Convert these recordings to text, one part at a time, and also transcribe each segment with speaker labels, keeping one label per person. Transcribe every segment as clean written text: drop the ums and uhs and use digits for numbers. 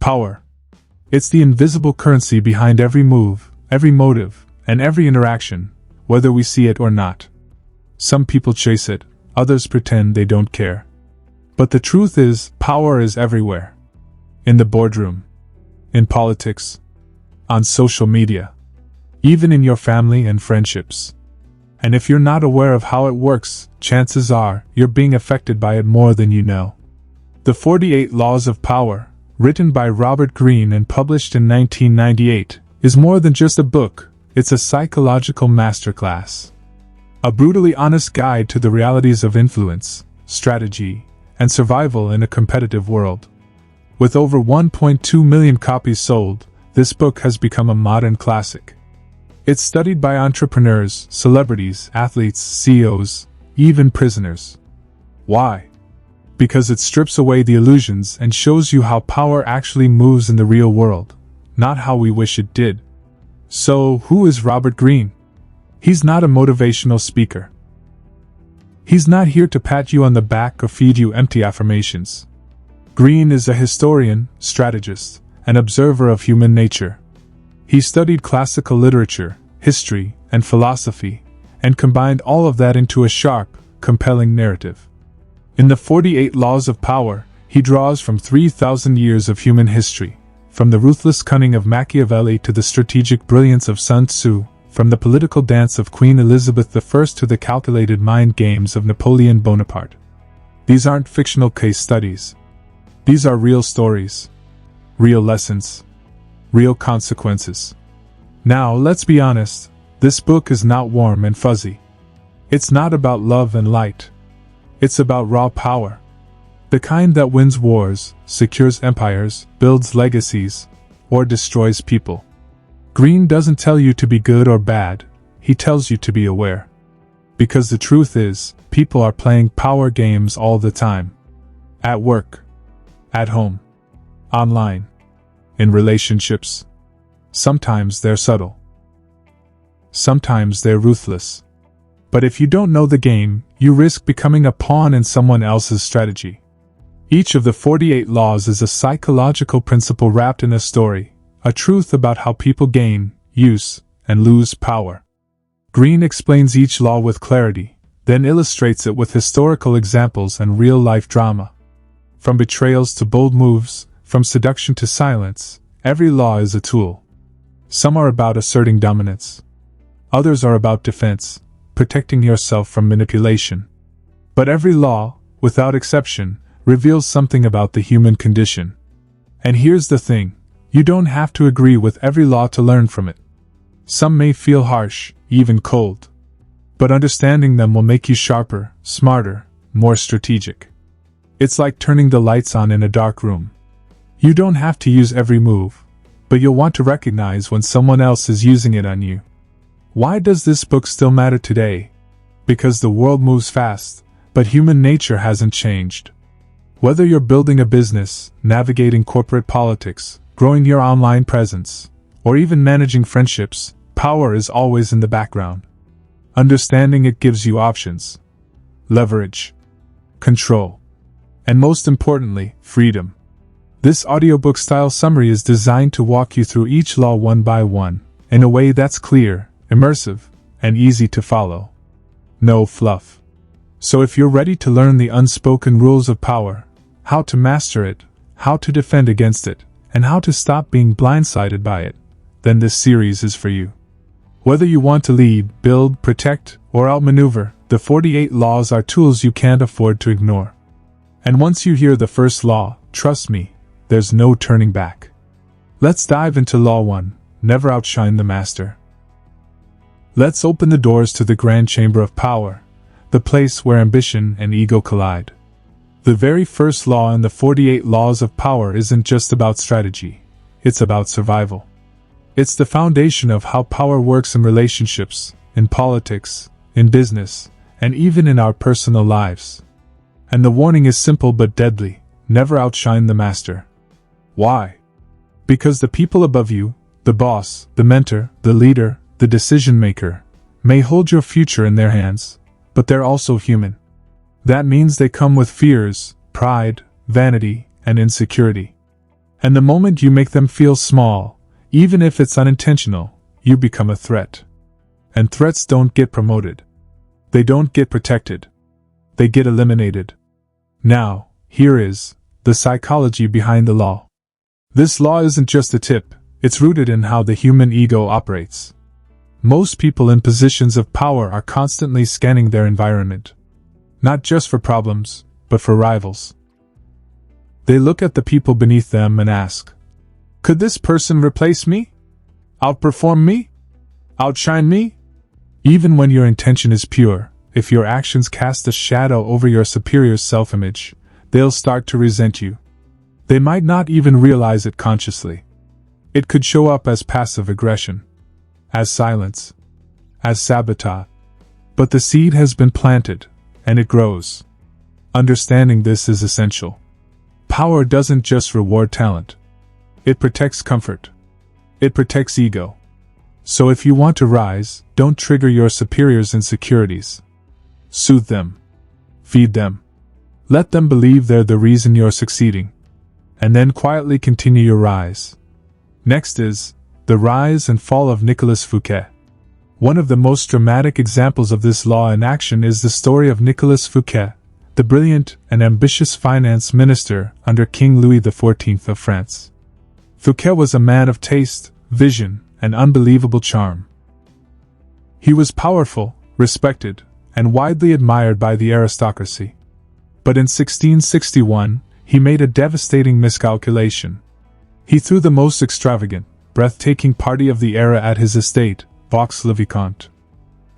Speaker 1: Power. It's the invisible currency behind every move, every motive, and every interaction, whether we see it or not. Some people chase it, others pretend they don't care. But the truth is, power is everywhere. In the boardroom. In politics. On social media. Even in your family and friendships. And if you're not aware of how it works, chances are you're being affected by it more than you know. The 48 Laws of Power, written by Robert Greene and published in 1998, is more than just a book, it's a psychological masterclass. A brutally honest guide to the realities of influence, strategy, and survival in a competitive world. With over 1.2 million copies sold, this book has become a modern classic. It's studied by entrepreneurs, celebrities, athletes, CEOs, even prisoners. Why? Because it strips away the illusions and shows you how power actually moves in the real world, not how we wish it did. So, who is Robert Greene? He's not a motivational speaker. He's not here to pat you on the back or feed you empty affirmations. Greene is a historian, strategist, and observer of human nature. He studied classical literature, history, and philosophy, and combined all of that into a sharp, compelling narrative. In the 48 Laws of Power, he draws from 3,000 years of human history, from the ruthless cunning of Machiavelli to the strategic brilliance of Sun Tzu, from the political dance of Queen Elizabeth I to the calculated mind games of Napoleon Bonaparte. These aren't fictional case studies. These are real stories. Real lessons. Real consequences. Now, let's be honest, this book is not warm and fuzzy. It's not about love and light. It's about raw power. The kind that wins wars, secures empires, builds legacies, or destroys people. Greene doesn't tell you to be good or bad, he tells you to be aware. Because the truth is, people are playing power games all the time. At work. At home. Online. In relationships. Sometimes they're subtle. Sometimes they're ruthless. But if you don't know the game, you risk becoming a pawn in someone else's strategy. Each of the 48 laws is a psychological principle wrapped in a story, a truth about how people gain, use, and lose power. Greene explains each law with clarity, then illustrates it with historical examples and real-life drama. From betrayals to bold moves, from seduction to silence, every law is a tool. Some are about asserting dominance. Others are about defense, protecting yourself from manipulation. But every law, without exception, reveals something about the human condition. And here's the thing, you don't have to agree with every law to learn from it. Some may feel harsh, even cold. But understanding them will make you sharper, smarter, more strategic. It's like turning the lights on in a dark room. You don't have to use every move, but you'll want to recognize when someone else is using it on you. Why does this book still matter today? Because the world moves fast, but human nature hasn't changed. Whether you're building a business, navigating corporate politics, growing your online presence, or even managing friendships, power is always in the background. Understanding it gives you options, leverage, control, and most importantly, freedom. This audiobook-style summary is designed to walk you through each law one by one, in a way that's clear, immersive, and easy to follow. No fluff. So if you're ready to learn the unspoken rules of power, how to master it, how to defend against it, and how to stop being blindsided by it, then this series is for you. Whether you want to lead, build, protect, or outmaneuver, the 48 laws are tools you can't afford to ignore. And once you hear the first law, trust me, there's no turning back. Let's dive into Law 1, never outshine the master. Let's open the doors to the grand chamber of power, the place where ambition and ego collide. The very first law in the 48 laws of power isn't just about strategy, it's about survival. It's the foundation of how power works in relationships, in politics, in business, and even in our personal lives. And the warning is simple but deadly, never outshine the master. Why? Because the people above you, the boss, the mentor, the leader, the decision maker, may hold your future in their hands, but they're also human. That means they come with fears, pride, vanity, and insecurity. And the moment you make them feel small, even if it's unintentional, you become a threat. And threats don't get promoted. They don't get protected. They get eliminated. Now, here is the psychology behind the law. This law isn't just a tip, it's rooted in how the human ego operates. Most people in positions of power are constantly scanning their environment. Not just for problems, but for rivals. They look at the people beneath them and ask, could this person replace me? Outperform me? Outshine me? Even when your intention is pure, if your actions cast a shadow over your superior's self-image, they'll start to resent you. They might not even realize it consciously. It could show up as passive aggression, as silence, as sabotage. But the seed has been planted, and it grows. Understanding this is essential. Power doesn't just reward talent. It protects comfort. It protects ego. So if you want to rise, don't trigger your superior's insecurities. Soothe them. Feed them. Let them believe they're the reason you're succeeding. And then quietly continue your rise. Next is the rise and fall of Nicolas Fouquet. One of the most dramatic examples of this law in action is the story of Nicolas Fouquet, the brilliant and ambitious finance minister under King Louis XIV of France. Fouquet was a man of taste, vision, and unbelievable charm. He was powerful, respected, and widely admired by the aristocracy. But in 1661, he made a devastating miscalculation. He threw the most extravagant, breathtaking party of the era at his estate, Vaux-le-Vicomte.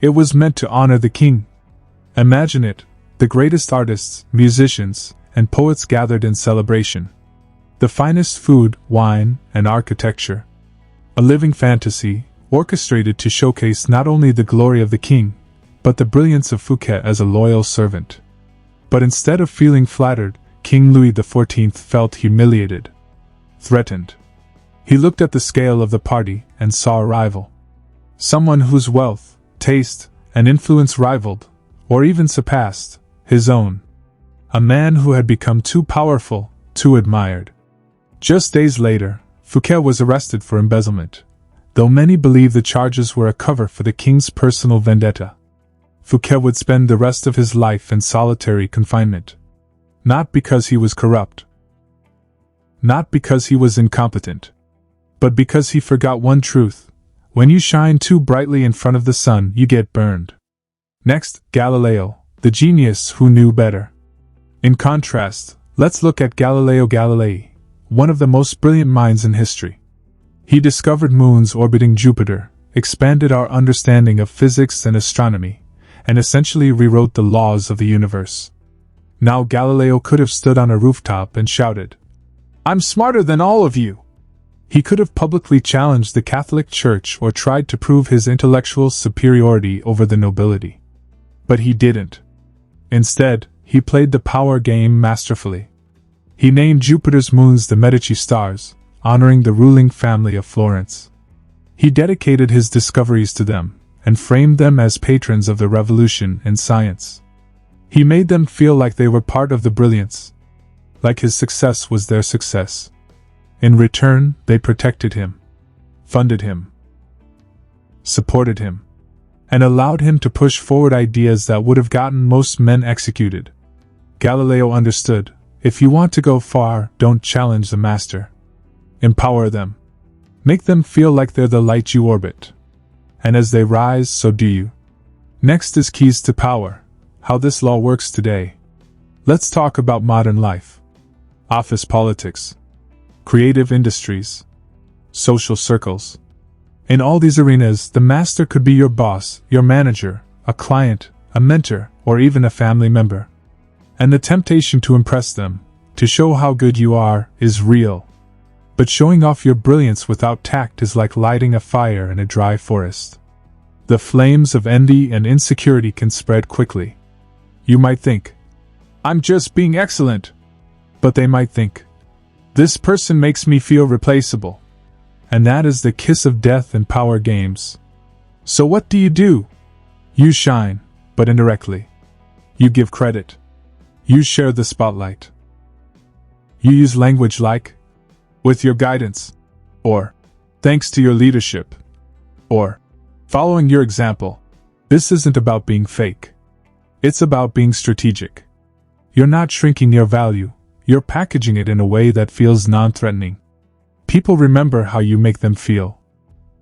Speaker 1: It was meant to honor the king. Imagine it, the greatest artists, musicians, and poets gathered in celebration. The finest food, wine, and architecture. A living fantasy, orchestrated to showcase not only the glory of the king, but the brilliance of Fouquet as a loyal servant. But instead of feeling flattered, King Louis XIV felt humiliated. Threatened. He looked at the scale of the party and saw a rival. Someone whose wealth, taste, and influence rivaled, or even surpassed, his own. A man who had become too powerful, too admired. Just days later, Fouquet was arrested for embezzlement, though many believe the charges were a cover for the king's personal vendetta. Fouquet would spend the rest of his life in solitary confinement. Not because he was corrupt. Not because he was incompetent. But because he forgot one truth: when you shine too brightly in front of the sun, you get burned. Next, Galileo, the genius who knew better. In contrast, let's look at Galileo Galilei, one of the most brilliant minds in history. He discovered moons orbiting Jupiter, expanded our understanding of physics and astronomy, and essentially rewrote the laws of the universe. Now Galileo could have stood on a rooftop and shouted, "I'm smarter than all of you!" He could have publicly challenged the Catholic Church or tried to prove his intellectual superiority over the nobility. But he didn't. Instead, he played the power game masterfully. He named Jupiter's moons the Medici stars, honoring the ruling family of Florence. He dedicated his discoveries to them, and framed them as patrons of the revolution in science. He made them feel like they were part of the brilliance, like his success was their success. In return, they protected him, funded him, supported him, and allowed him to push forward ideas that would have gotten most men executed. Galileo understood, if you want to go far, don't challenge the master. Empower them. Make them feel like they're the light you orbit. And as they rise, so do you. Next is keys to power, how this law works today. Let's talk about modern life. Office politics. Creative industries. Social circles. In all these arenas, the master could be your boss, your manager, a client, a mentor, or even a family member. And the temptation to impress them, to show how good you are, is real. But showing off your brilliance without tact is like lighting a fire in a dry forest. The flames of envy and insecurity can spread quickly. You might think, "I'm just being excellent." But they might think, "This person makes me feel replaceable." And that is the kiss of death in power games. So what do? You shine, but indirectly. You give credit. You share the spotlight. You use language like, with your guidance, or thanks to your leadership, or following your example. This isn't about being fake. It's about being strategic. You're not shrinking your value, you're packaging it in a way that feels non-threatening. People remember how you make them feel.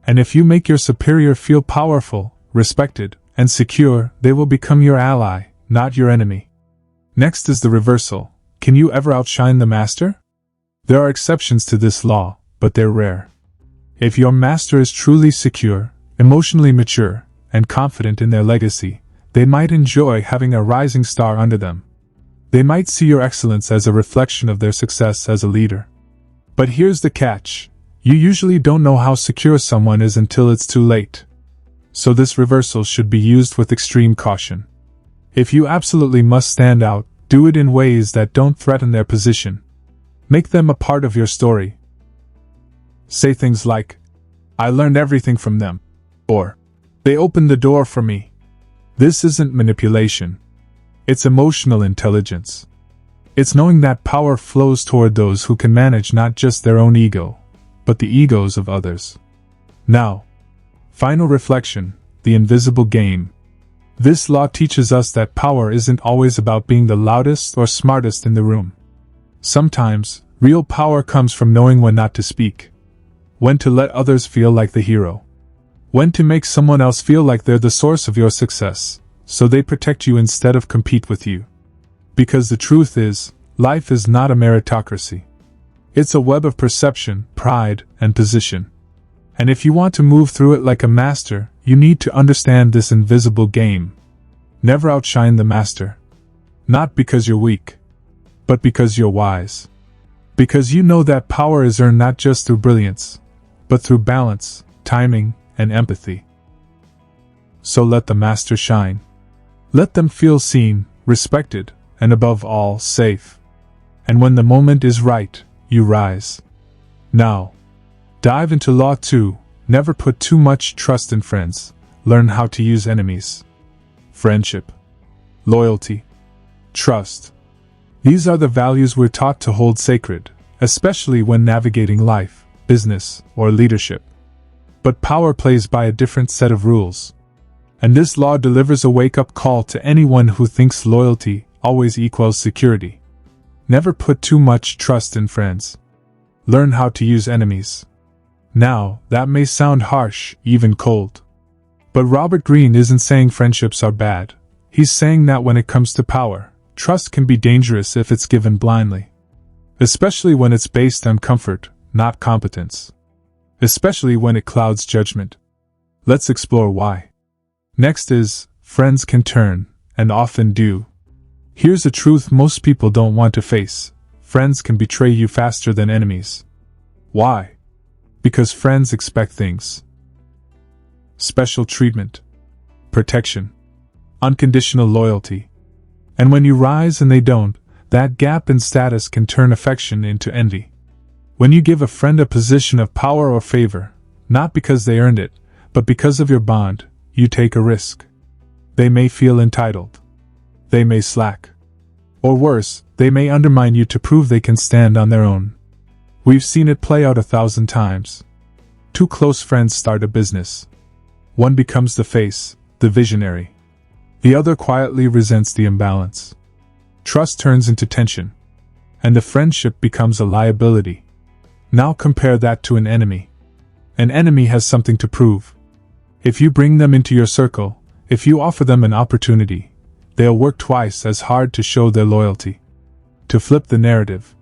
Speaker 1: And if you make your superior feel powerful, respected, and secure, they will become your ally, not your enemy. Next is the reversal. Can you ever outshine the master? There are exceptions to this law, but they're rare. If your master is truly secure, emotionally mature, and confident in their legacy, they might enjoy having a rising star under them. They might see your excellence as a reflection of their success as a leader. But here's the catch. You usually don't know how secure someone is until it's too late. So this reversal should be used with extreme caution. If you absolutely must stand out, do it in ways that don't threaten their position. Make them a part of your story. Say things like, "I learned everything from them," or "They opened the door for me." This isn't manipulation. It's emotional intelligence. It's knowing that power flows toward those who can manage not just their own ego, but the egos of others. Now, final reflection, the invisible game. This law teaches us that power isn't always about being the loudest or smartest in the room. Sometimes, real power comes from knowing when not to speak, when to let others feel like the hero, when to make someone else feel like they're the source of your success, so they protect you instead of compete with you. Because the truth is, life is not a meritocracy. It's a web of perception, pride, and position. And if you want to move through it like a master, you need to understand this invisible game. Never outshine the master. Not because you're weak, but because you're wise. Because you know that power is earned not just through brilliance, but through balance, timing, and empathy. So let the master shine. Let them feel seen, respected, and above all, safe. And when the moment is right, you rise. Now, dive into Law 2. Never put too much trust in friends. Learn how to use enemies. Friendship, loyalty, trust. These are the values we're taught to hold sacred, especially when navigating life, business, or leadership. But power plays by a different set of rules. And this law delivers a wake-up call to anyone who thinks loyalty always equals security. Never put too much trust in friends. Learn how to use enemies. Now, that may sound harsh, even cold. But Robert Greene isn't saying friendships are bad. He's saying that when it comes to power, trust can be dangerous if it's given blindly. Especially when it's based on comfort, not competence. Especially when it clouds judgment. Let's explore why. Next is, friends can turn, and often do. Here's a truth most people don't want to face. Friends can betray you faster than enemies. Why? Because friends expect things. Special treatment, protection, unconditional loyalty. And when you rise and they don't, that gap in status can turn affection into envy. When you give a friend a position of power or favor, not because they earned it, but because of your bond, you take a risk. They may feel entitled. They may slack. Or worse, they may undermine you to prove they can stand on their own. We've seen it play out 1,000 times. Two close friends start a business. One becomes the face, the visionary. The other quietly resents the imbalance. Trust turns into tension, and the friendship becomes a liability. Now compare that to an enemy. An enemy has something to prove. If you bring them into your circle, if you offer them an opportunity, they'll work twice as hard to show their loyalty, to flip the narrative.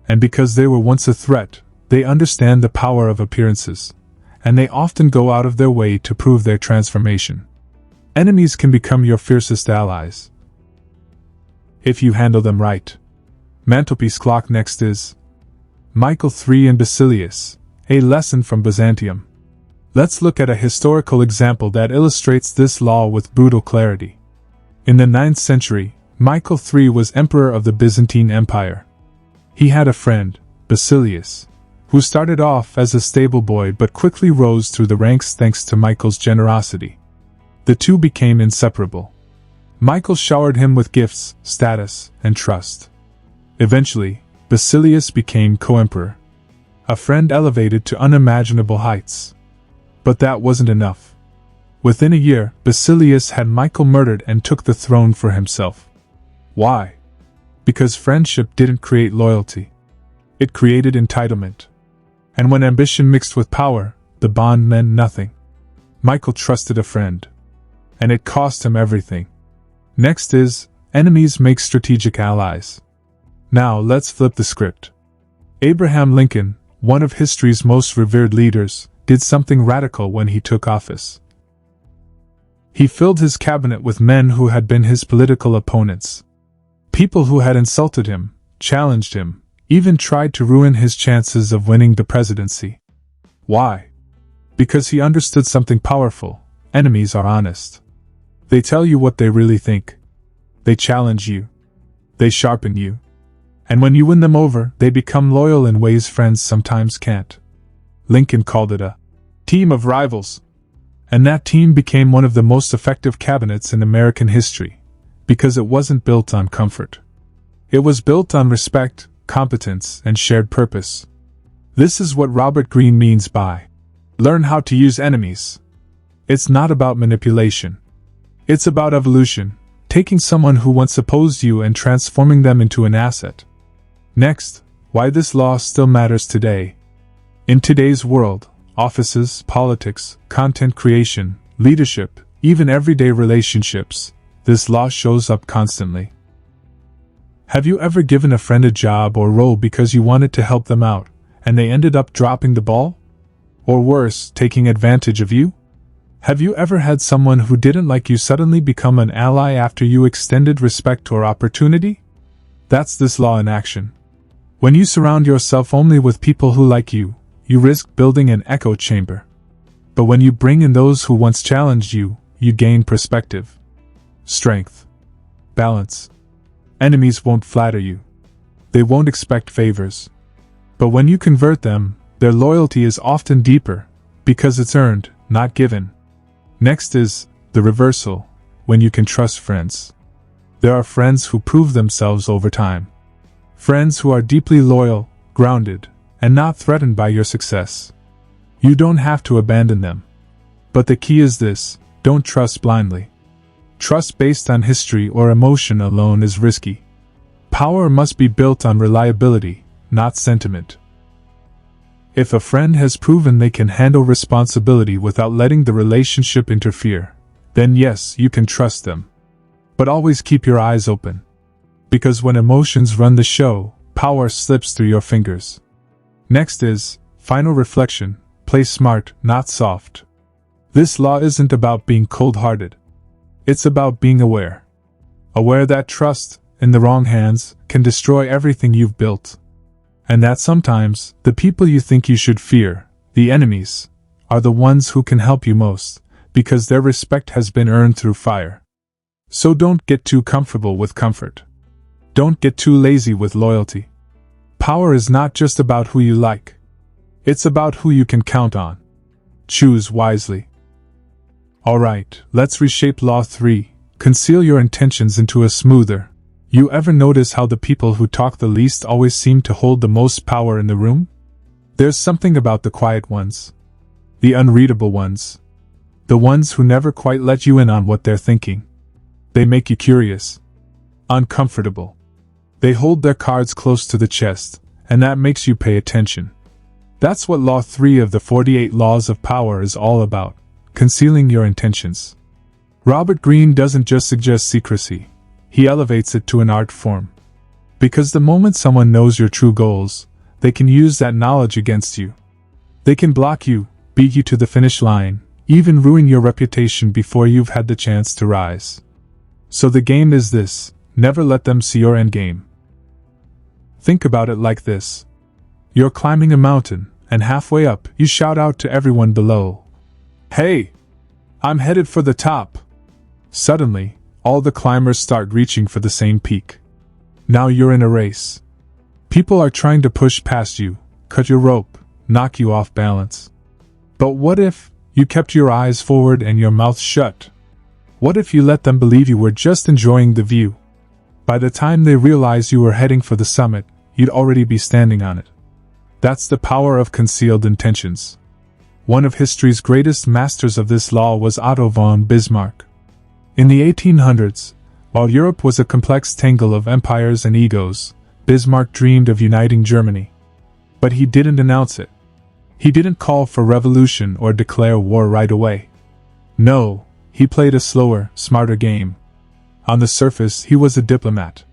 Speaker 1: And because they were once a threat, they understand the power of appearances, and they often go out of their way to prove their transformation. Enemies can become your fiercest allies, if you handle them right. Mantelpiece clock. Next is Michael III and Basilius, a lesson from Byzantium. Let's look at a historical example that illustrates this law with brutal clarity. In the 9th century, Michael III was emperor of the Byzantine Empire. He had a friend, Basilius, who started off as a stable boy but quickly rose through the ranks thanks to Michael's generosity. The two became inseparable. Michael showered him with gifts, status, and trust. Eventually, Basilius became co-emperor. a friend elevated to unimaginable heights. But that wasn't enough. Within a year, Basilius had Michael murdered and took the throne for himself. Why? Because friendship didn't create loyalty. It created entitlement. And when ambition mixed with power, the bond meant nothing. Michael trusted a friend. And it cost him everything. Next is, enemies make strategic allies. Now let's flip the script. Abraham Lincoln, one of history's most revered leaders, did something radical when he took office. He filled his cabinet with men who had been his political opponents. People who had insulted him, challenged him, even tried to ruin his chances of winning the presidency. Why? Because he understood something powerful. Enemies are honest. They tell you what they really think. They challenge you. They sharpen you. And when you win them over, they become loyal in ways friends sometimes can't. Lincoln called it a team of rivals. And that team became one of the most effective cabinets in American history, because it wasn't built on comfort. It was built on respect, competence, and shared purpose. This is what Robert Greene means by learn how to use enemies. It's not about manipulation. It's about evolution, taking someone who once opposed you and transforming them into an asset. Next, why this law still matters today. In today's world, offices, politics, content creation, leadership, even everyday relationships, this law shows up constantly. Have you ever given a friend a job or role because you wanted to help them out, and they ended up dropping the ball? Or worse, taking advantage of you? Have you ever had someone who didn't like you suddenly become an ally after you extended respect or opportunity? That's this law in action. When you surround yourself only with people who like you, you risk building an echo chamber. But when you bring in those who once challenged you, you gain perspective, strength, balance. Enemies won't flatter you. They won't expect favors. But when you convert them, their loyalty is often deeper, because it's earned, not given. Next is the reversal, when you can trust friends. There are friends who prove themselves over time. Friends who are deeply loyal, grounded, and not threatened by your success. You don't have to abandon them. But the key is this: don't trust blindly. Trust based on history or emotion alone is risky. Power must be built on reliability, not sentiment. If a friend has proven they can handle responsibility without letting the relationship interfere, then yes, you can trust them. But always keep your eyes open. Because when emotions run the show, power slips through your fingers. Next is final reflection: play smart, not soft. This law isn't about being cold-hearted. It's about being aware. Aware that trust, in the wrong hands, can destroy everything you've built. And that sometimes, the people you think you should fear, the enemies, are the ones who can help you most, because their respect has been earned through fire. So don't get too comfortable with comfort. Don't get too lazy with loyalty. Power is not just about who you like. It's about who you can count on. Choose wisely. Alright, let's reshape Law 3. Conceal your intentions into a smoother. You ever notice how the people who talk the least always seem to hold the most power in the room? There's something about the quiet ones. The unreadable ones. The ones who never quite let you in on what they're thinking. They make you curious. Uncomfortable. They hold their cards close to the chest, and that makes you pay attention. That's what Law 3 of the 48 Laws of Power is all about: concealing your intentions. Robert Greene doesn't just suggest secrecy, he elevates it to an art form. Because the moment someone knows your true goals, they can use that knowledge against you. They can block you, beat you to the finish line, even ruin your reputation before you've had the chance to rise. So the game is this: never let them see your endgame. Think about it like this. You're climbing a mountain, and halfway up, you shout out to everyone below, "Hey! I'm headed for the top!" Suddenly, all the climbers start reaching for the same peak. Now you're in a race. People are trying to push past you, cut your rope, knock you off balance. But what if you kept your eyes forward and your mouth shut? What if you let them believe you were just enjoying the view? By the time they realize you were heading for the summit, you'd already be standing on it. That's the power of concealed intentions. One of history's greatest masters of this law was Otto von Bismarck. In the 1800s, while Europe was a complex tangle of empires and egos, Bismarck dreamed of uniting Germany. But he didn't announce it. He didn't call for revolution or declare war right away. No, he played a slower, smarter game. On the surface, he was a diplomat.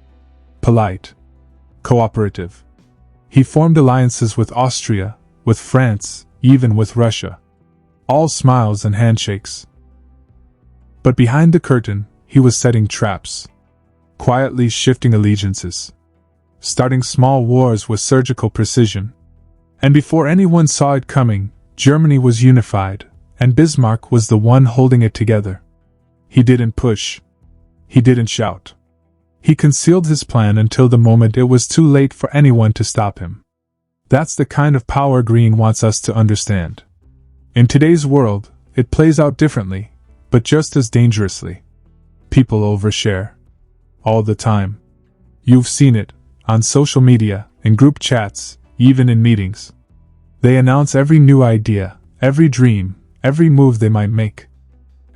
Speaker 1: Polite. Cooperative. He formed alliances with Austria, with France, even with Russia. All smiles and handshakes. But behind the curtain, he was setting traps. Quietly shifting allegiances. Starting small wars with surgical precision. And before anyone saw it coming, Germany was unified, and Bismarck was the one holding it together. He didn't push. He didn't shout. He concealed his plan until the moment it was too late for anyone to stop him. That's the kind of power Greene wants us to understand. In today's world, it plays out differently, but just as dangerously. People overshare. All the time. You've seen it, on social media, in group chats, even in meetings. They announce every new idea, every dream, every move they might make.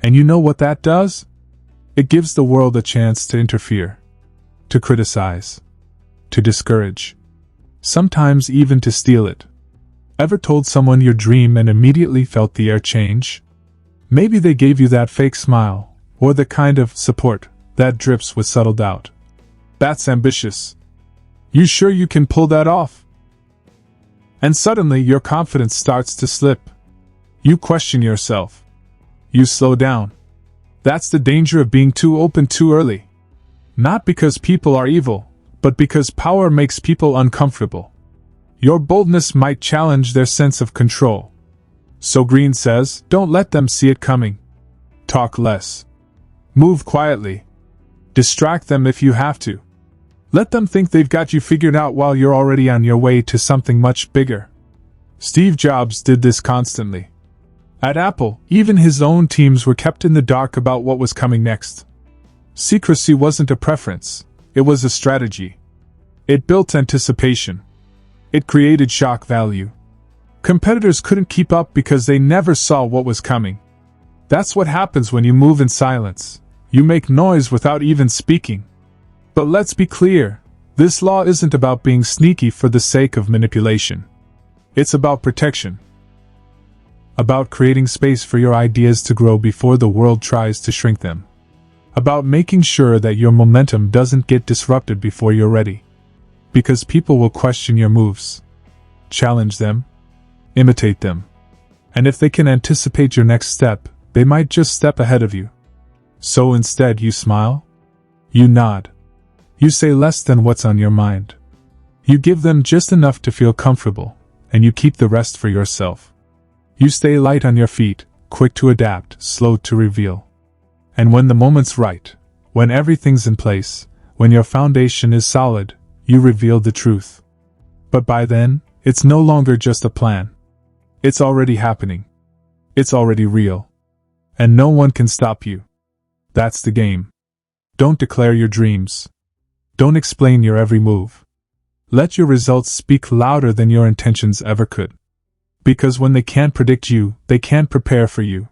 Speaker 1: And you know what that does? It gives the world a chance to interfere. To criticize. To discourage. Sometimes even to steal it. Ever told someone your dream and immediately felt the air change? Maybe they gave you that fake smile, or the kind of support that drips with subtle doubt. That's ambitious. You sure you can pull that off? And suddenly your confidence starts to slip. You question yourself. You slow down. That's the danger of being too open too early. Not because people are evil, but because power makes people uncomfortable. Your boldness might challenge their sense of control. So Greene says, don't let them see it coming. Talk less. Move quietly. Distract them if you have to. Let them think they've got you figured out while you're already on your way to something much bigger. Steve Jobs did this constantly. At Apple, even his own teams were kept in the dark about what was coming next. Secrecy wasn't a preference, it was a strategy. It built anticipation. It created shock value. Competitors couldn't keep up because they never saw what was coming. That's what happens when you move in silence. You make noise without even speaking. But let's be clear, this law isn't about being sneaky for the sake of manipulation. It's about protection. About creating space for your ideas to grow before the world tries to shrink them. About making sure that your momentum doesn't get disrupted before you're ready. Because people will question your moves. Challenge them. Imitate them. And if they can anticipate your next step, they might just step ahead of you. So instead you smile. You nod. You say less than what's on your mind. You give them just enough to feel comfortable, and you keep the rest for yourself. You stay light on your feet, quick to adapt, slow to reveal. And when the moment's right, when everything's in place, when your foundation is solid, you reveal the truth. But by then, it's no longer just a plan. It's already happening. It's already real. And no one can stop you. That's the game. Don't declare your dreams. Don't explain your every move. Let your results speak louder than your intentions ever could. Because when they can't predict you, they can't prepare for you.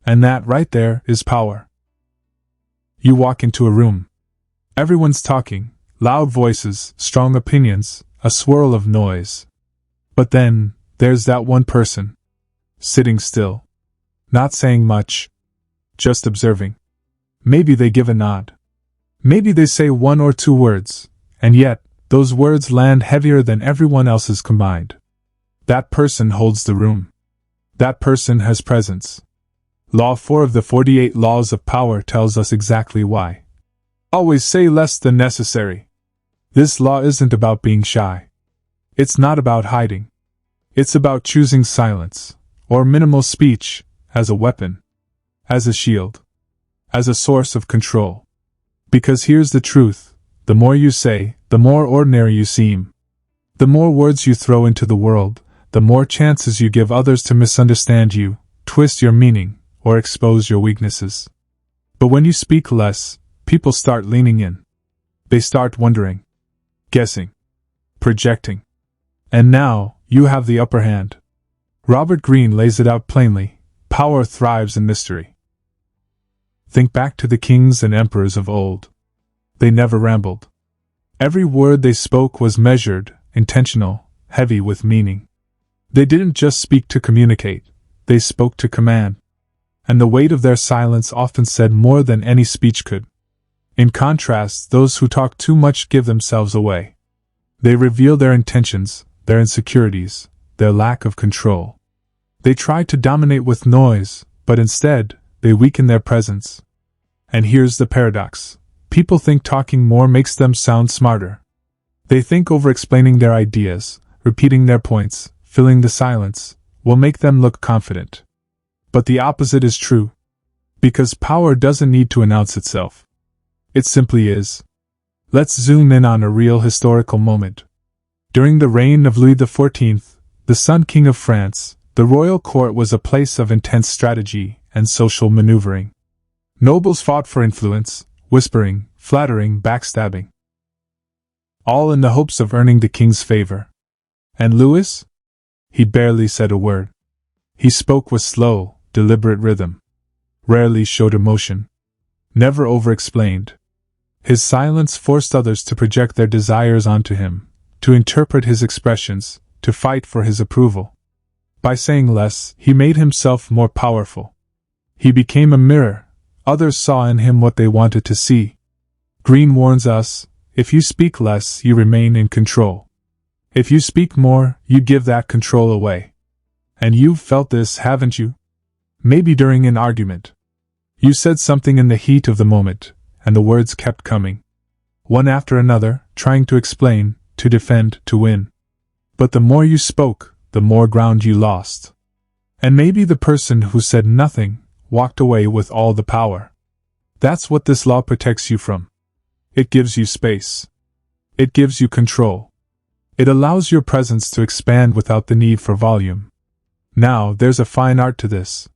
Speaker 1: And that right there is power. You walk into a room. Everyone's talking, loud voices, strong opinions, a swirl of noise. But then, there's that one person. Sitting still. Not saying much. Just observing. Maybe they give a nod. Maybe they say one or two words, and yet, those words land heavier than everyone else's combined. That person holds the room. That person has presence. Law 4 of the 48 Laws of Power tells us exactly why. Always say less than necessary. This law isn't about being shy. It's not about hiding. It's about choosing silence, or minimal speech, as a weapon. As a shield. As a source of control. Because here's the truth, the more you say, the more ordinary you seem. The more words you throw into the world, the more chances you give others to misunderstand you, twist your meaning, or expose your weaknesses. But when you speak less, people start leaning in. They start wondering. Guessing. Projecting. And now, You have the upper hand. Robert Greene lays it out plainly: power thrives in mystery. Think back to the kings and emperors of old. They never rambled. Every word they spoke was measured, intentional, heavy with meaning. They didn't just speak to communicate, they spoke to command. And the weight of their silence often said more than any speech could. In contrast, those who talk too much give themselves away. They reveal their intentions, their insecurities, their lack of control. They try to dominate with noise, but instead, they weaken their presence. And here's the paradox. People think talking more makes them sound smarter. They think over-explaining their ideas, repeating their points, filling the silence, will make them look confident. But the opposite is true. Because power doesn't need to announce itself. It simply is. Let's zoom in on a real historical moment. During the reign of Louis XIV, the Sun King of France, the royal court was a place of intense strategy and social maneuvering. Nobles fought for influence, whispering, flattering, backstabbing. All in the hopes of earning the king's favor. And Louis? He barely said a word. He spoke with slow, deliberate rhythm. Rarely showed emotion. Never over-explained. His silence forced others to project their desires onto him, to interpret his expressions, to fight for his approval. By saying less, he made himself more powerful. He became a mirror. Others saw in him what they wanted to see. Greene warns us, if you speak less, you remain in control. If you speak more, you give that control away. And you've felt this, haven't you? Maybe during an argument. You said something in the heat of the moment, and the words kept coming. One after another, trying to explain, to defend, to win. But the more you spoke, the more ground you lost. And maybe the person who said nothing walked away with all the power. That's what this law protects you from. It gives you space. It gives you control. It allows your presence to expand without the need for volume. Now, there's a fine art to this.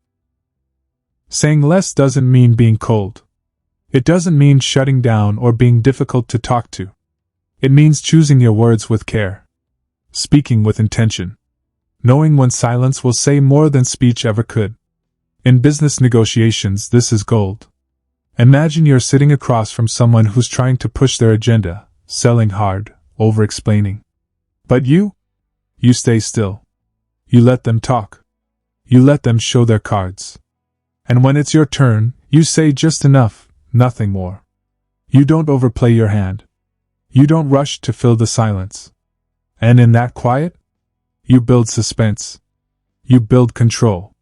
Speaker 1: Saying less doesn't mean being cold. It doesn't mean shutting down or being difficult to talk to. It means choosing your words with care. Speaking with intention. Knowing when silence will say more than speech ever could. In business negotiations, this is gold. Imagine you're sitting across from someone who's trying to push their agenda, selling hard, over-explaining. But you stay still. You let them talk. You let them show their cards. And when it's your turn, you say just enough, nothing more. You don't overplay your hand. You don't rush to fill the silence. And in that quiet, you build suspense. You build control.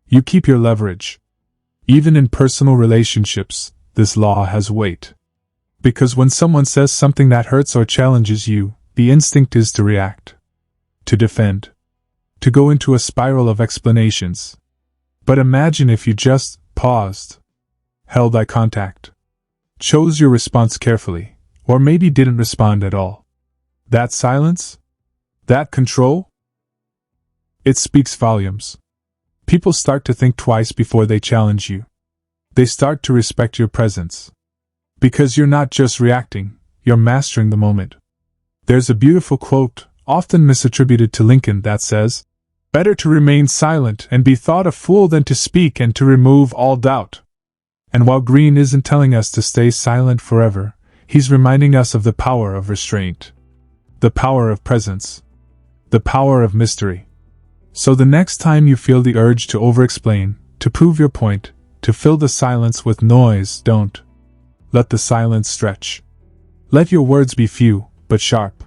Speaker 1: You keep your leverage. Even in personal relationships, this law has weight. Because when someone says something that hurts or challenges you, the instinct is to react. To defend. To go into a spiral of explanations. But imagine if you just paused. Held eye contact. Chose your response carefully, or maybe didn't respond at all. That silence? That control? It speaks volumes. People start to think twice before they challenge you. They start to respect your presence. Because you're not just reacting, you're mastering the moment. There's a beautiful quote, often misattributed to Lincoln, that says, "Better to remain silent and be thought a fool than to speak and to remove all doubt." And while Greene isn't telling us to stay silent forever, he's reminding us of the power of restraint. The power of presence. The power of mystery. So the next time you feel the urge to over-explain, to prove your point, to fill the silence with noise, don't. Let the silence stretch. Let your words be few, but sharp.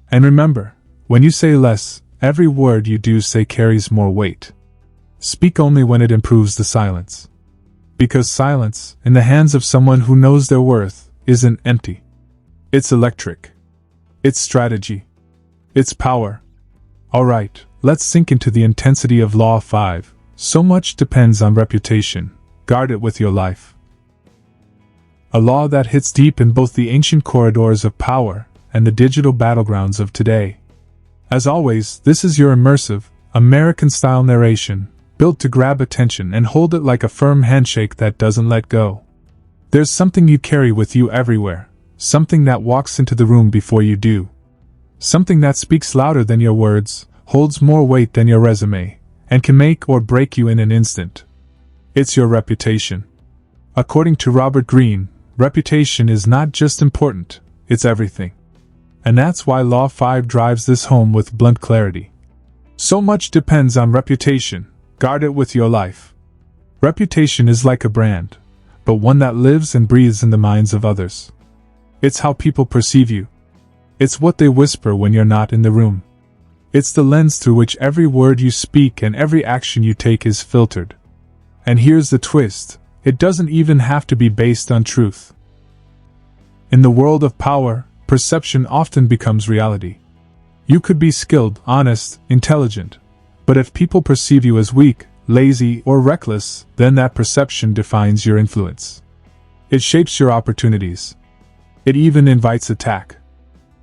Speaker 1: And remember, when you say less, every word you do say carries more weight. Speak only when it improves the silence. Because silence, in the hands of someone who knows their worth, isn't empty. It's electric. It's strategy. It's power. Alright, let's sink into the intensity of Law 5. So much depends on reputation. Guard it with your life. A law that hits deep in both the ancient corridors of power and the digital battlegrounds of today. As always, this is your immersive, American-style narration, built to grab attention and hold it like a firm handshake that doesn't let go. There's something you carry with you everywhere, something that walks into the room before you do. Something that speaks louder than your words, holds more weight than your resume, and can make or break you in an instant. It's your reputation. According to Robert Greene, reputation is not just important, it's everything. And that's why Law 5 drives this home with blunt clarity. So much depends on reputation. Guard it with your life. Reputation is like a brand, but one that lives and breathes in the minds of others. It's how people perceive you. It's what they whisper when you're not in the room. It's the lens through which every word you speak and every action you take is filtered. And here's the twist, it doesn't even have to be based on truth. In the world of power, perception often becomes reality. You could be skilled, honest, intelligent, but if people perceive you as weak, lazy, or reckless, then that perception defines your influence. It shapes your opportunities. It even invites attack.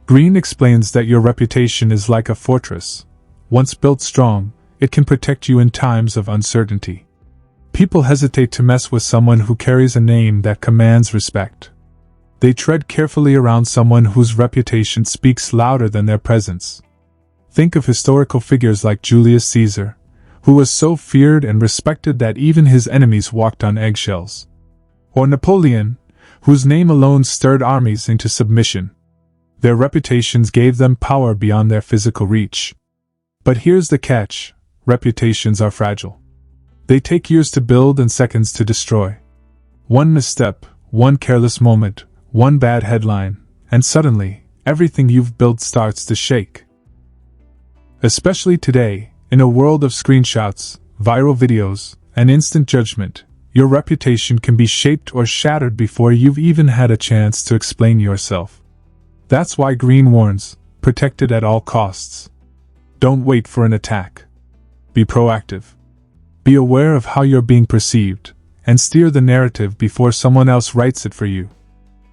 Speaker 1: Greene explains that your reputation is like a fortress. Once built strong, it can protect you in times of uncertainty. People hesitate to mess with someone who carries a name that commands respect. They tread carefully around someone whose reputation speaks louder than their presence. Think of historical figures like Julius Caesar, who was so feared and respected that even his enemies walked on eggshells. Or Napoleon, whose name alone stirred armies into submission. Their reputations gave them power beyond their physical reach. But here's the catch, reputations are fragile. They take years to build and seconds to destroy. One misstep, one careless moment, one bad headline, and suddenly, everything you've built starts to shake. Especially today, in a world of screenshots, viral videos, and instant judgment, your reputation can be shaped or shattered before you've even had a chance to explain yourself. That's why Greene warns, protect it at all costs. Don't wait for an attack. Be proactive. Be aware of how you're being perceived, and steer the narrative before someone else writes it for you.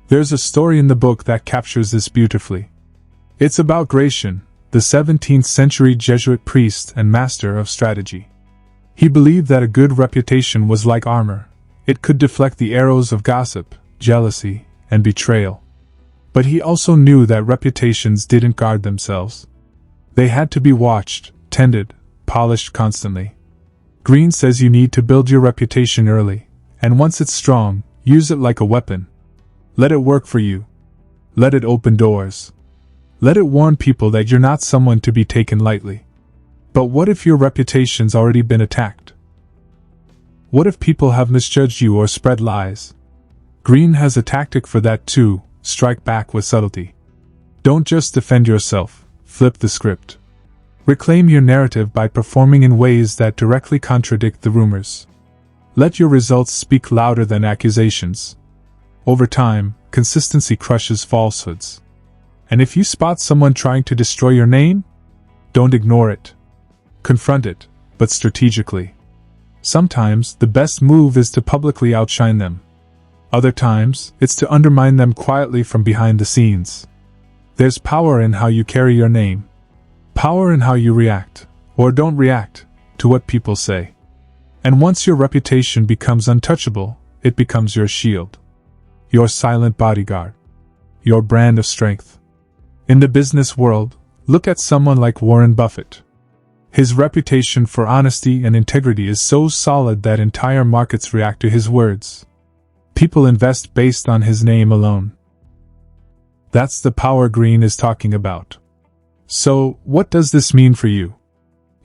Speaker 1: There's a story in the book that captures this beautifully. It's about Gratian, the 17th century Jesuit priest and master of strategy. He believed that a good reputation was like armor. It could deflect the arrows of gossip, jealousy, and betrayal. But he also knew that reputations didn't guard themselves. They had to be watched, tended, polished constantly. Greene says you need to build your reputation early, and once it's strong, use it like a weapon. Let it work for you. Let it open doors. Let it warn people that you're not someone to be taken lightly. But what if your reputation's already been attacked? What if people have misjudged you or spread lies? Greene has a tactic for that too, strike back with subtlety. Don't just defend yourself, flip the script. Reclaim your narrative by performing in ways that directly contradict the rumors. Let your results speak louder than accusations. Over time, consistency crushes falsehoods. And if you spot someone trying to destroy your name, don't ignore it. Confront it, but strategically. Sometimes, the best move is to publicly outshine them. Other times, it's to undermine them quietly from behind the scenes. There's power in how you carry your name. Power in how you react, or don't react, to what people say. And once your reputation becomes untouchable, it becomes your shield. Your silent bodyguard. Your brand of strength. In the business world, look at someone like Warren Buffett. His reputation for honesty and integrity is so solid that entire markets react to his words. People invest based on his name alone. That's the power Greene is talking about. So, what does this mean for you?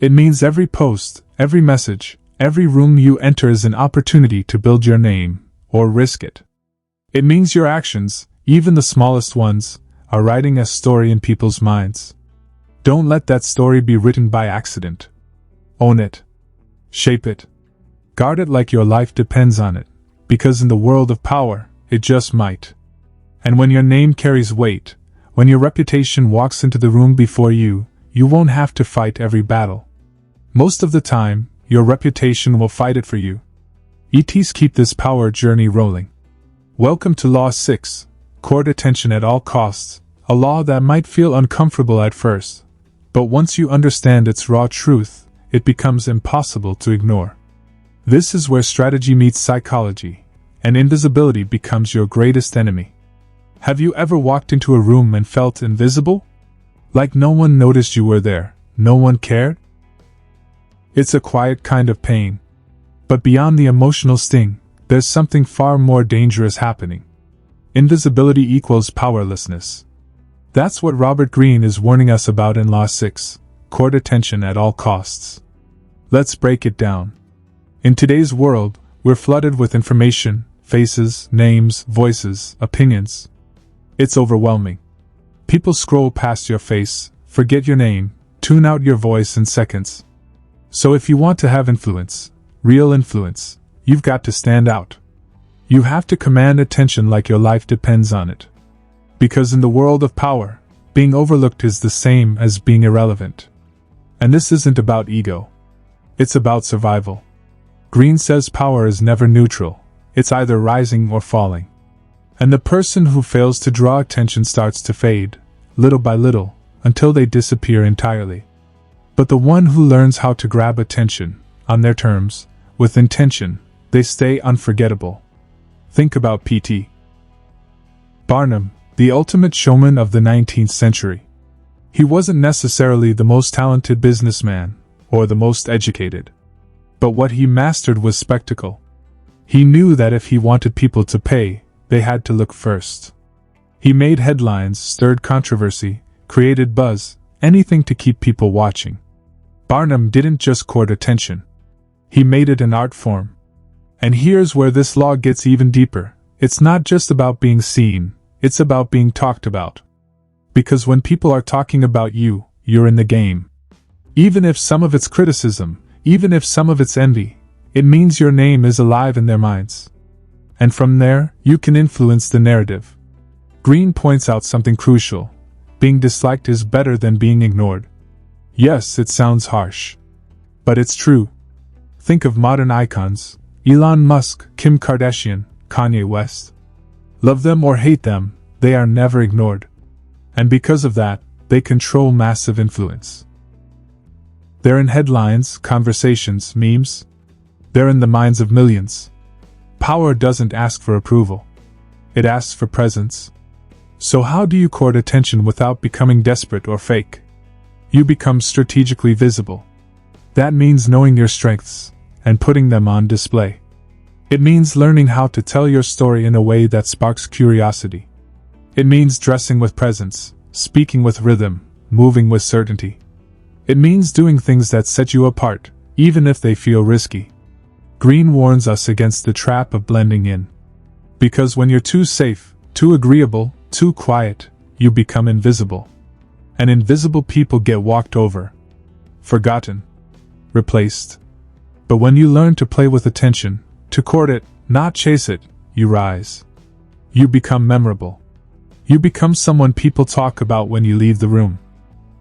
Speaker 1: It means every post, every message, every room you enter is an opportunity to build your name, or risk it. It means your actions, even the smallest ones, are writing a story in people's minds. Don't let that story be written by accident. Own it. Shape it. Guard it like your life depends on it, because in the world of power, it just might. And when your name carries weight, when your reputation walks into the room before you, you won't have to fight every battle. Most of the time, your reputation will fight it for you. ETs keep this power journey rolling. Welcome to Law 6, Court Attention at All Costs, a law that might feel uncomfortable at first, but once you understand its raw truth, it becomes impossible to ignore. This is where strategy meets psychology, and invisibility becomes your greatest enemy. Have you ever walked into a room and felt invisible? Like no one noticed you were there, no one cared? It's a quiet kind of pain. But beyond the emotional sting, there's something far more dangerous happening. Invisibility equals powerlessness. That's what Robert Greene is warning us about in Law 6, court attention at all costs. Let's break it down. In today's world, we're flooded with information, faces, names, voices, opinions. It's overwhelming. People scroll past your face, forget your name, tune out your voice in seconds. So if you want to have influence, real influence, you've got to stand out. You have to command attention like your life depends on it. Because in the world of power, being overlooked is the same as being irrelevant. And this isn't about ego. It's about survival. Greene says power is never neutral. It's either rising or falling. And the person who fails to draw attention starts to fade, little by little, until they disappear entirely. But the one who learns how to grab attention, on their terms, with intention, they stay unforgettable. Think about P.T. Barnum, the ultimate showman of the 19th century. He wasn't necessarily the most talented businessman, or the most educated. But what he mastered was spectacle. He knew that if he wanted people to pay, they had to look first. He made headlines, stirred controversy, created buzz, anything to keep people watching. Barnum didn't just court attention. He made it an art form. And here's where this law gets even deeper. It's not just about being seen, it's about being talked about. Because when people are talking about you, you're in the game. Even if some of it's criticism, even if some of it's envy, it means your name is alive in their minds. And from there, you can influence the narrative. Greene points out something crucial. Being disliked is better than being ignored. Yes, it sounds harsh. But it's true. Think of modern icons: Elon Musk, Kim Kardashian, Kanye West. Love them or hate them, they are never ignored. And because of that, they control massive influence. They're in headlines, conversations, memes. They're in the minds of millions. Power doesn't ask for approval. It asks for presence. So how do you court attention without becoming desperate or fake? You become strategically visible. That means knowing your strengths and putting them on display. It means learning how to tell your story in a way that sparks curiosity. It means dressing with presence, speaking with rhythm, moving with certainty. It means doing things that set you apart, even if they feel risky. Greene warns us against the trap of blending in. Because when you're too safe, too agreeable, too quiet, you become invisible. And invisible people get walked over, forgotten, replaced. But when you learn to play with attention, to court it, not chase it, you rise. You become memorable. You become someone people talk about when you leave the room.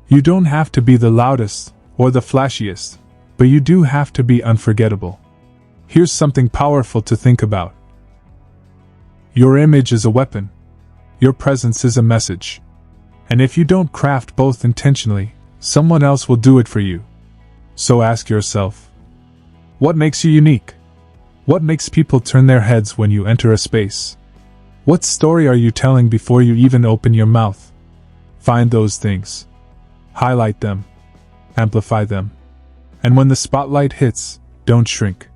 Speaker 1: You don't have to be the loudest or the flashiest, but you do have to be unforgettable. Here's something powerful to think about. Your image is a weapon. Your presence is a message. And if you don't craft both intentionally, someone else will do it for you. So ask yourself, what makes you unique? What makes people turn their heads when you enter a space? What story are you telling before you even open your mouth? Find those things. Highlight them. Amplify them. And when the spotlight hits, don't shrink.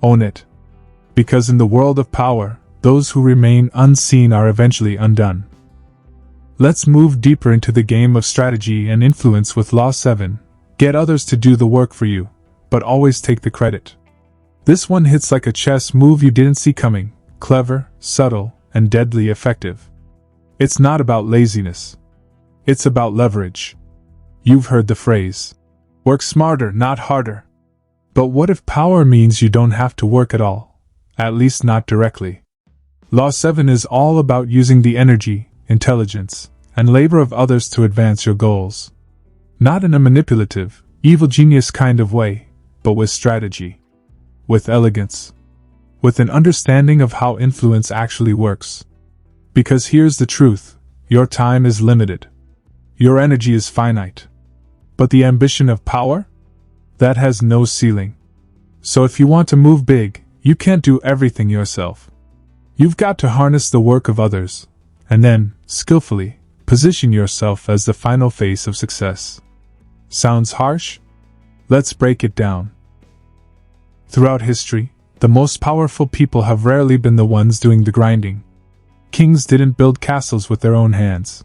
Speaker 1: Own it. Because in the world of power, those who remain unseen are eventually undone. Let's move deeper into the game of strategy and influence with Law 7. Get others to do the work for you, but always take the credit. This one hits like a chess move you didn't see coming, clever, subtle, and deadly effective. It's not about laziness. It's about leverage. You've heard the phrase, work smarter, not harder. But what if power means you don't have to work at all? At least not directly. Law 7 is all about using the energy, intelligence, and labor of others to advance your goals. Not in a manipulative, evil genius kind of way, but with strategy. With elegance. With an understanding of how influence actually works. Because here's the truth, your time is limited. Your energy is finite. But the ambition of power? That has no ceiling. So if you want to move big, you can't do everything yourself. You've got to harness the work of others, and then, skillfully, position yourself as the final face of success. Sounds harsh? Let's break it down. Throughout history, the most powerful people have rarely been the ones doing the grinding. Kings didn't build castles with their own hands.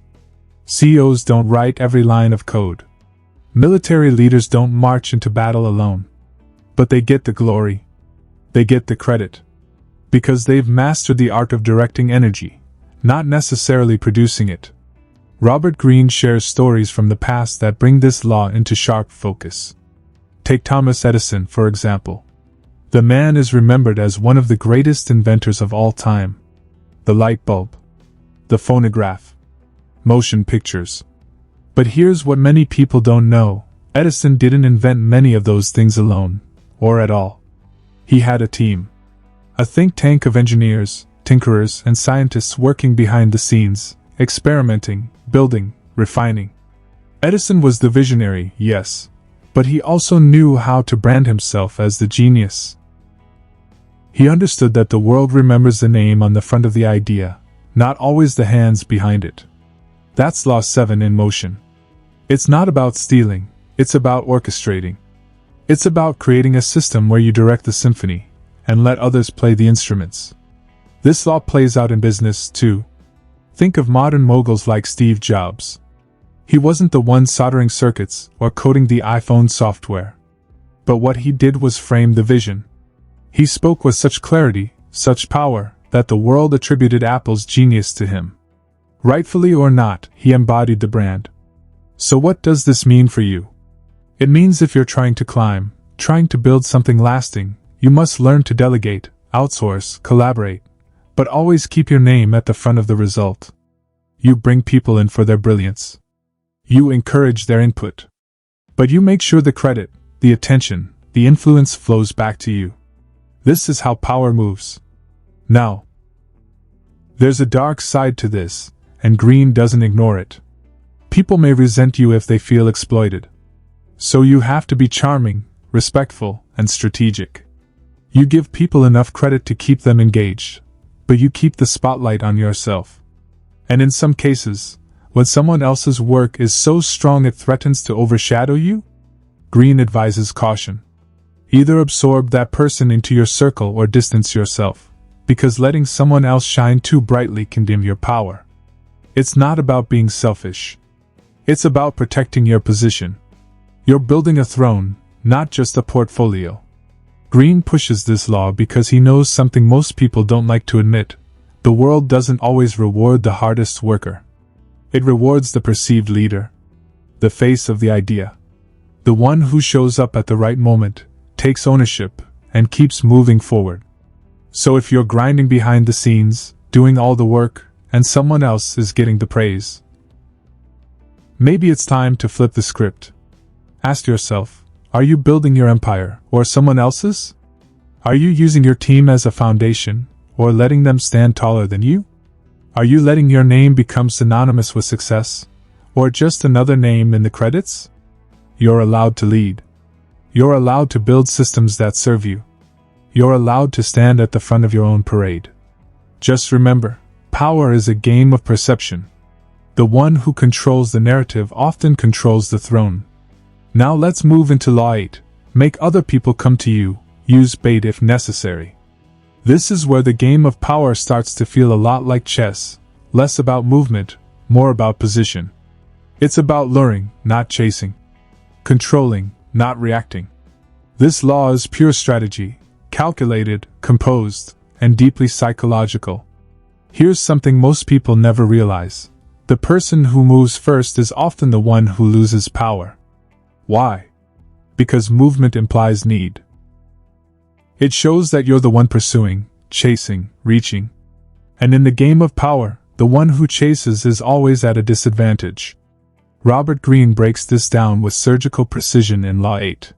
Speaker 1: CEOs don't write every line of code. Military leaders don't march into battle alone. But they get the glory. They get the credit. Because they've mastered the art of directing energy, not necessarily producing it. Robert Greene shares stories from the past that bring this law into sharp focus. Take Thomas Edison, for example. The man is remembered as one of the greatest inventors of all time. The light bulb, the phonograph, motion pictures. But here's what many people don't know: Edison didn't invent many of those things alone, or at all. He had a team. A think tank of engineers, tinkerers, and scientists working behind the scenes, experimenting, building, refining. Edison was the visionary, yes, but he also knew how to brand himself as the genius. He understood that the world remembers the name on the front of the idea, not always the hands behind it. That's Law 7 in motion. It's not about stealing, it's about orchestrating. It's about creating a system where you direct the symphony, and let others play the instruments. This law plays out in business, too. Think of modern moguls like Steve Jobs. He wasn't the one soldering circuits or coding the iPhone software. But what he did was frame the vision. He spoke with such clarity, such power, that the world attributed Apple's genius to him. Rightfully or not, he embodied the brand. So what does this mean for you? It means if you're trying to climb, trying to build something lasting, you must learn to delegate, outsource, collaborate, but always keep your name at the front of the result. You bring people in for their brilliance. You encourage their input. But you make sure the credit, the attention, the influence flows back to you. This is how power moves. Now, there's a dark side to this, and Greene doesn't ignore it. People may resent you if they feel exploited. So you have to be charming, respectful, and strategic. You give people enough credit to keep them engaged, but you keep the spotlight on yourself. And in some cases, when someone else's work is so strong it threatens to overshadow you, Greene advises caution. Either absorb that person into your circle or distance yourself, because letting someone else shine too brightly can dim your power. It's not about being selfish. It's about protecting your position. You're building a throne, not just a portfolio. Greene pushes this law because he knows something most people don't like to admit. The world doesn't always reward the hardest worker. It rewards the perceived leader, the face of the idea, the one who shows up at the right moment, takes ownership, and keeps moving forward. So if you're grinding behind the scenes, doing all the work, and someone else is getting the praise, maybe it's time to flip the script. Ask yourself, are you building your empire, or someone else's? Are you using your team as a foundation, or letting them stand taller than you? Are you letting your name become synonymous with success, or just another name in the credits? You're allowed to lead. You're allowed to build systems that serve you. You're allowed to stand at the front of your own parade. Just remember, power is a game of perception. The one who controls the narrative often controls the throne. Now let's move into Law 8. Make other people come to you. Use bait if necessary. This is where the game of power starts to feel a lot like chess, less about movement, more about position. It's about luring, not chasing. Controlling, not reacting. This law is pure strategy, calculated, composed, and deeply psychological. Here's something most people never realize. The person who moves first is often the one who loses power. Why? Because movement implies need. It shows that you're the one pursuing, chasing, reaching. And in the game of power, the one who chases is always at a disadvantage. Robert Greene breaks this down with surgical precision in Law 8.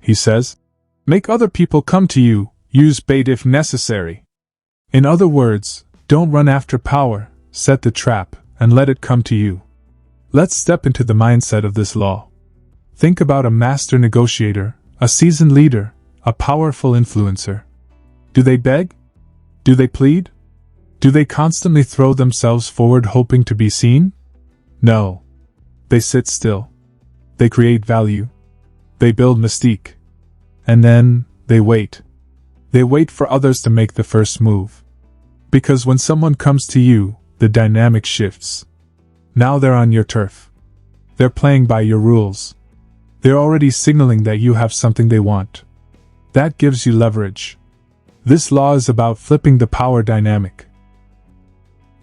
Speaker 1: He says, make other people come to you, use bait if necessary. In other words, don't run after power, set the trap, and let it come to you. Let's step into the mindset of this law. Think about a master negotiator, a seasoned leader, a powerful influencer. Do they beg? Do they plead? Do they constantly throw themselves forward hoping to be seen? No. They sit still. They create value. They build mystique. And then, they wait. They wait for others to make the first move. Because when someone comes to you, the dynamic shifts. Now they're on your turf. They're playing by your rules. They're already signaling that you have something they want. That gives you leverage. This law is about flipping the power dynamic.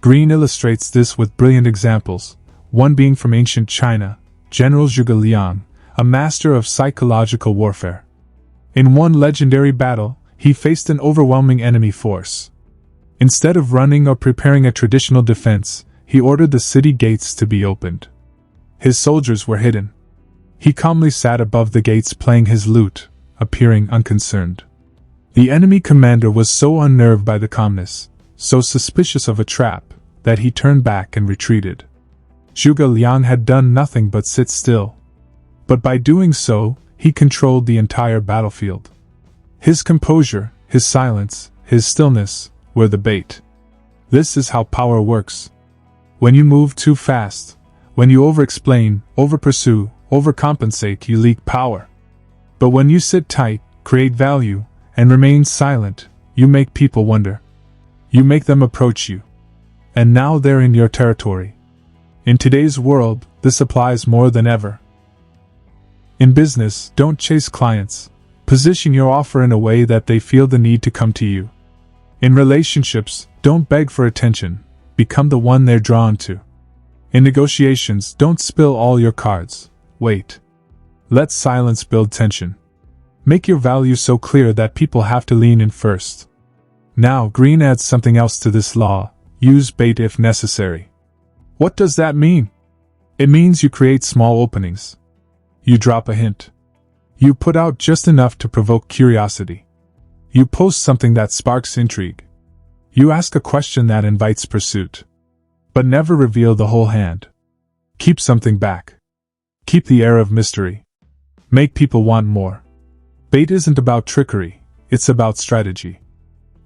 Speaker 1: Greene illustrates this with brilliant examples, one being from ancient China, General Zhuge Liang, a master of psychological warfare. In one legendary battle, he faced an overwhelming enemy force. Instead of running or preparing a traditional defense, he ordered the city gates to be opened. His soldiers were hidden. He calmly sat above the gates playing his lute, appearing unconcerned. The enemy commander was so unnerved by the calmness, so suspicious of a trap, that he turned back and retreated. Zhuge Liang had done nothing but sit still. But by doing so, he controlled the entire battlefield. His composure, his silence, his stillness, were the bait. This is how power works. When you move too fast, when you over-explain, over-pursue, overcompensate, you leak power. But when you sit tight, create value, and remain silent, you make people wonder. You make them approach you. And now they're in your territory. In today's world, this applies more than ever. In business, don't chase clients. Position your offer in a way that they feel the need to come to you. In relationships, don't beg for attention. Become the one they're drawn to. In negotiations, don't spill all your cards. Wait. Let silence build tension. Make your value so clear that people have to lean in first. Now, Greene adds something else to this law: use bait if necessary. What does that mean? It means you create small openings. You drop a hint. You put out just enough to provoke curiosity. You post something that sparks intrigue. You ask a question that invites pursuit. But never reveal the whole hand. Keep something back. Keep the air of mystery. Make people want more. Bait isn't about trickery, it's about strategy.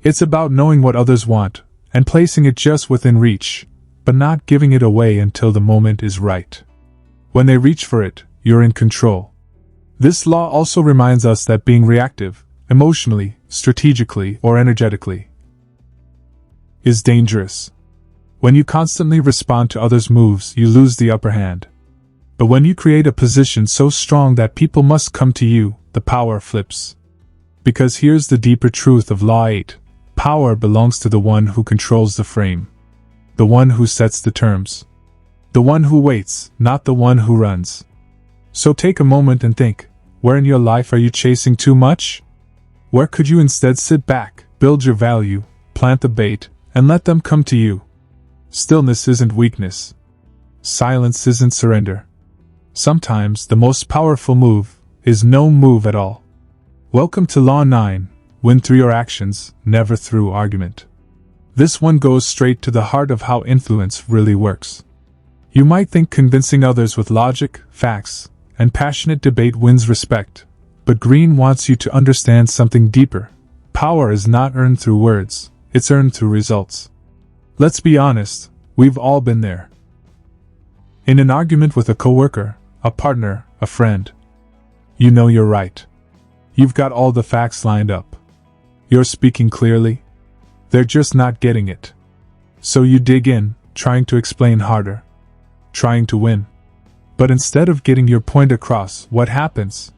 Speaker 1: It's about knowing what others want, and placing it just within reach, but not giving it away until the moment is right. When they reach for it, you're in control. This law also reminds us that being reactive, emotionally, strategically, or energetically, is dangerous. When you constantly respond to others' moves, you lose the upper hand. But when you create a position so strong that people must come to you, the power flips. Because here's the deeper truth of Law 8. Power belongs to the one who controls the frame. The one who sets the terms. The one who waits, not the one who runs. So take a moment and think, where in your life are you chasing too much? Where could you instead sit back, build your value, plant the bait, and let them come to you? Stillness isn't weakness. Silence isn't surrender. Sometimes the most powerful move is no move at all. Welcome to Law 9. Win through your actions, never through argument. This one goes straight to the heart of how influence really works. You might think convincing others with logic, facts, and passionate debate wins respect, but Greene wants you to understand something deeper. Power is not earned through words, it's earned through results. Let's be honest, we've all been there. In an argument with a coworker, a partner, a friend. You know you're right. You've got all the facts lined up. You're speaking clearly. They're just not getting it. So you dig in, trying to explain harder. Trying to win. But instead of getting your point across, what happens?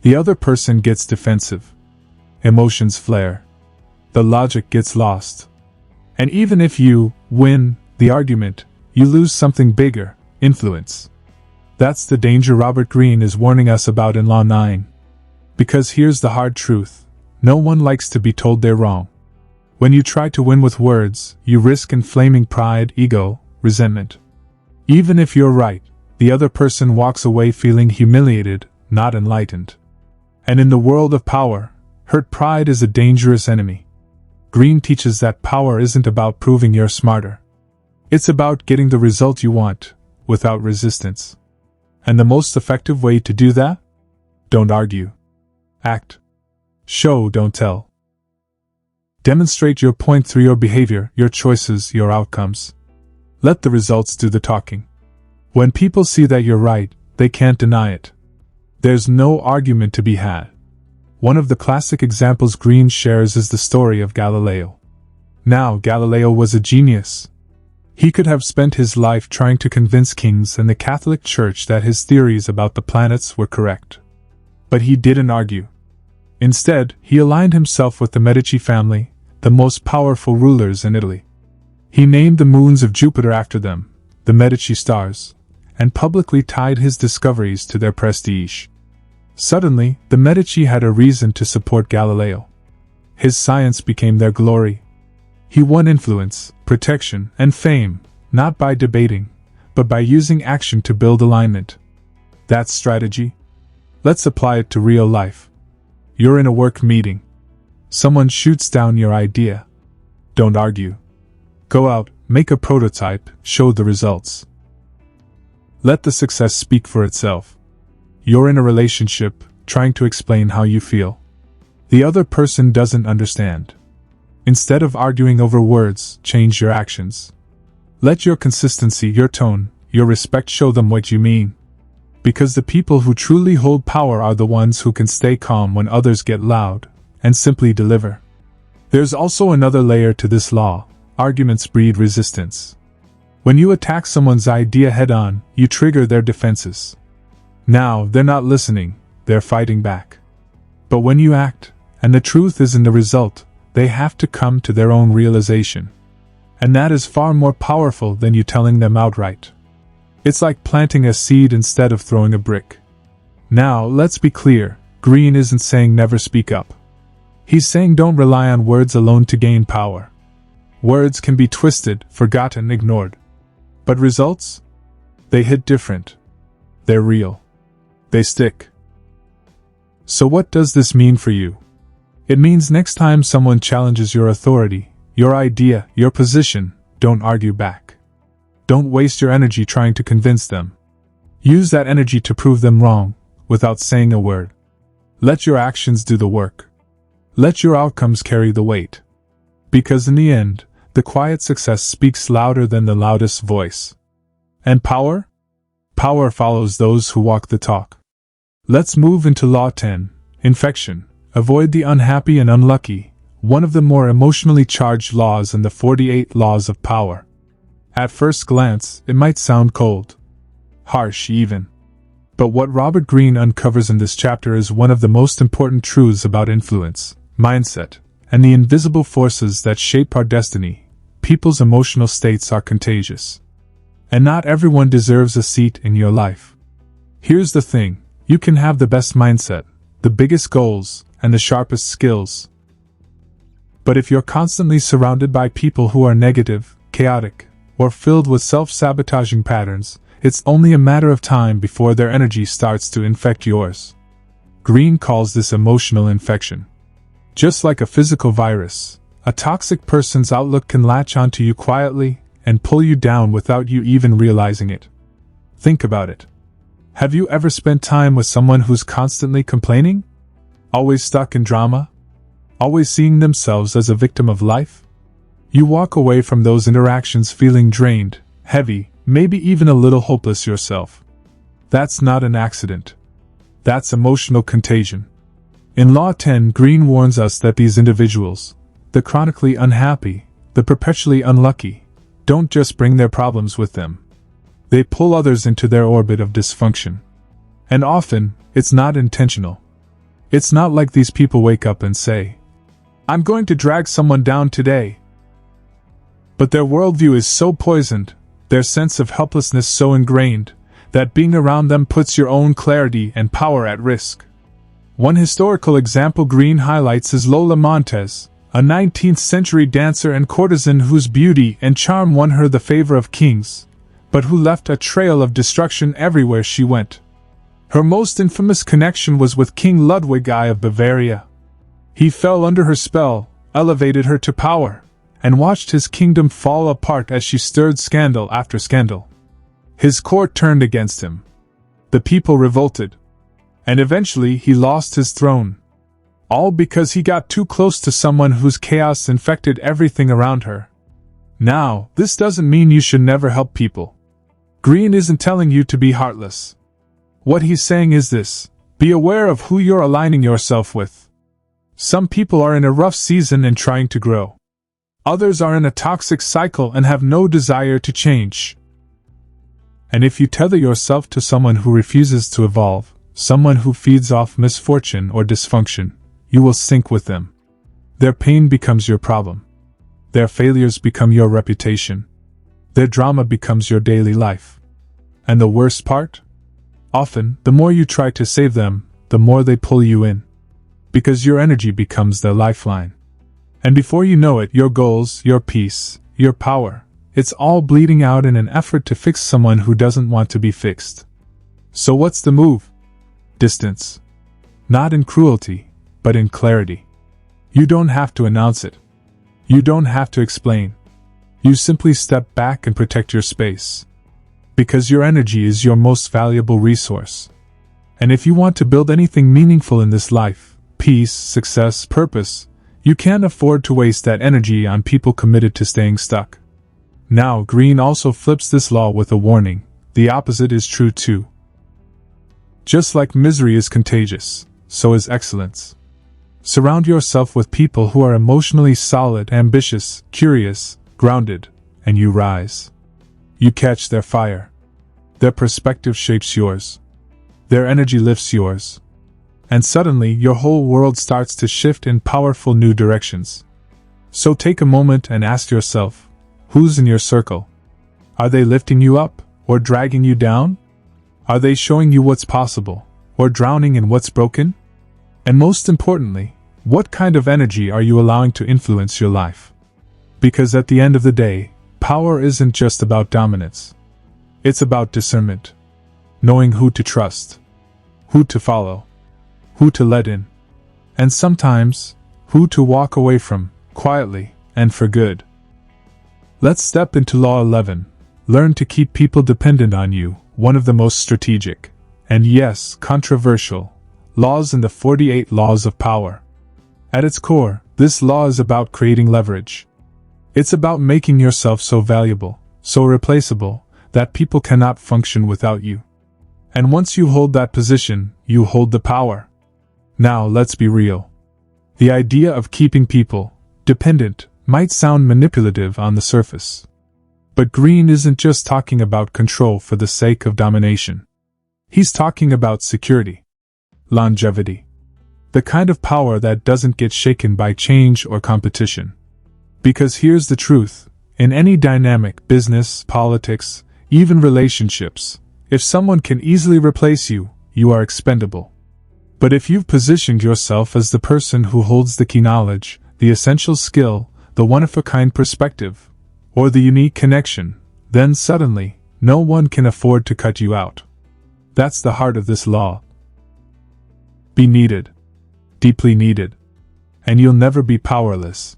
Speaker 1: The other person gets defensive. Emotions flare. The logic gets lost. And even if you win the argument, you lose something bigger: influence. That's the danger Robert Greene is warning us about in Law 9. Because here's the hard truth: no one likes to be told they're wrong. When you try to win with words, you risk inflaming pride, ego, resentment. Even if you're right, the other person walks away feeling humiliated, not enlightened. And in the world of power, hurt pride is a dangerous enemy. Greene teaches that power isn't about proving you're smarter. It's about getting the result you want, without resistance. And the most effective way to do that? Don't argue. Act. Show, don't tell. Demonstrate your point through your behavior, your choices, your outcomes. Let the results do the talking. When people see that you're right, they can't deny it. There's no argument to be had. One of the classic examples Greene shares is the story of Galileo. Now, Galileo was a genius. He could have spent his life trying to convince kings and the Catholic Church that his theories about the planets were correct. But he didn't argue. Instead, he aligned himself with the Medici family, the most powerful rulers in Italy. He named the moons of Jupiter after them, the Medici stars, and publicly tied his discoveries to their prestige. Suddenly, the Medici had a reason to support Galileo. His science became their glory. He won influence, protection, and fame, not by debating, but by using action to build alignment. That's strategy. Let's apply it to real life. You're in a work meeting. Someone shoots down your idea. Don't argue. Go out, make a prototype, show the results. Let the success speak for itself. You're in a relationship, trying to explain how you feel. The other person doesn't understand. Instead of arguing over words, change your actions. Let your consistency, your tone, your respect show them what you mean. Because the people who truly hold power are the ones who can stay calm when others get loud, and simply deliver. There's also another layer to this law. Arguments breed resistance. When you attack someone's idea head-on, you trigger their defenses. Now, they're not listening, they're fighting back. But when you act, and the truth is in the result, they have to come to their own realization. And that is far more powerful than you telling them outright. It's like planting a seed instead of throwing a brick. Now, let's be clear, Greene isn't saying never speak up. He's saying don't rely on words alone to gain power. Words can be twisted, forgotten, ignored. But results? They hit different. They're real. They stick. So what does this mean for you? It means next time someone challenges your authority, your idea, your position, don't argue back. Don't waste your energy trying to convince them. Use that energy to prove them wrong, without saying a word. Let your actions do the work. Let your outcomes carry the weight. Because in the end, the quiet success speaks louder than the loudest voice. And power? Power follows those who walk the talk. Let's move into Law 10, Infection. Avoid the unhappy and unlucky, one of the more emotionally charged laws in the 48 Laws of Power. At first glance, it might sound cold. Harsh even. But what Robert Greene uncovers in this chapter is one of the most important truths about influence, mindset, and the invisible forces that shape our destiny. People's emotional states are contagious. And not everyone deserves a seat in your life. Here's the thing, you can have the best mindset, the biggest goals, and the sharpest skills. But if you're constantly surrounded by people who are negative, chaotic, or filled with self-sabotaging patterns, it's only a matter of time before their energy starts to infect yours. Greene calls this emotional infection. Just like a physical virus, a toxic person's outlook can latch onto you quietly and pull you down without you even realizing it. Think about it. Have you ever spent time with someone who's constantly complaining? Always stuck in drama? Always seeing themselves as a victim of life? You walk away from those interactions feeling drained, heavy, maybe even a little hopeless yourself. That's not an accident. That's emotional contagion. In Law 10, Greene warns us that these individuals, the chronically unhappy, the perpetually unlucky, don't just bring their problems with them. They pull others into their orbit of dysfunction. And often, it's not intentional. It's not like these people wake up and say, "I'm going to drag someone down today." But their worldview is so poisoned, their sense of helplessness so ingrained, that being around them puts your own clarity and power at risk. One historical example Greene highlights is Lola Montez, a 19th century dancer and courtesan whose beauty and charm won her the favor of kings, but who left a trail of destruction everywhere she went. Her most infamous connection was with King Ludwig I of Bavaria. He fell under her spell, elevated her to power, and watched his kingdom fall apart as she stirred scandal after scandal. His court turned against him. The people revolted. And eventually he lost his throne. All because he got too close to someone whose chaos infected everything around her. Now, this doesn't mean you should never help people. Greene isn't telling you to be heartless. What he's saying is this: be aware of who you're aligning yourself with. Some people are in a rough season and trying to grow. Others are in a toxic cycle and have no desire to change. And if you tether yourself to someone who refuses to evolve, someone who feeds off misfortune or dysfunction, you will sink with them. Their pain becomes your problem. Their failures become your reputation. Their drama becomes your daily life. And the worst part? Often, the more you try to save them, the more they pull you in. Because your energy becomes their lifeline. And before you know it, your goals, your peace, your power, it's all bleeding out in an effort to fix someone who doesn't want to be fixed. So what's the move? Distance. Not in cruelty, but in clarity. You don't have to announce it. You don't have to explain. You simply step back and protect your space. Because your energy is your most valuable resource. And if you want to build anything meaningful in this life, peace, success, purpose, you can't afford to waste that energy on people committed to staying stuck. Now, Greene also flips this law with a warning: the opposite is true too. Just like misery is contagious, so is excellence. Surround yourself with people who are emotionally solid, ambitious, curious, grounded, and you rise. You catch their fire. Their perspective shapes yours. Their energy lifts yours. And suddenly your whole world starts to shift in powerful new directions. So take a moment and ask yourself, who's in your circle? Are they lifting you up, or dragging you down? Are they showing you what's possible, or drowning in what's broken? And most importantly, what kind of energy are you allowing to influence your life? Because at the end of the day, power isn't just about dominance. It's about discernment. Knowing who to trust, who to follow, who to let in, and sometimes, who to walk away from, quietly, and for good. Let's step into Law 11. Learn to keep people dependent on you, one of the most strategic, and yes, controversial, laws in the 48 Laws of Power. At its core, this law is about creating leverage. It's about making yourself so valuable, so replaceable, that people cannot function without you. And once you hold that position, you hold the power. Now let's be real. The idea of keeping people dependent might sound manipulative on the surface. But Greene isn't just talking about control for the sake of domination. He's talking about security, longevity, the kind of power that doesn't get shaken by change or competition. Because here's the truth, in any dynamic, business, politics, even relationships, if someone can easily replace you, you are expendable. But if you've positioned yourself as the person who holds the key knowledge, the essential skill, the one-of-a-kind perspective, or the unique connection, then suddenly, no one can afford to cut you out. That's the heart of this law. Be needed. Deeply needed. And you'll never be powerless.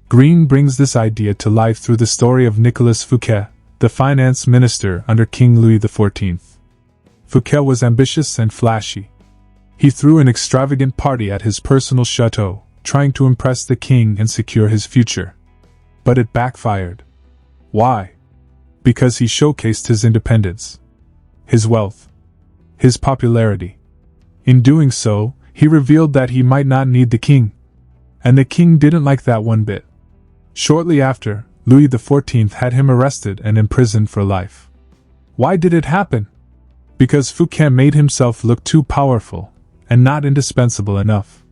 Speaker 1: Greene brings this idea to life through the story of Nicolas Fouquet, the finance minister under King Louis XIV. Fouquet was ambitious and flashy. He threw an extravagant party at his personal chateau, trying to impress the king and secure his future. But it backfired. Why? Because he showcased his independence, his wealth, his popularity. In doing so, he revealed that he might not need the king. And the king didn't like that one bit. Shortly after, Louis XIV had him arrested and imprisoned for life. Why did it happen? Because Fouquet made himself look too powerful, and not indispensable enough.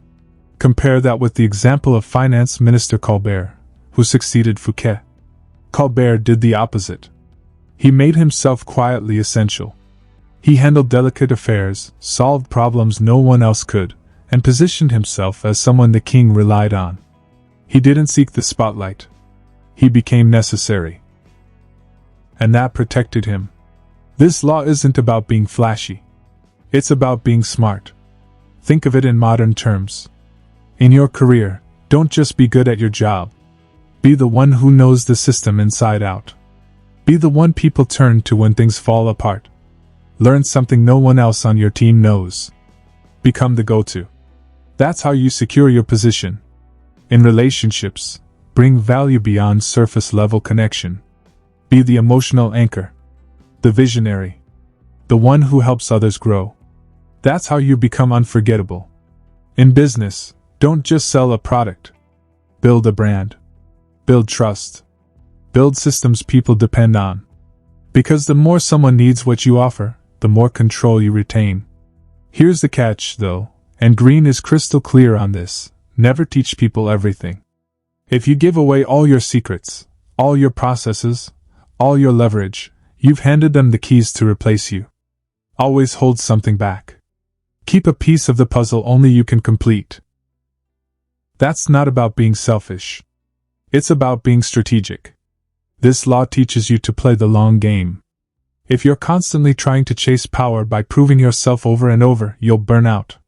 Speaker 1: Compare that with the example of Finance Minister Colbert, who succeeded Fouquet. Colbert did the opposite. He made himself quietly essential. He handled delicate affairs, solved problems no one else could, and positioned himself as someone the king relied on. He didn't seek the spotlight. He became necessary. And that protected him. This law isn't about being flashy. It's about being smart. Think of it in modern terms. In your career, don't just be good at your job. Be the one who knows the system inside out. Be the one people turn to when things fall apart. Learn something no one else on your team knows. Become the go-to. That's how you secure your position. In relationships, bring value beyond surface-level connection. Be the emotional anchor. The visionary. the one who helps others grow. That's how you become unforgettable. In business, don't just sell a product. Build a brand. Build trust. Build systems people depend on. Because the more someone needs what you offer, the more control you retain. Here's the catch, though, and Greene is crystal clear on this: never teach people everything. If you give away all your secrets, all your processes, all your leverage, you've handed them the keys to replace you. Always hold something back. Keep a piece of the puzzle only you can complete. That's not about being selfish. It's about being strategic. This law teaches you to play the long game. If you're constantly trying to chase power by proving yourself over and over, you'll burn out.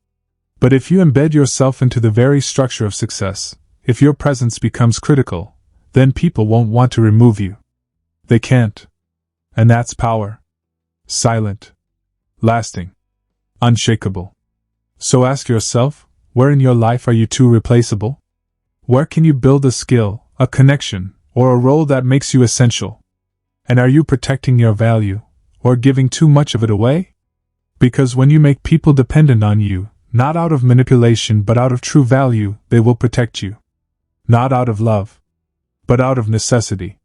Speaker 1: But if you embed yourself into the very structure of success, if your presence becomes critical, then people won't want to remove you. They can't. And that's power. Silent. Lasting. Unshakable. So ask yourself, where in your life are you too replaceable? Where can you build a skill, a connection, or a role that makes you essential? And are you protecting your value, or giving too much of it away? Because when you make people dependent on you, not out of manipulation but out of true value, they will protect you. Not out of love, but out of necessity.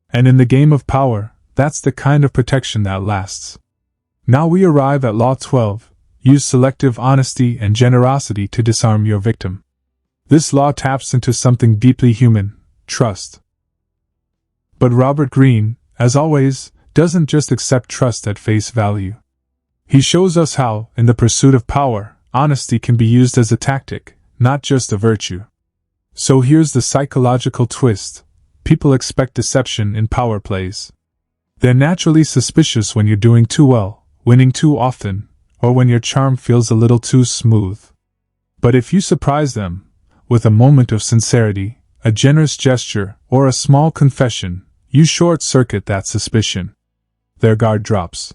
Speaker 1: And in the game of power, that's the kind of protection that lasts. Now we arrive at Law 12. Use selective honesty and generosity to disarm your victim. This law taps into something deeply human: trust. But Robert Greene, as always, doesn't just accept trust at face value. He shows us how, in the pursuit of power, honesty can be used as a tactic, not just a virtue. So here's the psychological twist: people expect deception in power plays. They're naturally suspicious when you're doing too well, winning too often, or when your charm feels a little too smooth. But if you surprise them, with a moment of sincerity, a generous gesture, or a small confession, you short-circuit that suspicion. Their guard drops.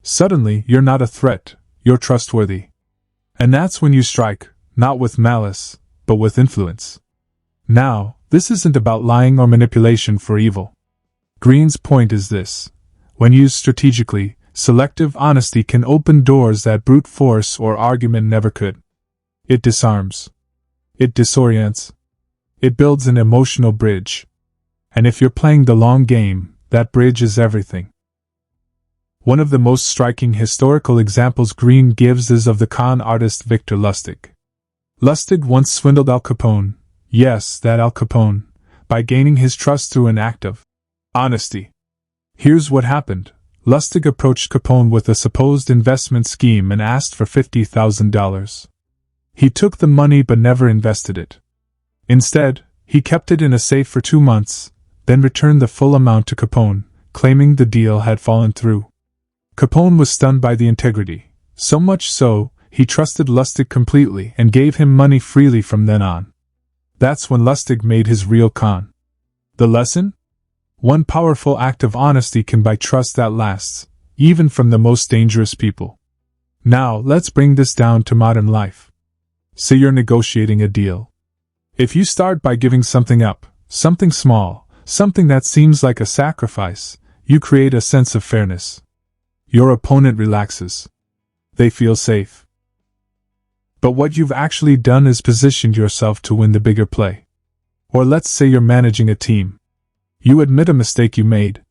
Speaker 1: Suddenly, you're not a threat, you're trustworthy. And that's when you strike, not with malice, but with influence. Now, this isn't about lying or manipulation for evil. Greene's point is this: when used strategically, selective honesty can open doors that brute force or argument never could. It disarms. It disorients. It builds an emotional bridge. And if you're playing the long game, that bridge is everything. One of the most striking historical examples Greene gives is of the con artist Victor Lustig. Lustig once swindled Al Capone, yes, that Al Capone, by gaining his trust through an act of honesty. Here's what happened. Lustig approached Capone with a supposed investment scheme and asked for $50,000. He took the money but never invested it. Instead, he kept it in a safe for 2 months, then returned the full amount to Capone, claiming the deal had fallen through. Capone was stunned by the integrity, so much so, he trusted Lustig completely and gave him money freely from then on. That's when Lustig made his real con. The lesson? One powerful act of honesty can buy trust that lasts, even from the most dangerous people. Now, let's bring this down to modern life. Say you're negotiating a deal. If you start by giving something up, something small, something that seems like a sacrifice, you create a sense of fairness. Your opponent relaxes. They feel safe. But what you've actually done is positioned yourself to win the bigger play. Or let's say you're managing a team. You admit a mistake you made.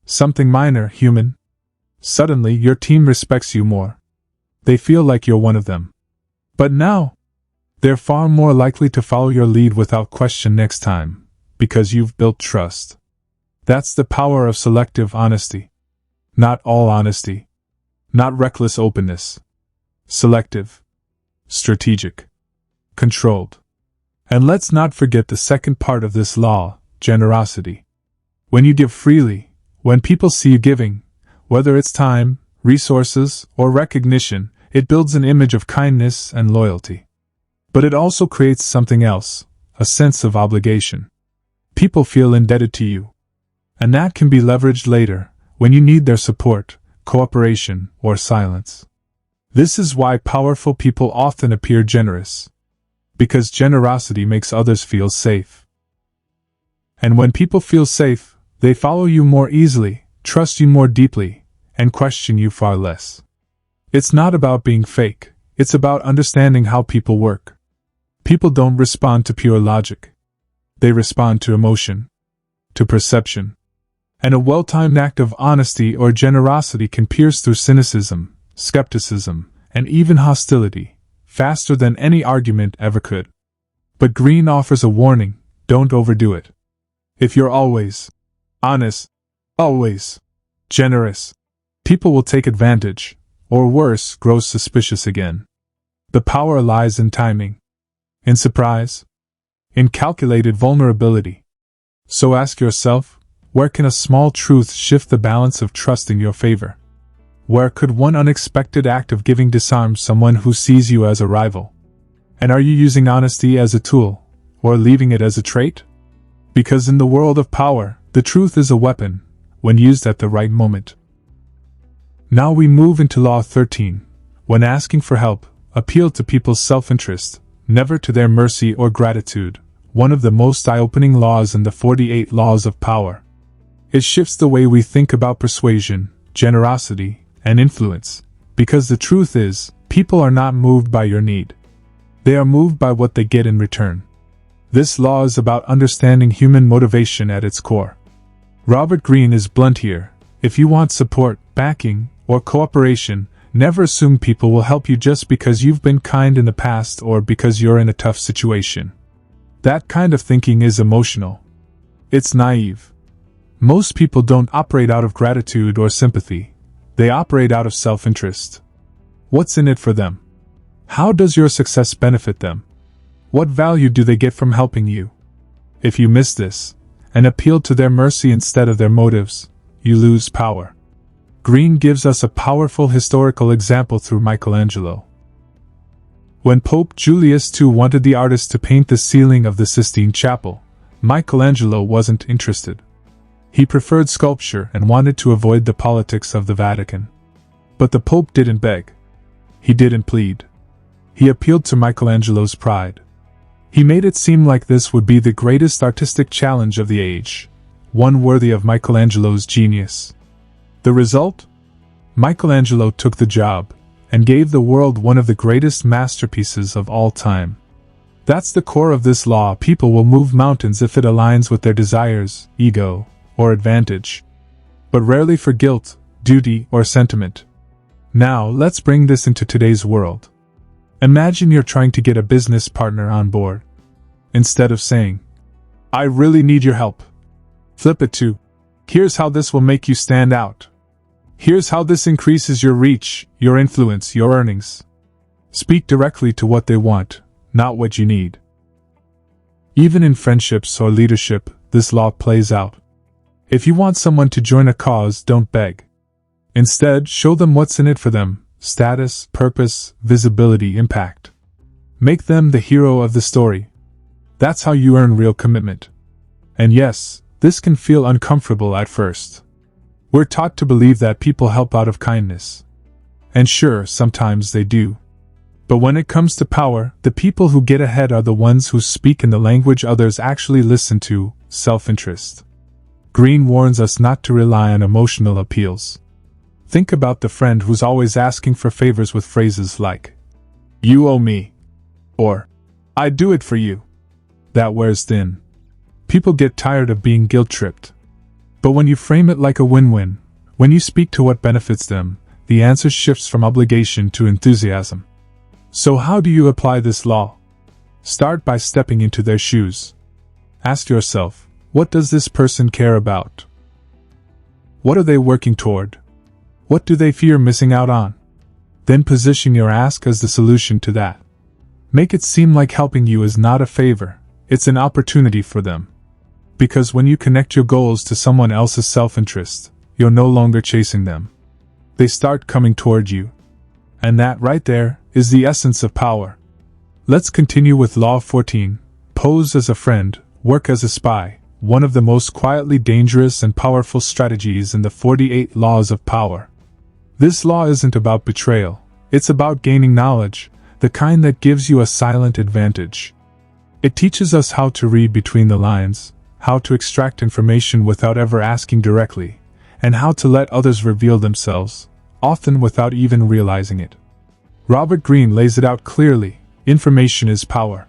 Speaker 1: Something minor, human. Suddenly, your team respects you more. They feel like you're one of them. But now, they're far more likely to follow your lead without question next time, because you've built trust. That's the power of selective honesty. Not all honesty. Not reckless openness. Selective. Strategic. Controlled. And let's not forget the second part of this law, generosity. When you give freely, when people see you giving, whether it's time, resources, or recognition, it builds an image of kindness and loyalty. But it also creates something else, a sense of obligation. People feel indebted to you. And that can be leveraged later, when you need their support, cooperation, or silence. This is why powerful people often appear generous. Because generosity makes others feel safe. And when people feel safe, they follow you more easily, trust you more deeply, and question you far less. It's not about being fake, it's about understanding how people work. People don't respond to pure logic. They respond to emotion, to perception. And a well-timed act of honesty or generosity can pierce through cynicism, skepticism, and even hostility, faster than any argument ever could. But Greene offers a warning: don't overdo it. If you're always honest, always generous, people will take advantage, or worse, grow suspicious again. The power lies in timing, in surprise, in calculated vulnerability. So ask yourself, where can a small truth shift the balance of trust in your favor? Where could one unexpected act of giving disarm someone who sees you as a rival? And are you using honesty as a tool, or leaving it as a trait? Because in the world of power, the truth is a weapon, when used at the right moment. Now we move into Law 13. When asking for help, appeal to people's self-interest, never to their mercy or gratitude, one of the most eye-opening laws in the 48 Laws of Power. It shifts the way we think about persuasion, generosity, and influence, because the truth is, people are not moved by your need. They are moved by what they get in return. This law is about understanding human motivation at its core. Robert Greene is blunt here: if you want support, backing, or cooperation, never assume people will help you just because you've been kind in the past or because you're in a tough situation. That kind of thinking is emotional. It's naive. Most people don't operate out of gratitude or sympathy. They operate out of self-interest. What's in it for them? How does your success benefit them? What value do they get from helping you? If you miss this, and appeal to their mercy instead of their motives, you lose power. Greene gives us a powerful historical example through Michelangelo. When Pope Julius II wanted the artist to paint the ceiling of the Sistine Chapel, Michelangelo wasn't interested. He preferred sculpture and wanted to avoid the politics of the Vatican. But the Pope didn't beg. He didn't plead. He appealed to Michelangelo's pride. He made it seem like this would be the greatest artistic challenge of the age, one worthy of Michelangelo's genius. The result? Michelangelo took the job, and gave the world one of the greatest masterpieces of all time. That's the core of this law: people will move mountains if it aligns with their desires, ego, or advantage. But rarely for guilt, duty, or sentiment. Now, let's bring this into today's world. Imagine you're trying to get a business partner on board. Instead of saying, "I really need your help," flip it to, "Here's how this will make you stand out. Here's how this increases your reach, your influence, your earnings." Speak directly to what they want, not what you need. Even in friendships or leadership, this law plays out. If you want someone to join a cause, don't beg. Instead, show them what's in it for them: status, purpose, visibility, impact. Make them the hero of the story. That's how you earn real commitment. And yes, this can feel uncomfortable at first. We're taught to believe that people help out of kindness. And sure, sometimes they do. But when it comes to power, the people who get ahead are the ones who speak in the language others actually listen to: self-interest. Greene warns us not to rely on emotional appeals. Think about the friend who's always asking for favors with phrases like, "You owe me," or "I'd do it for you." That wears thin. People get tired of being guilt-tripped. But when you frame it like a win-win, when you speak to what benefits them, the answer shifts from obligation to enthusiasm. So how do you apply this law? Start by stepping into their shoes. Ask yourself, what does this person care about? What are they working toward? What do they fear missing out on? Then position your ask as the solution to that. Make it seem like helping you is not a favor, it's an opportunity for them. Because when you connect your goals to someone else's self-interest, you're no longer chasing them. They start coming toward you. And that right there is the essence of power. Let's continue with Law 14. Pose as a friend, work as a spy, one of the most quietly dangerous and powerful strategies in the 48 Laws of Power. This law isn't about betrayal, it's about gaining knowledge, the kind that gives you a silent advantage. It teaches us how to read between the lines, how to extract information without ever asking directly, and how to let others reveal themselves, often without even realizing it. Robert Greene lays it out clearly: information is power.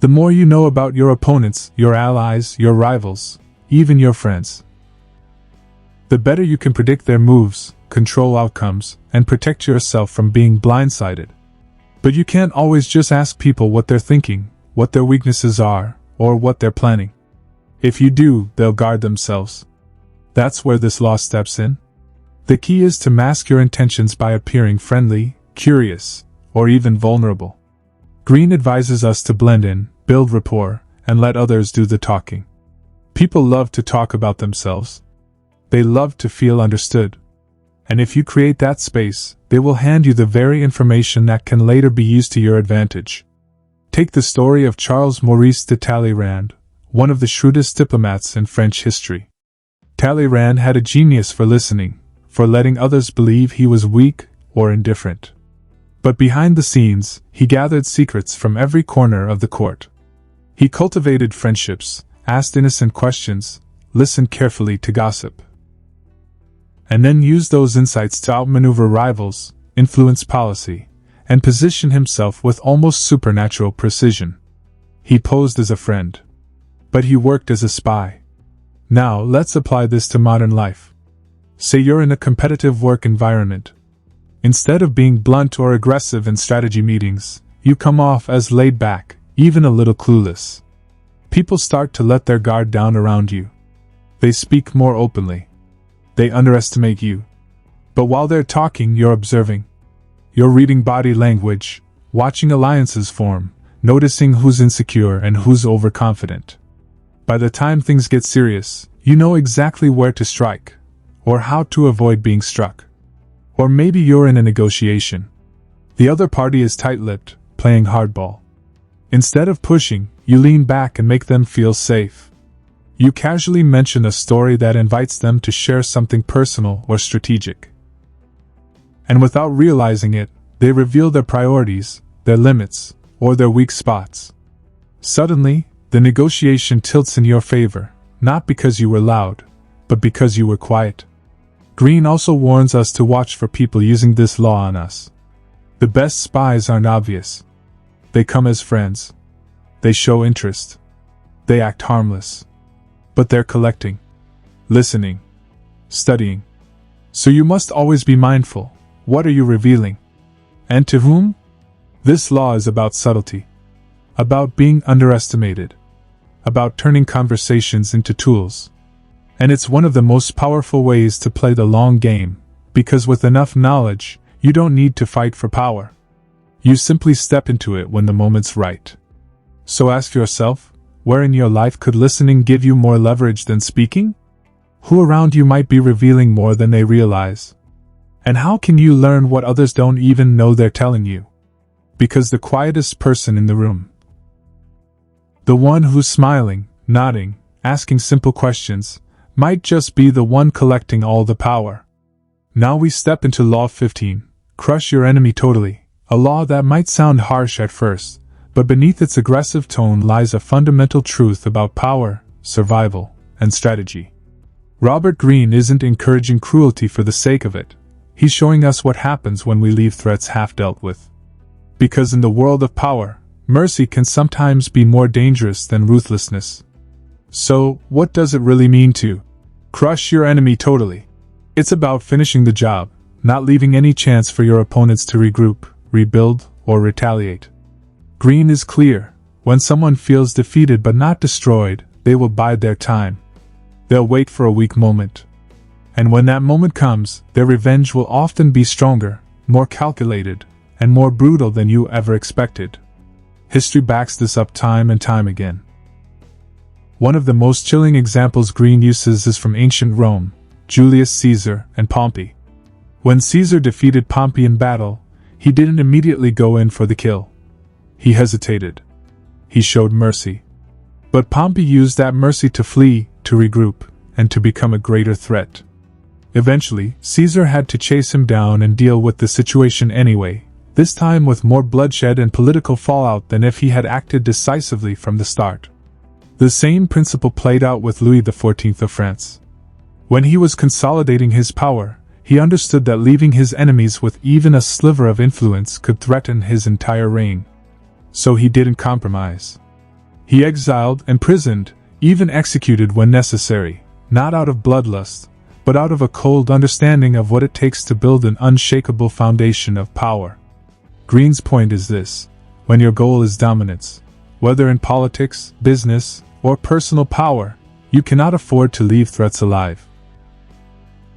Speaker 1: The more you know about your opponents, your allies, your rivals, even your friends, the better you can predict their moves, control outcomes, and protect yourself from being blindsided. But you can't always just ask people what they're thinking, what their weaknesses are, or what they're planning. If you do, they'll guard themselves. That's where this law steps in. The key is to mask your intentions by appearing friendly, curious, or even vulnerable. Greene advises us to blend in, build rapport, and let others do the talking. People love to talk about themselves. They love to feel understood. And if you create that space, they will hand you the very information that can later be used to your advantage. Take the story of Charles Maurice de Talleyrand, one of the shrewdest diplomats in French history. Talleyrand had a genius for listening, for letting others believe he was weak or indifferent. But behind the scenes, he gathered secrets from every corner of the court. He cultivated friendships, asked innocent questions, listened carefully to gossip, and then used those insights to outmaneuver rivals, influence policy, and position himself with almost supernatural precision. He posed as a friend, but he worked as a spy. Now, let's apply this to modern life. Say you're in a competitive work environment. Instead of being blunt or aggressive in strategy meetings, you come off as laid back, even a little clueless. People start to let their guard down around you. They speak more openly. They underestimate you. But while they're talking, you're observing. You're reading body language, watching alliances form, noticing who's insecure and who's overconfident. By the time things get serious, you know exactly where to strike, or how to avoid being struck. Or maybe you're in a negotiation. The other party is tight-lipped, playing hardball. Instead of pushing, you lean back and make them feel safe. You casually mention a story that invites them to share something personal or strategic. And without realizing it, they reveal their priorities, their limits, or their weak spots. Suddenly, the negotiation tilts in your favor, not because you were loud, but because you were quiet. Greene also warns us to watch for people using this law on us. The best spies aren't obvious. They come as friends. They show interest. They act harmless. But they're collecting, listening, studying. So you must always be mindful. What are you revealing? And to whom? This law is about subtlety, about being underestimated, about turning conversations into tools. And it's one of the most powerful ways to play the long game, because with enough knowledge, you don't need to fight for power. You simply step into it when the moment's right. So ask yourself, where in your life could listening give you more leverage than speaking? Who around you might be revealing more than they realize? And how can you learn what others don't even know they're telling you? Because the quietest person in the room, the one who's smiling, nodding, asking simple questions, might just be the one collecting all the power. Now we step into Law 15, crush your enemy totally, a law that might sound harsh at first, but beneath its aggressive tone lies a fundamental truth about power, survival, and strategy. Robert Greene isn't encouraging cruelty for the sake of it. He's showing us what happens when we leave threats half dealt with. Because in the world of power, mercy can sometimes be more dangerous than ruthlessness. So, what does it really mean to crush your enemy totally? It's about finishing the job, not leaving any chance for your opponents to regroup, rebuild, or retaliate. Greene is clear: when someone feels defeated but not destroyed, they will bide their time. They'll wait for a weak moment. And when that moment comes, their revenge will often be stronger, more calculated, and more brutal than you ever expected. History backs this up time and time again. One of the most chilling examples Greene uses is from ancient Rome, Julius Caesar and Pompey. When Caesar defeated Pompey in battle, he didn't immediately go in for the kill. He hesitated. He showed mercy. But Pompey used that mercy to flee, to regroup, and to become a greater threat. Eventually, Caesar had to chase him down and deal with the situation anyway, this time with more bloodshed and political fallout than if he had acted decisively from the start. The same principle played out with Louis XIV of France. When he was consolidating his power, he understood that leaving his enemies with even a sliver of influence could threaten his entire reign. So he didn't compromise. He exiled, imprisoned, even executed when necessary, not out of bloodlust, but out of a cold understanding of what it takes to build an unshakable foundation of power. Greene's point is this: when your goal is dominance, whether in politics, business, or personal power, you cannot afford to leave threats alive.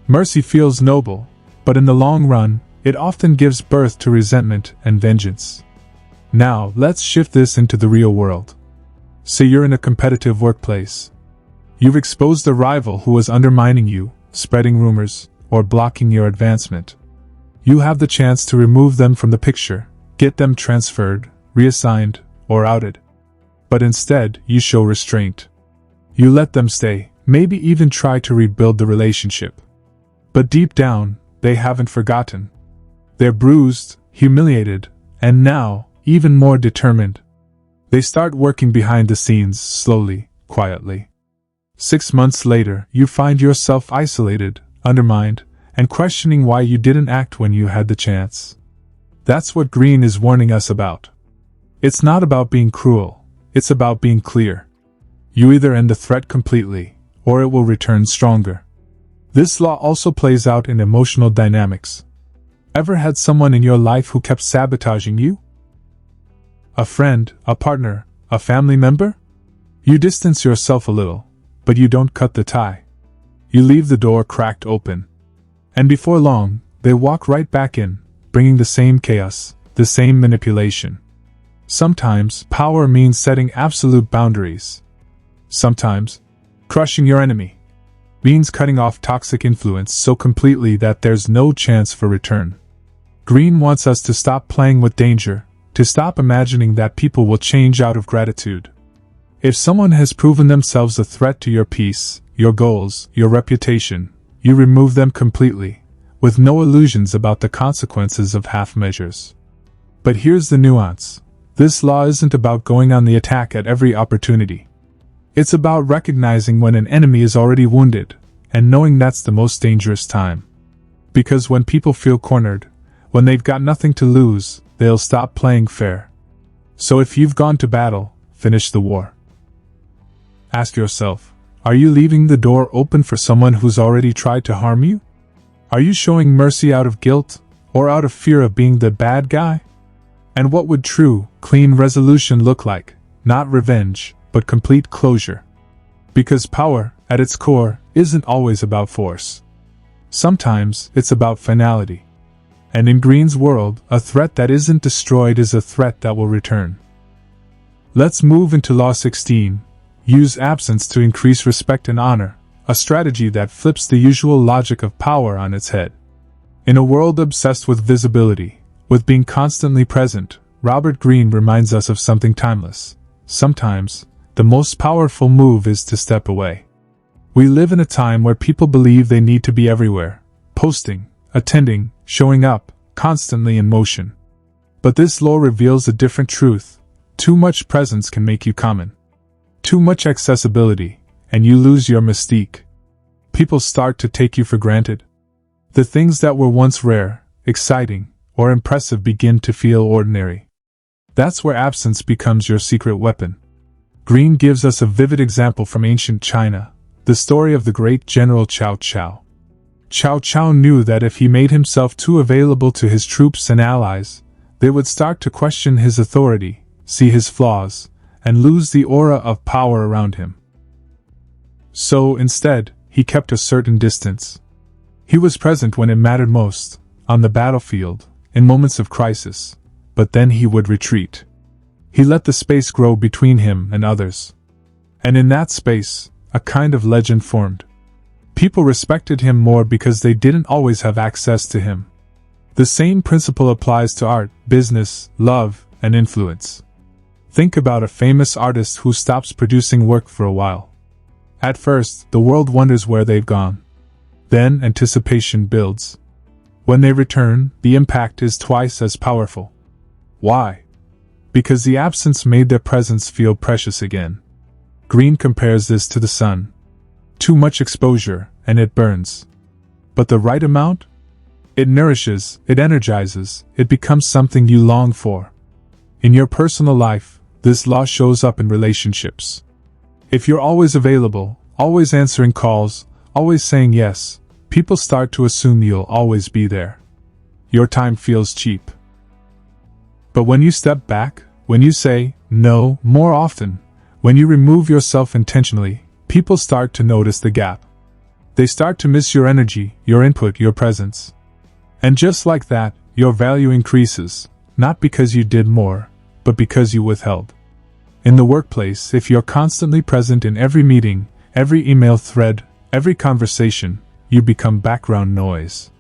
Speaker 1: Mercy feels noble, but in the long run, it often gives birth to resentment and vengeance. Now, let's shift this into the real world. Say you're in a competitive workplace. You've exposed a rival who is undermining you, spreading rumors, or blocking your advancement. You have the chance to remove them from the picture, get them transferred, reassigned, or outed. But instead, you show restraint. You let them stay, maybe even try to rebuild the relationship. But deep down, they haven't forgotten. They're bruised, humiliated, and now, even more determined. They start working behind the scenes, slowly, quietly. 6 months later, you find yourself isolated, undermined, and questioning why you didn't act when you had the chance. That's what Greene is warning us about. It's not about being cruel, it's about being clear. You either end the threat completely, or it will return stronger. This law also plays out in emotional dynamics. Ever had someone in your life who kept sabotaging you? A friend, a partner, a family member? You distance yourself a little, but you don't cut the tie. You leave the door cracked open. And before long, they walk right back in, bringing the same chaos, the same manipulation. Sometimes, power means setting absolute boundaries. Sometimes, crushing your enemy means cutting off toxic influence so completely that there's no chance for return. Greene wants us to stop playing with danger, to stop imagining that people will change out of gratitude. If someone has proven themselves a threat to your peace, your goals, your reputation, you remove them completely, with no illusions about the consequences of half measures. But here's the nuance. This law isn't about going on the attack at every opportunity. It's about recognizing when an enemy is already wounded, and knowing that's the most dangerous time. Because when people feel cornered, when they've got nothing to lose, they'll stop playing fair. So if you've gone to battle, finish the war. Ask yourself, are you leaving the door open for someone who's already tried to harm you? Are you showing mercy out of guilt, or out of fear of being the bad guy? And what would true, clean resolution look like? Not revenge, but complete closure. Because power, at its core, isn't always about force. Sometimes, it's about finality. And in Greene's world, a threat that isn't destroyed is a threat that will return. Let's move into Law 16. Use absence to increase respect and honor, a strategy that flips the usual logic of power on its head. In a world obsessed with visibility, with being constantly present, Robert Greene reminds us of something timeless. Sometimes, the most powerful move is to step away. We live in a time where people believe they need to be everywhere, posting, attending, showing up, constantly in motion. But this law reveals a different truth. Too much presence can make you common. Too much accessibility, and you lose your mystique. People start to take you for granted. The things that were once rare, exciting, or impressive begin to feel ordinary. That's where absence becomes your secret weapon. Greene gives us a vivid example from ancient China, the story of the great general Cao Cao. Cao Cao knew that if he made himself too available to his troops and allies, they would start to question his authority, see his flaws, and lose the aura of power around him. So, instead, he kept a certain distance. He was present when it mattered most, on the battlefield, in moments of crisis, but then he would retreat. He let the space grow between him and others. And in that space, a kind of legend formed. People respected him more because they didn't always have access to him. The same principle applies to art, business, love, and influence. Think about a famous artist who stops producing work for a while. At first, the world wonders where they've gone. Then anticipation builds. When they return, the impact is twice as powerful. Why? Because the absence made their presence feel precious again. Greene compares this to the sun. Too much exposure, and it burns. But the right amount? It nourishes, it energizes, it becomes something you long for. In your personal life, this law shows up in relationships. If you're always available, always answering calls, always saying yes, people start to assume you'll always be there. Your time feels cheap. But when you step back, when you say no more often, when you remove yourself intentionally, people start to notice the gap. They start to miss your energy, your input, your presence. And just like that, your value increases, not because you did more, but because you withheld. In the workplace, if you're constantly present in every meeting, every email thread, every conversation, you become background noise.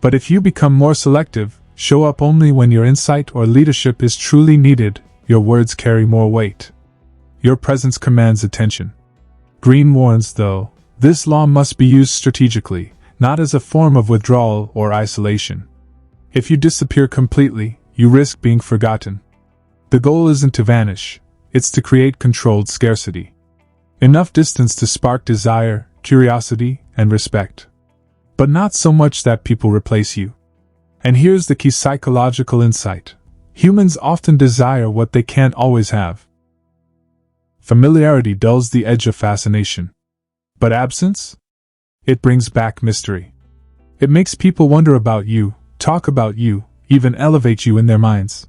Speaker 1: But if you become more selective, show up only when your insight or leadership is truly needed, your words carry more weight. Your presence commands attention. Greene warns, though, this law must be used strategically, not as a form of withdrawal or isolation. If you disappear completely, you risk being forgotten. The goal isn't to vanish, it's to create controlled scarcity. Enough distance to spark desire, curiosity, and respect. But not so much that people replace you. And here's the key psychological insight. Humans often desire what they can't always have. Familiarity dulls the edge of fascination. But absence? It brings back mystery. It makes people wonder about you, talk about you, even elevate you in their minds.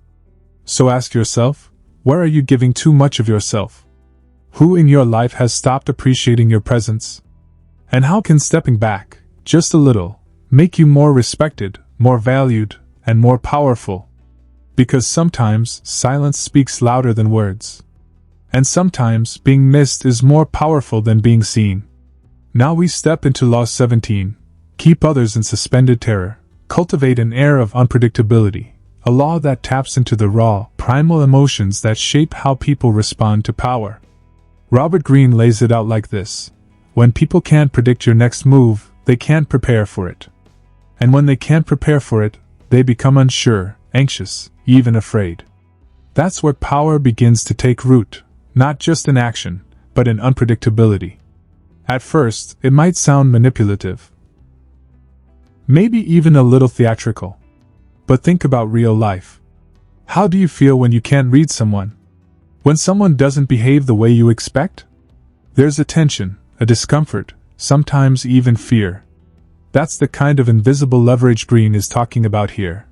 Speaker 1: So ask yourself, where are you giving too much of yourself? Who in your life has stopped appreciating your presence? And how can stepping back, just a little, make you more respected, more valued, and more powerful? Because sometimes silence speaks louder than words. And sometimes being missed is more powerful than being seen. Now we step into Law 17. Keep others in suspended terror. Cultivate an air of unpredictability. A law that taps into the raw, primal emotions that shape how people respond to power. Robert Greene lays it out like this. When people can't predict your next move, they can't prepare for it. And when they can't prepare for it, they become unsure, anxious, even afraid. That's where power begins to take root, not just in action, but in unpredictability. At first, it might sound manipulative. Maybe even a little theatrical. But think about real life. How do you feel when you can't read someone? When someone doesn't behave the way you expect? There's a tension, a discomfort, sometimes even fear. That's the kind of invisible leverage Greene is talking about here.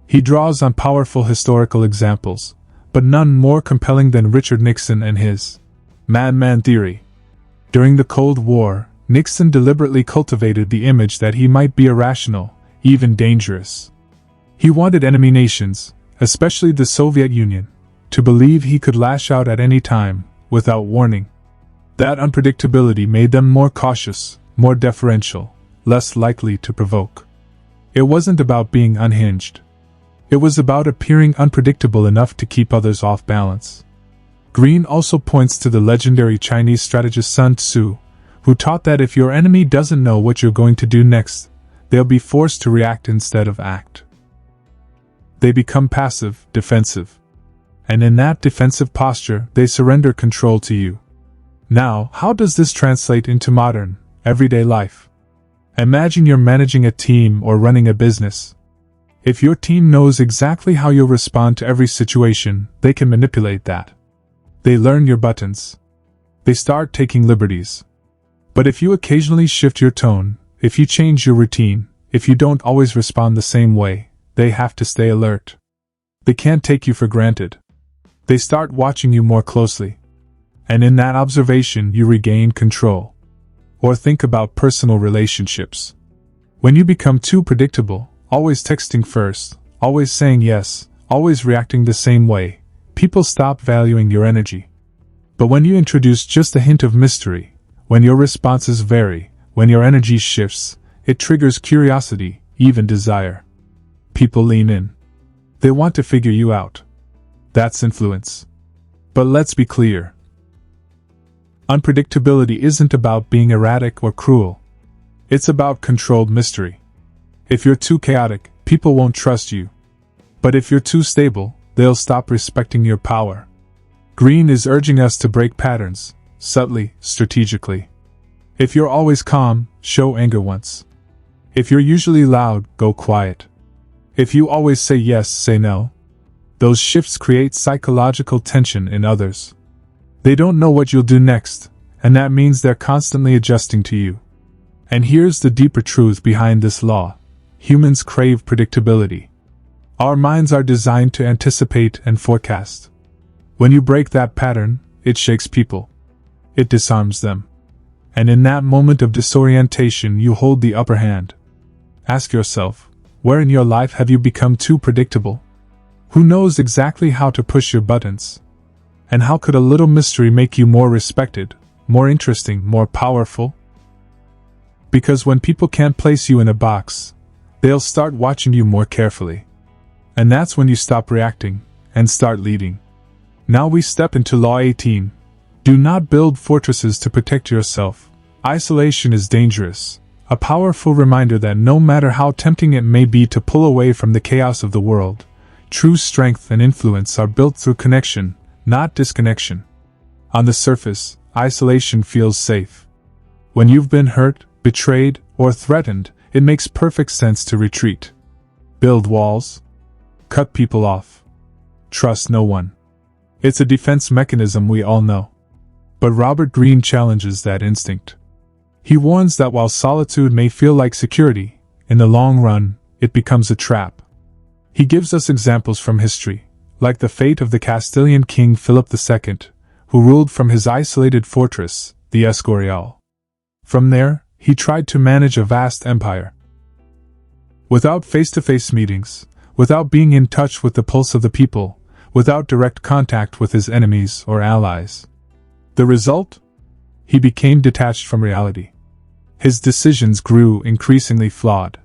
Speaker 1: He draws on powerful historical examples, but none more compelling than Richard Nixon and his madman theory. During the Cold War, Nixon deliberately cultivated the image that he might be irrational, even dangerous. He wanted enemy nations, especially the Soviet Union, to believe he could lash out at any time, without warning. That unpredictability made them more cautious, more deferential, less likely to provoke. It wasn't about being unhinged. It was about appearing unpredictable enough to keep others off balance. Greene also points to the legendary Chinese strategist Sun Tzu, who taught that if your enemy doesn't know what you're going to do next, they'll be forced to react instead of act. They become passive, defensive. And in that defensive posture, they surrender control to you. Now, how does this translate into modern, everyday life? Imagine you're managing a team or running a business. If your team knows exactly how you'll respond to every situation, they can manipulate that. They learn your buttons. They start taking liberties. But if you occasionally shift your tone, if you change your routine, if you don't always respond the same way, they have to stay alert. They can't take you for granted. They start watching you more closely. And in that observation, you regain control. Or think about personal relationships. When you become too predictable, always texting first, always saying yes, always reacting the same way, people stop valuing your energy. But when you introduce just a hint of mystery, when your responses vary, when your energy shifts, it triggers curiosity, even desire. People lean in. They want to figure you out. That's influence. But let's be clear. Unpredictability isn't about being erratic or cruel. It's about controlled mystery. If you're too chaotic, people won't trust you. But if you're too stable, they'll stop respecting your power. Greene is urging us to break patterns, subtly, strategically. If you're always calm, show anger once. If you're usually loud, go quiet. If you always say yes, say no. Those shifts create psychological tension in others. They don't know what you'll do next, and that means they're constantly adjusting to you. And here's the deeper truth behind this law. Humans crave predictability. Our minds are designed to anticipate and forecast. When you break that pattern, it shakes people. It disarms them. And in that moment of disorientation, you hold the upper hand. Ask yourself, where in your life have you become too predictable? Who knows exactly how to push your buttons? And how could a little mystery make you more respected, more interesting, more powerful? Because when people can't place you in a box, they'll start watching you more carefully. And that's when you stop reacting and start leading. Now we step into Law 18. Do not build fortresses to protect yourself. Isolation is dangerous. A powerful reminder that no matter how tempting it may be to pull away from the chaos of the world, true strength and influence are built through connection, not disconnection. On the surface, isolation feels safe. When you've been hurt, betrayed, or threatened, it makes perfect sense to retreat. Build walls. Cut people off. Trust no one. It's a defense mechanism we all know. But Robert Greene challenges that instinct. He warns that while solitude may feel like security, in the long run, it becomes a trap. He gives us examples from history, like the fate of the Castilian king Philip II, who ruled from his isolated fortress, the Escorial. From there, he tried to manage a vast empire. Without face-to-face meetings, without being in touch with the pulse of the people, without direct contact with his enemies or allies. The result? He became detached from reality. His decisions grew increasingly flawed.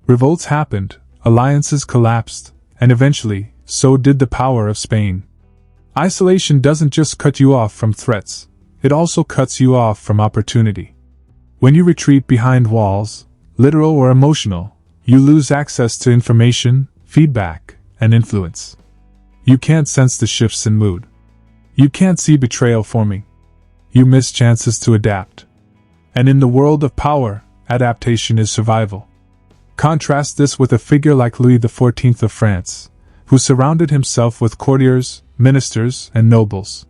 Speaker 1: Revolts happened, alliances collapsed, and eventually, so did the power of Spain. Isolation doesn't just cut you off from threats, it also cuts you off from opportunity. When you retreat behind walls, literal or emotional, you lose access to information, feedback, and influence. You can't sense the shifts in mood. You can't see betrayal forming. You miss chances to adapt. And in the world of power, adaptation is survival. Contrast this with a figure like Louis XIV of France, who surrounded himself with courtiers, ministers, and nobles.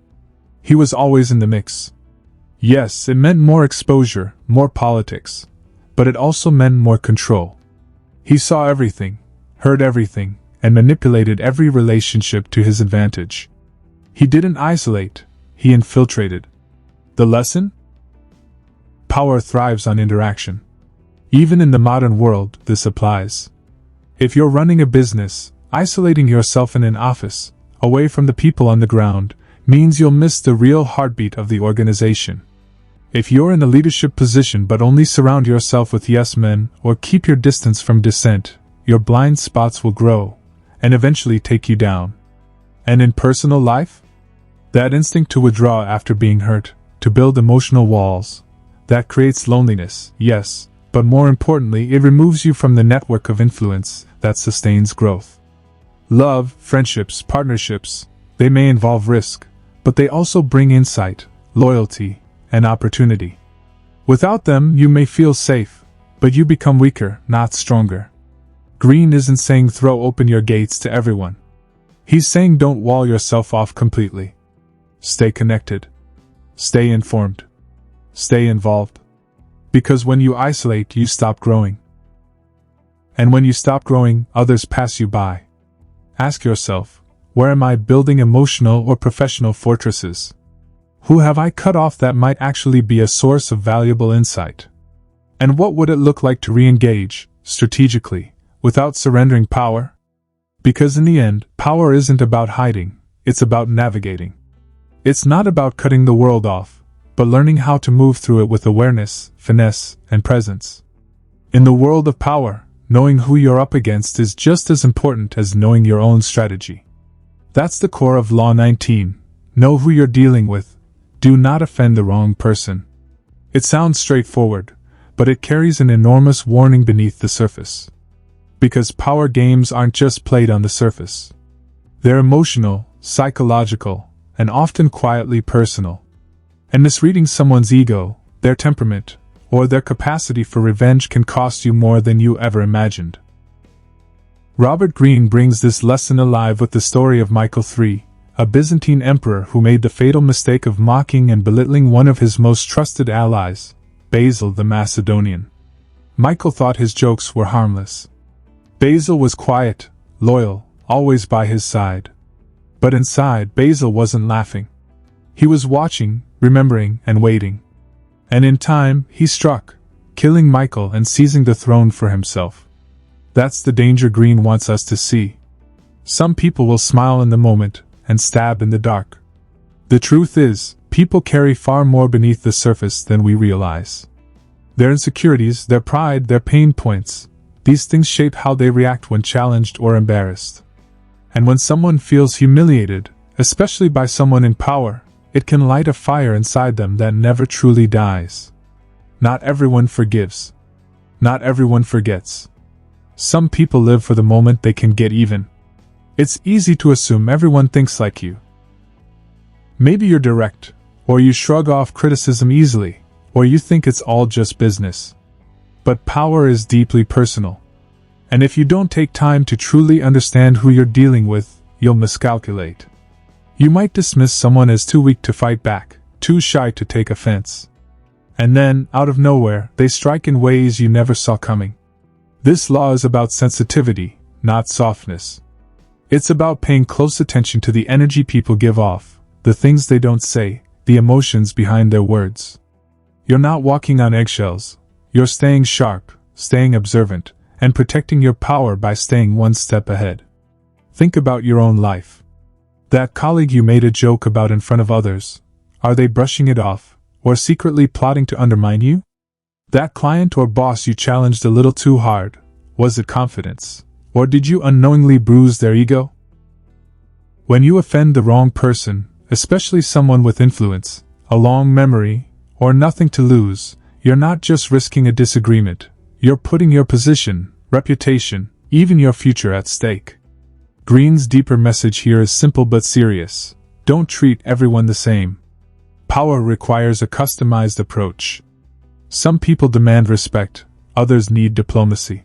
Speaker 1: He was always in the mix. Yes, it meant more exposure, more politics, but it also meant more control. He saw everything, heard everything, and manipulated every relationship to his advantage. He didn't isolate, he infiltrated. The lesson? Power thrives on interaction. Even in the modern world, this applies. If you're running a business, isolating yourself in an office, away from the people on the ground, means you'll miss the real heartbeat of the organization. If you're in a leadership position but only surround yourself with yes men or keep your distance from dissent, your blind spots will grow and eventually take you down. And in personal life? That instinct to withdraw after being hurt, to build emotional walls, that creates loneliness, yes, but more importantly, it removes you from the network of influence that sustains growth. Love, friendships, partnerships, they may involve risk, but they also bring insight, loyalty, and opportunity. Without them, you may feel safe, but you become weaker, not stronger. Greene isn't saying throw open your gates to everyone. He's saying don't wall yourself off completely. Stay connected. Stay informed. Stay involved. Because when you isolate, you stop growing. And when you stop growing, others pass you by. Ask yourself, where am I building emotional or professional fortresses? Who have I cut off that might actually be a source of valuable insight? And what would it look like to re-engage, strategically, without surrendering power? Because in the end, power isn't about hiding, it's about navigating. It's not about cutting the world off, but learning how to move through it with awareness, finesse, and presence. In the world of power, knowing who you're up against is just as important as knowing your own strategy. That's the core of Law 19. Know who you're dealing with. Do not offend the wrong person. It sounds straightforward, but it carries an enormous warning beneath the surface. Because power games aren't just played on the surface. They're emotional, psychological, and often quietly personal. And misreading someone's ego, their temperament, or their capacity for revenge can cost you more than you ever imagined. Robert Greene brings this lesson alive with the story of Michael III, a Byzantine emperor who made the fatal mistake of mocking and belittling one of his most trusted allies, Basil the Macedonian. Michael thought his jokes were harmless. Basil was quiet, loyal, always by his side. But inside, Basil wasn't laughing. He was watching, remembering, and waiting. And in time, he struck, killing Michael and seizing the throne for himself. That's the danger Greene wants us to see. Some people will smile in the moment and stab in the dark. The truth is, people carry far more beneath the surface than we realize. Their insecurities, their pride, their pain points, these things shape how they react when challenged or embarrassed. And when someone feels humiliated, especially by someone in power, it can light a fire inside them that never truly dies. Not everyone forgives. Not everyone forgets. Some people live for the moment they can get even. It's easy to assume everyone thinks like you. Maybe you're direct, or you shrug off criticism easily, or you think it's all just business. But power is deeply personal. And if you don't take time to truly understand who you're dealing with, you'll miscalculate. You might dismiss someone as too weak to fight back, too shy to take offense. And then, out of nowhere, they strike in ways you never saw coming. This law is about sensitivity, not softness. It's about paying close attention to the energy people give off, the things they don't say, the emotions behind their words. You're not walking on eggshells. You're staying sharp, staying observant, and protecting your power by staying one step ahead. Think about your own life. That colleague you made a joke about in front of others, are they brushing it off, or secretly plotting to undermine you? That client or boss you challenged a little too hard, was it confidence, or did you unknowingly bruise their ego? When you offend the wrong person, especially someone with influence, a long memory, or nothing to lose, you're not just risking a disagreement, you're putting your position, reputation, even your future at stake. Greene's deeper message here is simple but serious. Don't treat everyone the same. Power requires a customized approach. Some people demand respect, others need diplomacy.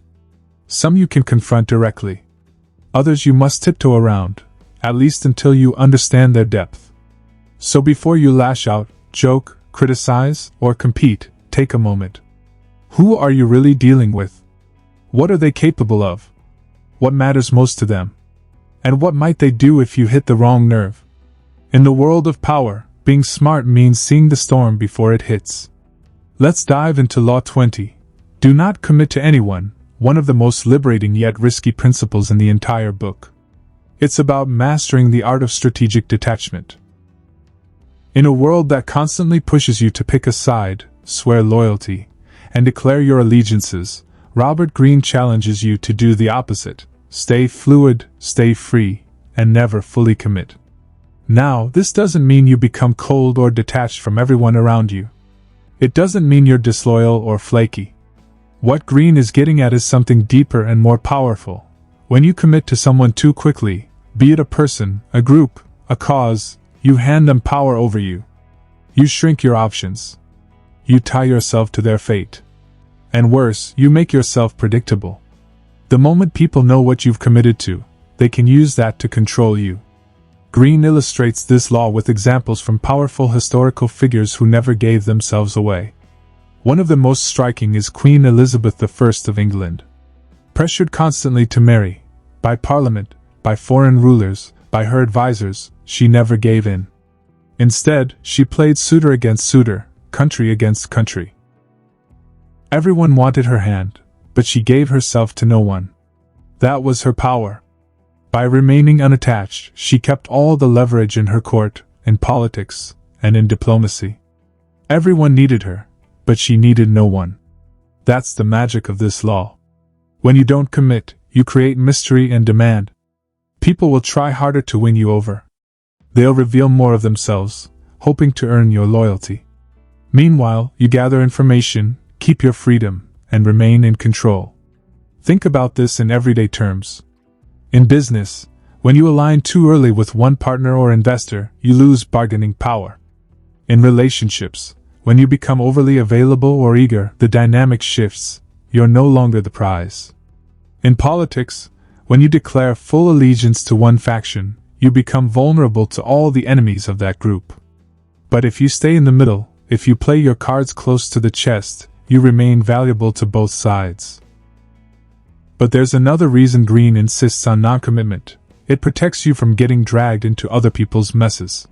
Speaker 1: Some you can confront directly. Others you must tiptoe around, at least until you understand their depth. So before you lash out, joke, criticize, or compete, take a moment. Who are you really dealing with? What are they capable of? What matters most to them? And what might they do if you hit the wrong nerve? In the world of power, being smart means seeing the storm before it hits. Let's dive into Law 20. Do not commit to anyone, one of the most liberating yet risky principles in the entire book. It's about mastering the art of strategic detachment. In a world that constantly pushes you to pick a side, swear loyalty, and declare your allegiances, Robert Greene challenges you to do the opposite. Stay fluid, stay free, and never fully commit. Now, this doesn't mean you become cold or detached from everyone around you. It doesn't mean you're disloyal or flaky. What Greene is getting at is something deeper and more powerful. When you commit to someone too quickly, be it a person, a group, a cause, you hand them power over you. You shrink your options. You tie yourself to their fate. And worse, you make yourself predictable. The moment people know what you've committed to, they can use that to control you. Greene illustrates this law with examples from powerful historical figures who never gave themselves away. One of the most striking is Queen Elizabeth I of England. Pressured constantly to marry, by Parliament, by foreign rulers, by her advisors, she never gave in. Instead, she played suitor against suitor, country against country. Everyone wanted her hand, but she gave herself to no one. That was her power. By remaining unattached, she kept all the leverage in her court, in politics, and in diplomacy. Everyone needed her, but she needed no one. That's the magic of this law. When you don't commit, you create mystery and demand. People will try harder to win you over. They'll reveal more of themselves, hoping to earn your loyalty. Meanwhile, you gather information, keep your freedom, and remain in control. Think about this in everyday terms. In business, when you align too early with one partner or investor, you lose bargaining power. In relationships, When you become overly available or eager, the dynamic shifts. You're no longer the prize. In politics, when you declare full allegiance to one faction, you become vulnerable to all the enemies of that group. But if you stay in the middle, if you play your cards close to the chest, you remain valuable to both sides. But there's another reason Greene insists on non-commitment. It protects you from getting dragged into other people's messes.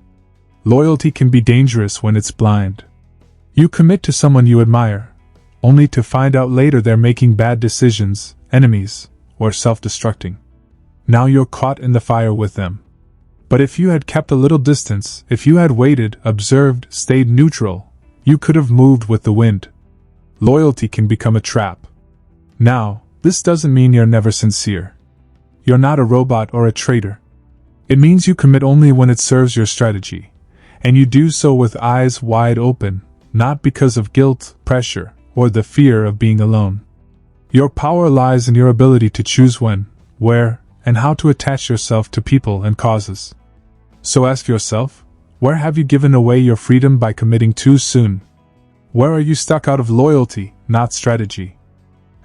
Speaker 1: Loyalty can be dangerous when it's blind. You commit to someone you admire, only to find out later they're making bad decisions, enemies, or self-destructing. Now you're caught in the fire with them. But if you had kept a little distance, if you had waited, observed, stayed neutral, you could have moved with the wind. Loyalty can become a trap. Now, this doesn't mean you're never sincere. You're not a robot or a traitor. It means you commit only when it serves your strategy, and you do so with eyes wide open, not because of guilt, pressure, or the fear of being alone. Your power lies in your ability to choose when, where, and how to attach yourself to people and causes. So ask yourself, where have you given away your freedom by committing too soon? Where are you stuck out of loyalty, not strategy?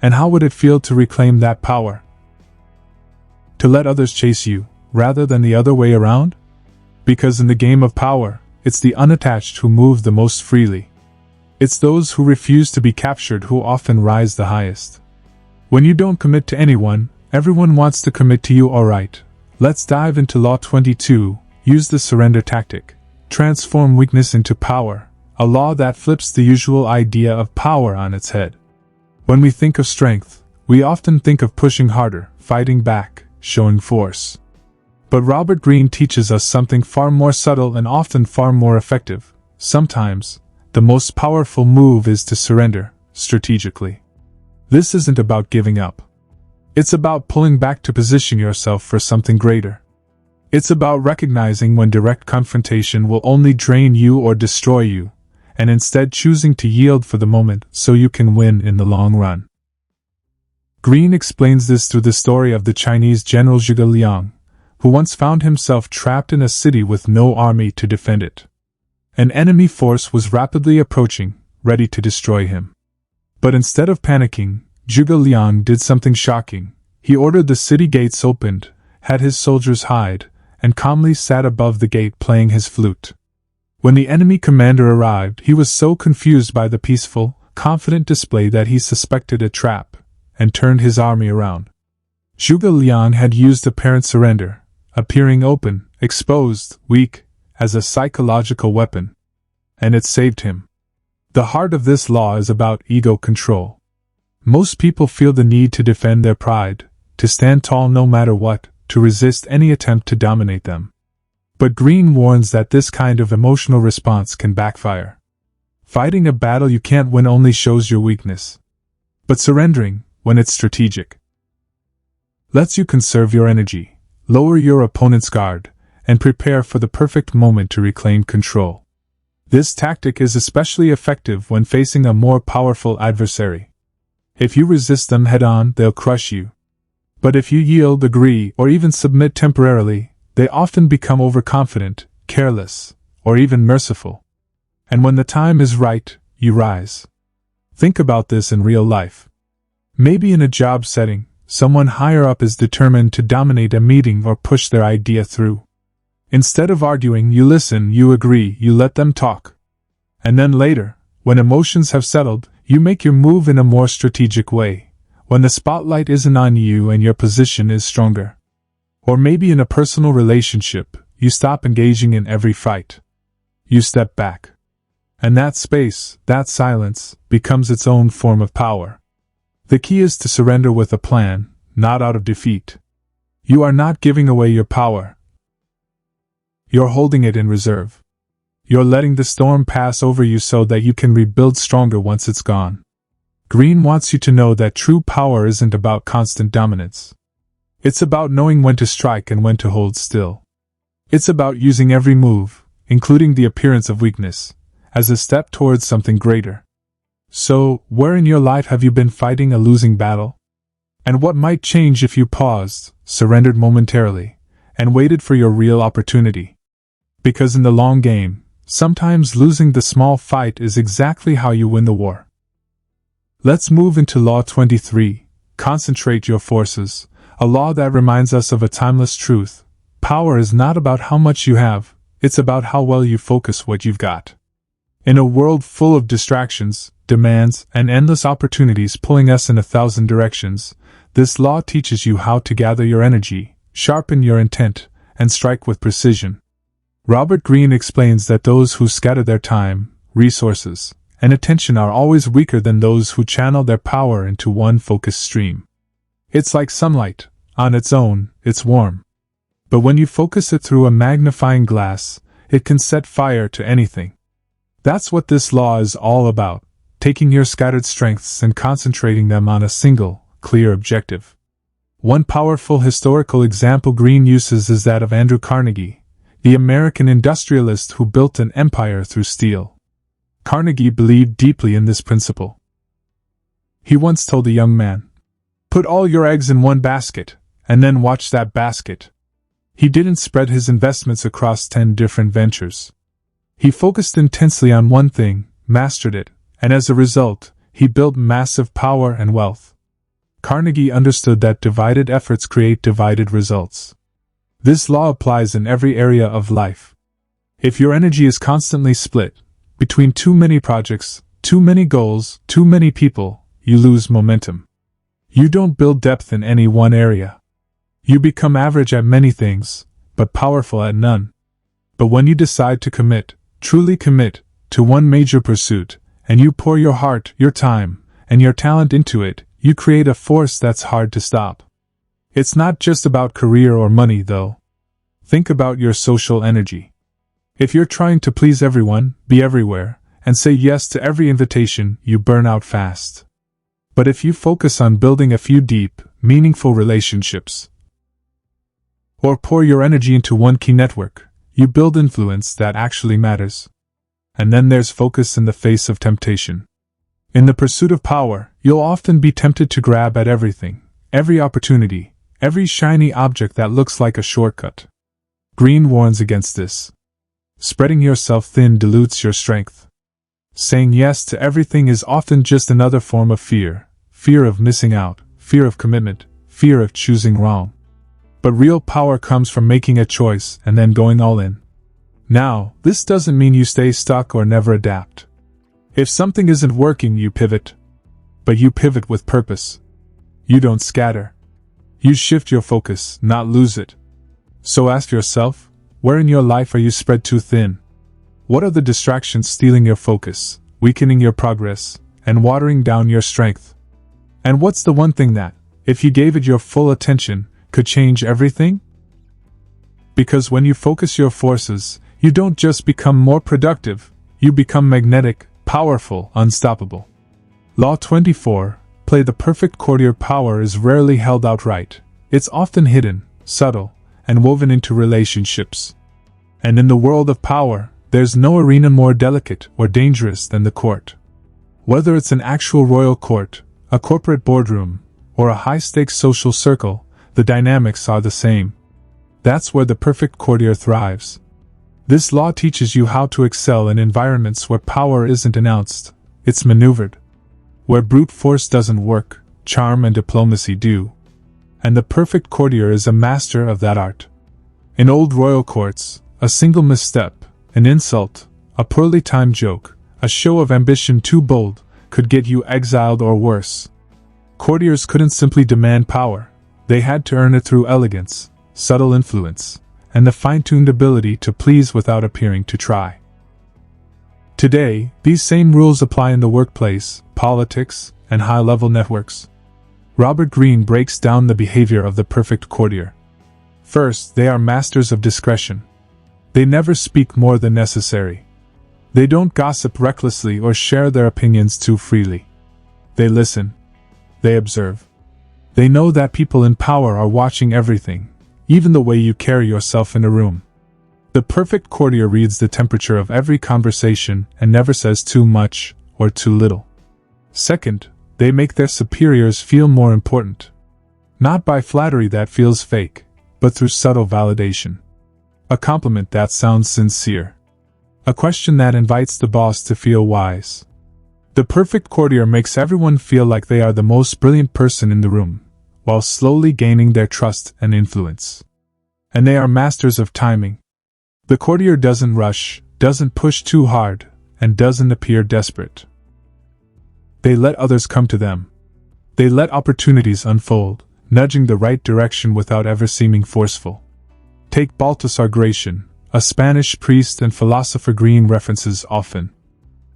Speaker 1: And how would it feel to reclaim that power? To let others chase you, rather than the other way around? Because in the game of power, it's the unattached who move the most freely. It's those who refuse to be captured who often rise the highest. When you don't commit to anyone, everyone wants to commit to you. Alright, let's dive into Law 22, use the surrender tactic. Transform weakness into power, a law that flips the usual idea of power on its head. When we think of strength, we often think of pushing harder, fighting back, showing force. But Robert Greene teaches us something far more subtle and often far more effective. Sometimes, the most powerful move is to surrender, strategically. This isn't about giving up. It's about pulling back to position yourself for something greater. It's about recognizing when direct confrontation will only drain you or destroy you, and instead choosing to yield for the moment so you can win in the long run. Greene explains this through the story of the Chinese general Zhuge Liang, who once found himself trapped in a city with no army to defend it. An enemy force was rapidly approaching, ready to destroy him. But instead of panicking, Zhuge Liang did something shocking. He ordered the city gates opened, had his soldiers hide, and calmly sat above the gate playing his flute. When the enemy commander arrived, he was so confused by the peaceful, confident display that he suspected a trap, and turned his army around. Zhuge Liang had used apparent surrender, appearing open, exposed, weak, as a psychological weapon. And it saved him. The heart of this law is about ego control. Most people feel the need to defend their pride, to stand tall no matter what, to resist any attempt to dominate them. But Greene warns that this kind of emotional response can backfire. Fighting a battle you can't win only shows your weakness. But surrendering, when it's strategic, lets you conserve your energy, lower your opponent's guard, and prepare for the perfect moment to reclaim control. This tactic is especially effective when facing a more powerful adversary. If you resist them head-on, they'll crush you. But if you yield, agree, or even submit temporarily, they often become overconfident, careless, or even merciful. And when the time is right, you rise. Think about this in real life. Maybe in a job setting, someone higher up is determined to dominate a meeting or push their idea through. Instead of arguing, you listen, you agree, you let them talk. And then later, when emotions have settled, you make your move in a more strategic way, when the spotlight isn't on you and your position is stronger. Or maybe in a personal relationship, you stop engaging in every fight. You step back. And that space, that silence, becomes its own form of power. The key is to surrender with a plan, not out of defeat. You are not giving away your power. You're holding it in reserve. You're letting the storm pass over you so that you can rebuild stronger once it's gone. Greene wants you to know that true power isn't about constant dominance. It's about knowing when to strike and when to hold still. It's about using every move, including the appearance of weakness, as a step towards something greater. So, where in your life have you been fighting a losing battle? And what might change if you paused, surrendered momentarily, and waited for your real opportunity? Because in the long game, Sometimes losing the small fight is exactly how you win the war. Let's move into Law 23, concentrate your forces, a law that reminds us of a timeless truth. Power is not about how much you have, it's about how well you focus what you've got. In a world full of distractions, demands, and endless opportunities pulling us in 1,000 directions, this law teaches you how to gather your energy, sharpen your intent, and strike with precision. Robert Greene explains that those who scatter their time, resources, and attention are always weaker than those who channel their power into one focused stream. It's like sunlight. On its own, it's warm. But when you focus it through a magnifying glass, it can set fire to anything. That's what this law is all about, taking your scattered strengths and concentrating them on a single, clear objective. One powerful historical example Greene uses is that of Andrew Carnegie, the American industrialist who built an empire through steel. Carnegie believed deeply in this principle. He once told a young man, "Put all your eggs in one basket, and then watch that basket." He didn't spread his investments across 10 different ventures. He focused intensely on one thing, mastered it, and as a result, he built massive power and wealth. Carnegie understood that divided efforts create divided results. This law applies in every area of life. If your energy is constantly split between too many projects, too many goals, too many people, you lose momentum. You don't build depth in any one area. You become average at many things, but powerful at none. But when you decide to commit, truly commit, to one major pursuit, and you pour your heart, your time, and your talent into it, you create a force that's hard to stop. It's not just about career or money, though. Think about your social energy. If you're trying to please everyone, be everywhere, and say yes to every invitation, you burn out fast. But if you focus on building a few deep, meaningful relationships, or pour your energy into one key network, you build influence that actually matters. And then there's focus in the face of temptation. In the pursuit of power, you'll often be tempted to grab at everything, every opportunity, every shiny object that looks like a shortcut. Greene warns against this. Spreading yourself thin dilutes your strength. Saying yes to everything is often just another form of fear. Fear of missing out, fear of commitment, fear of choosing wrong. But real power comes from making a choice and then going all in. Now, this doesn't mean you stay stuck or never adapt. If something isn't working, you pivot. But you pivot with purpose. You don't scatter. You shift your focus, not lose it. So ask yourself, where in your life are you spread too thin? What are the distractions stealing your focus, weakening your progress, and watering down your strength? And what's the one thing that, if you gave it your full attention, could change everything? Because when you focus your forces, you don't just become more productive, you become magnetic, powerful, unstoppable. Law 24, play the perfect courtier. Power is rarely held outright. It's often hidden, subtle, and woven into relationships. And in the world of power, there's no arena more delicate or dangerous than the court. Whether it's an actual royal court, a corporate boardroom, or a high-stakes social circle, the dynamics are the same. That's where the perfect courtier thrives. This law teaches you how to excel in environments where power isn't announced, it's maneuvered. Where brute force doesn't work, charm and diplomacy do. And the perfect courtier is a master of that art. In old royal courts, a single misstep, an insult, a poorly timed joke, a show of ambition too bold, could get you exiled or worse. Courtiers couldn't simply demand power. They had to earn it through elegance, subtle influence, and the fine-tuned ability to please without appearing to try. Today, these same rules apply in the workplace, politics, and high-level networks. Robert Greene breaks down the behavior of the perfect courtier. First, they are masters of discretion. They never speak more than necessary. They don't gossip recklessly or share their opinions too freely. They listen. They observe. They know that people in power are watching everything, even the way you carry yourself in a room. The perfect courtier reads the temperature of every conversation and never says too much or too little. Second, they make their superiors feel more important. Not by flattery that feels fake, but through subtle validation. A compliment that sounds sincere. A question that invites the boss to feel wise. The perfect courtier makes everyone feel like they are the most brilliant person in the room, while slowly gaining their trust and influence. And they are masters of timing. The courtier doesn't rush, doesn't push too hard, and doesn't appear desperate. They let others come to them. They let opportunities unfold, nudging the right direction without ever seeming forceful. Take Baltasar Gracian, a Spanish priest and philosopher Greene references often.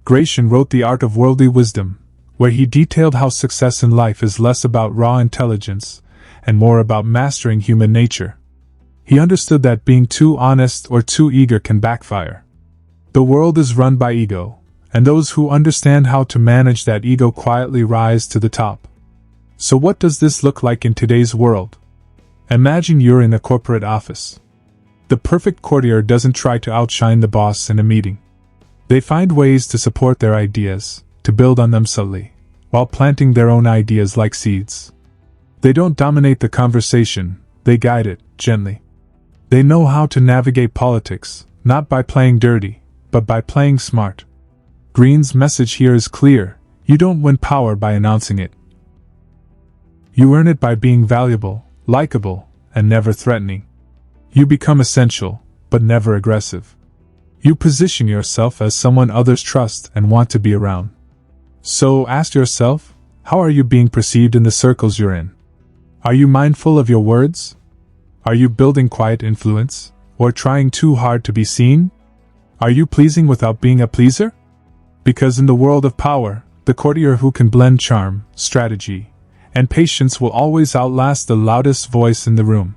Speaker 1: Gracian wrote The Art of Worldly Wisdom, where he detailed how success in life is less about raw intelligence and more about mastering human nature. He understood that being too honest or too eager can backfire. The world is run by ego, and those who understand how to manage that ego quietly rise to the top. So what does this look like in today's world? Imagine you're in a corporate office. The perfect courtier doesn't try to outshine the boss in a meeting. They find ways to support their ideas, to build on them subtly, while planting their own ideas like seeds. They don't dominate the conversation, they guide it, gently. They know how to navigate politics, not by playing dirty, but by playing smart. Greene's message here is clear: you don't win power by announcing it. You earn it by being valuable, likable, and never threatening. You become essential, but never aggressive. You position yourself as someone others trust and want to be around. So ask yourself, how are you being perceived in the circles you're in? Are you mindful of your words? Are you building quiet influence, or trying too hard to be seen? Are you pleasing without being a pleaser? Because in the world of power, the courtier who can blend charm, strategy, and patience will always outlast the loudest voice in the room.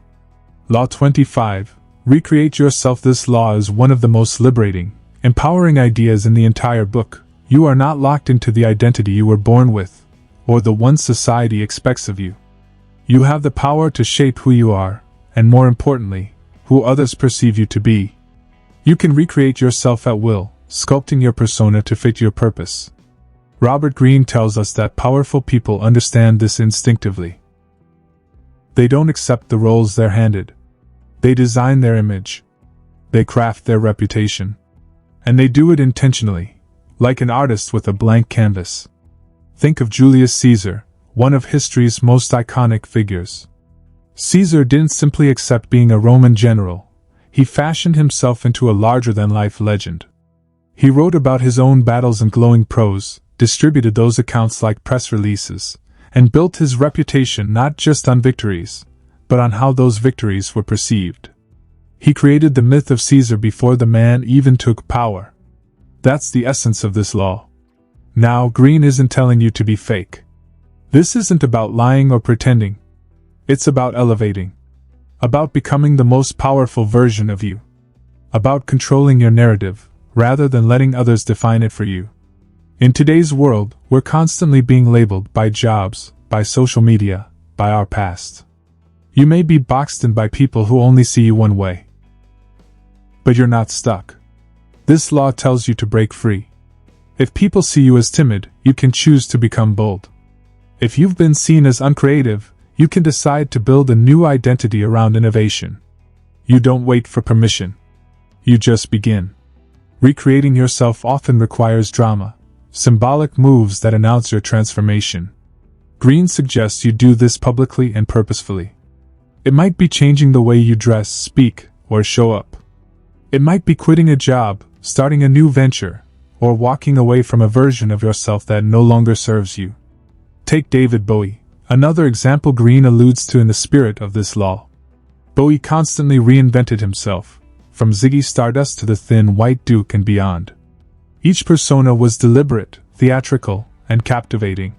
Speaker 1: Law 25. Recreate yourself. This law is one of the most liberating, empowering ideas in the entire book. You are not locked into the identity you were born with, or the one society expects of you. You have the power to shape who you are, and more importantly, who others perceive you to be. You can recreate yourself at will, sculpting your persona to fit your purpose. Robert Greene tells us that powerful people understand this instinctively. They don't accept the roles they're handed. They design their image. They craft their reputation. And they do it intentionally, like an artist with a blank canvas. Think of Julius Caesar, one of history's most iconic figures. Caesar didn't simply accept being a Roman general. He fashioned himself into a larger-than-life legend. He wrote about his own battles in glowing prose, distributed those accounts like press releases, and built his reputation not just on victories, but on how those victories were perceived. He created the myth of Caesar before the man even took power. That's the essence of this law. Now, Greene isn't telling you to be fake. This isn't about lying or pretending. It's about elevating. About becoming the most powerful version of you. About controlling your narrative, rather than letting others define it for you. In today's world, we're constantly being labeled by jobs, by social media, by our past. You may be boxed in by people who only see you one way. But you're not stuck. This law tells you to break free. If people see you as timid, you can choose to become bold. If you've been seen as uncreative, you can decide to build a new identity around innovation. You don't wait for permission. You just begin. Recreating yourself often requires drama, symbolic moves that announce your transformation. Greene suggests you do this publicly and purposefully. It might be changing the way you dress, speak, or show up. It might be quitting a job, starting a new venture, or walking away from a version of yourself that no longer serves you. Take David Bowie, another example Greene alludes to in the spirit of this law. Bowie constantly reinvented himself, from Ziggy Stardust to the Thin White Duke and beyond. Each persona was deliberate, theatrical, and captivating.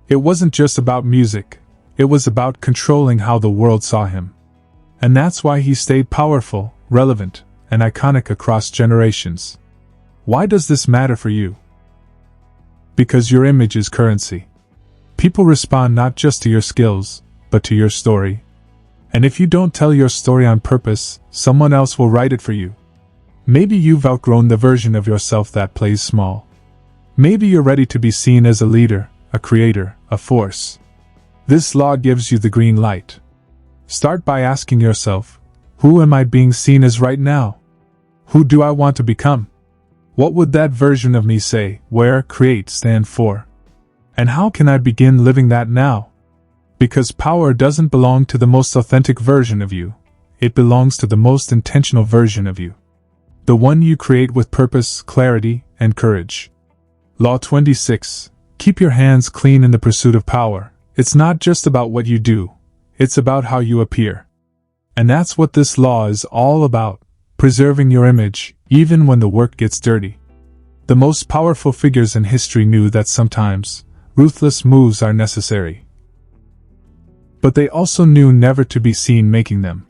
Speaker 1: It wasn't just about music, it was about controlling how the world saw him. And that's why he stayed powerful, relevant, and iconic across generations. Why does this matter for you? Because your image is currency. People respond not just to your skills, but to your story. And if you don't tell your story on purpose, someone else will write it for you. Maybe you've outgrown the version of yourself that plays small. Maybe you're ready to be seen as a leader, a creator, a force. This law gives you the green light. Start by asking yourself, who am I being seen as right now? Who do I want to become? What would that version of me say, where create stand for? And how can I begin living that now? Because power doesn't belong to the most authentic version of you. It belongs to the most intentional version of you. The one you create with purpose, clarity, and courage. Law 26. Keep your hands clean in the pursuit of power. It's not just about what you do. It's about how you appear. And that's what this law is all about. Preserving your image, even when the work gets dirty. The most powerful figures in history knew that sometimes ruthless moves are necessary. But they also knew never to be seen making them.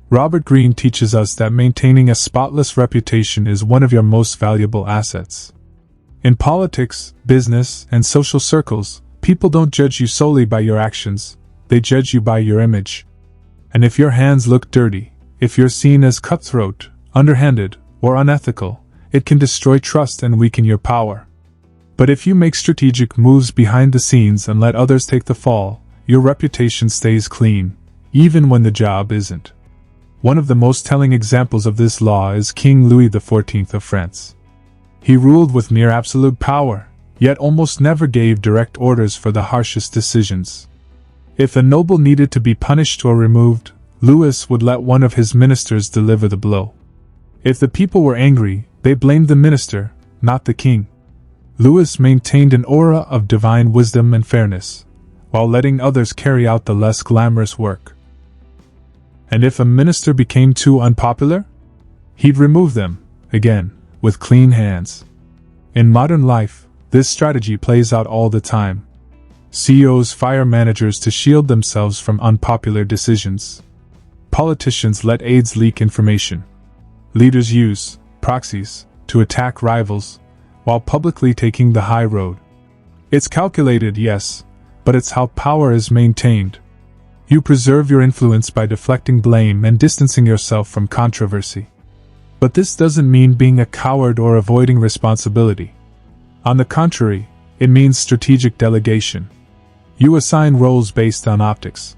Speaker 1: Robert Greene teaches us that maintaining a spotless reputation is one of your most valuable assets. In politics, business, and social circles, people don't judge you solely by your actions, they judge you by your image. And if your hands look dirty, if you're seen as cutthroat, underhanded, or unethical, it can destroy trust and weaken your power. But if you make strategic moves behind the scenes and let others take the fall, your reputation stays clean, even when the job isn't. One of the most telling examples of this law is King Louis XIV of France. He ruled with near absolute power, yet almost never gave direct orders for the harshest decisions. If a noble needed to be punished or removed, Louis would let one of his ministers deliver the blow. If the people were angry, they blamed the minister, not the king. Louis maintained an aura of divine wisdom and fairness, while letting others carry out the less glamorous work. And if a minister became too unpopular, he'd remove them, again, with clean hands. In modern life, this strategy plays out all the time. CEOs fire managers to shield themselves from unpopular decisions. Politicians let aides leak information. Leaders use proxies to attack rivals, while publicly taking the high road. It's calculated, yes, but it's how power is maintained. You preserve your influence by deflecting blame and distancing yourself from controversy. But this doesn't mean being a coward or avoiding responsibility. On the contrary, it means strategic delegation. You assign roles based on optics.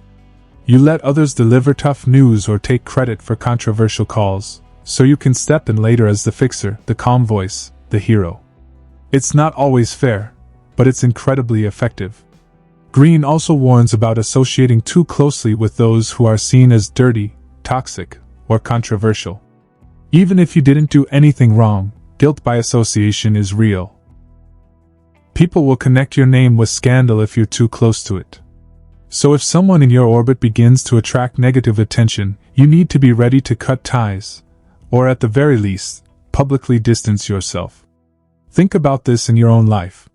Speaker 1: You let others deliver tough news or take credit for controversial calls, so you can step in later as the fixer, the calm voice, the hero. It's not always fair, but it's incredibly effective. Greene also warns about associating too closely with those who are seen as dirty, toxic, or controversial. Even if you didn't do anything wrong, guilt by association is real. People will connect your name with scandal if you're too close to it. So if someone in your orbit begins to attract negative attention, you need to be ready to cut ties, or at the very least, publicly distance yourself. Think about this in your own life.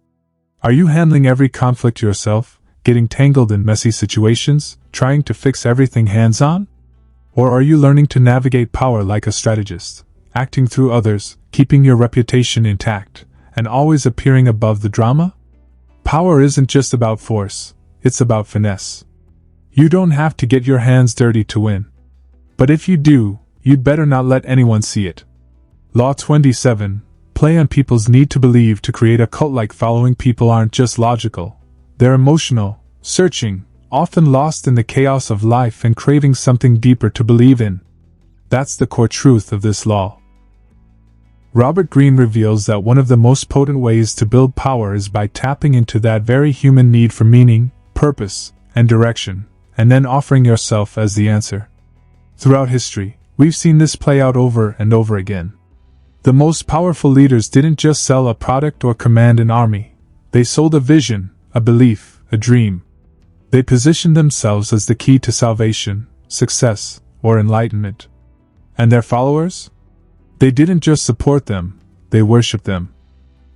Speaker 1: Are you handling every conflict yourself, getting tangled in messy situations, trying to fix everything hands-on? Or are you learning to navigate power like a strategist, acting through others, keeping your reputation intact, and always appearing above the drama? Power isn't just about force, it's about finesse. You don't have to get your hands dirty to win. But if you do, you'd better not let anyone see it. Law 27. Play on people's need to believe. To create a cult-like following, people aren't just logical. They're emotional, searching, often lost in the chaos of life and craving something deeper to believe in. That's the core truth of this law. Robert Greene reveals that one of the most potent ways to build power is by tapping into that very human need for meaning, purpose, and direction, and then offering yourself as the answer. Throughout history, we've seen this play out over and over again. The most powerful leaders didn't just sell a product or command an army. They sold a vision, a belief, a dream. They positioned themselves as the key to salvation, success, or enlightenment. And their followers? They didn't just support them, they worshipped them.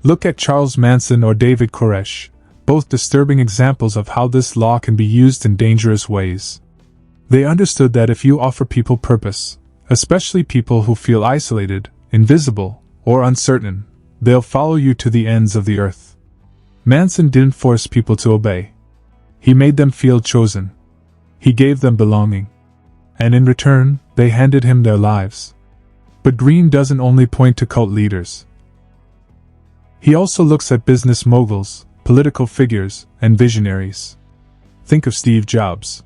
Speaker 1: Look at Charles Manson or David Koresh, both disturbing examples of how this law can be used in dangerous ways. They understood that if you offer people purpose, especially people who feel isolated, invisible, or uncertain, they'll follow you to the ends of the earth. Manson didn't force people to obey. He made them feel chosen. He gave them belonging. And in return, they handed him their lives. But Greene doesn't only point to cult leaders. He also looks at business moguls, political figures, and visionaries. Think of Steve Jobs.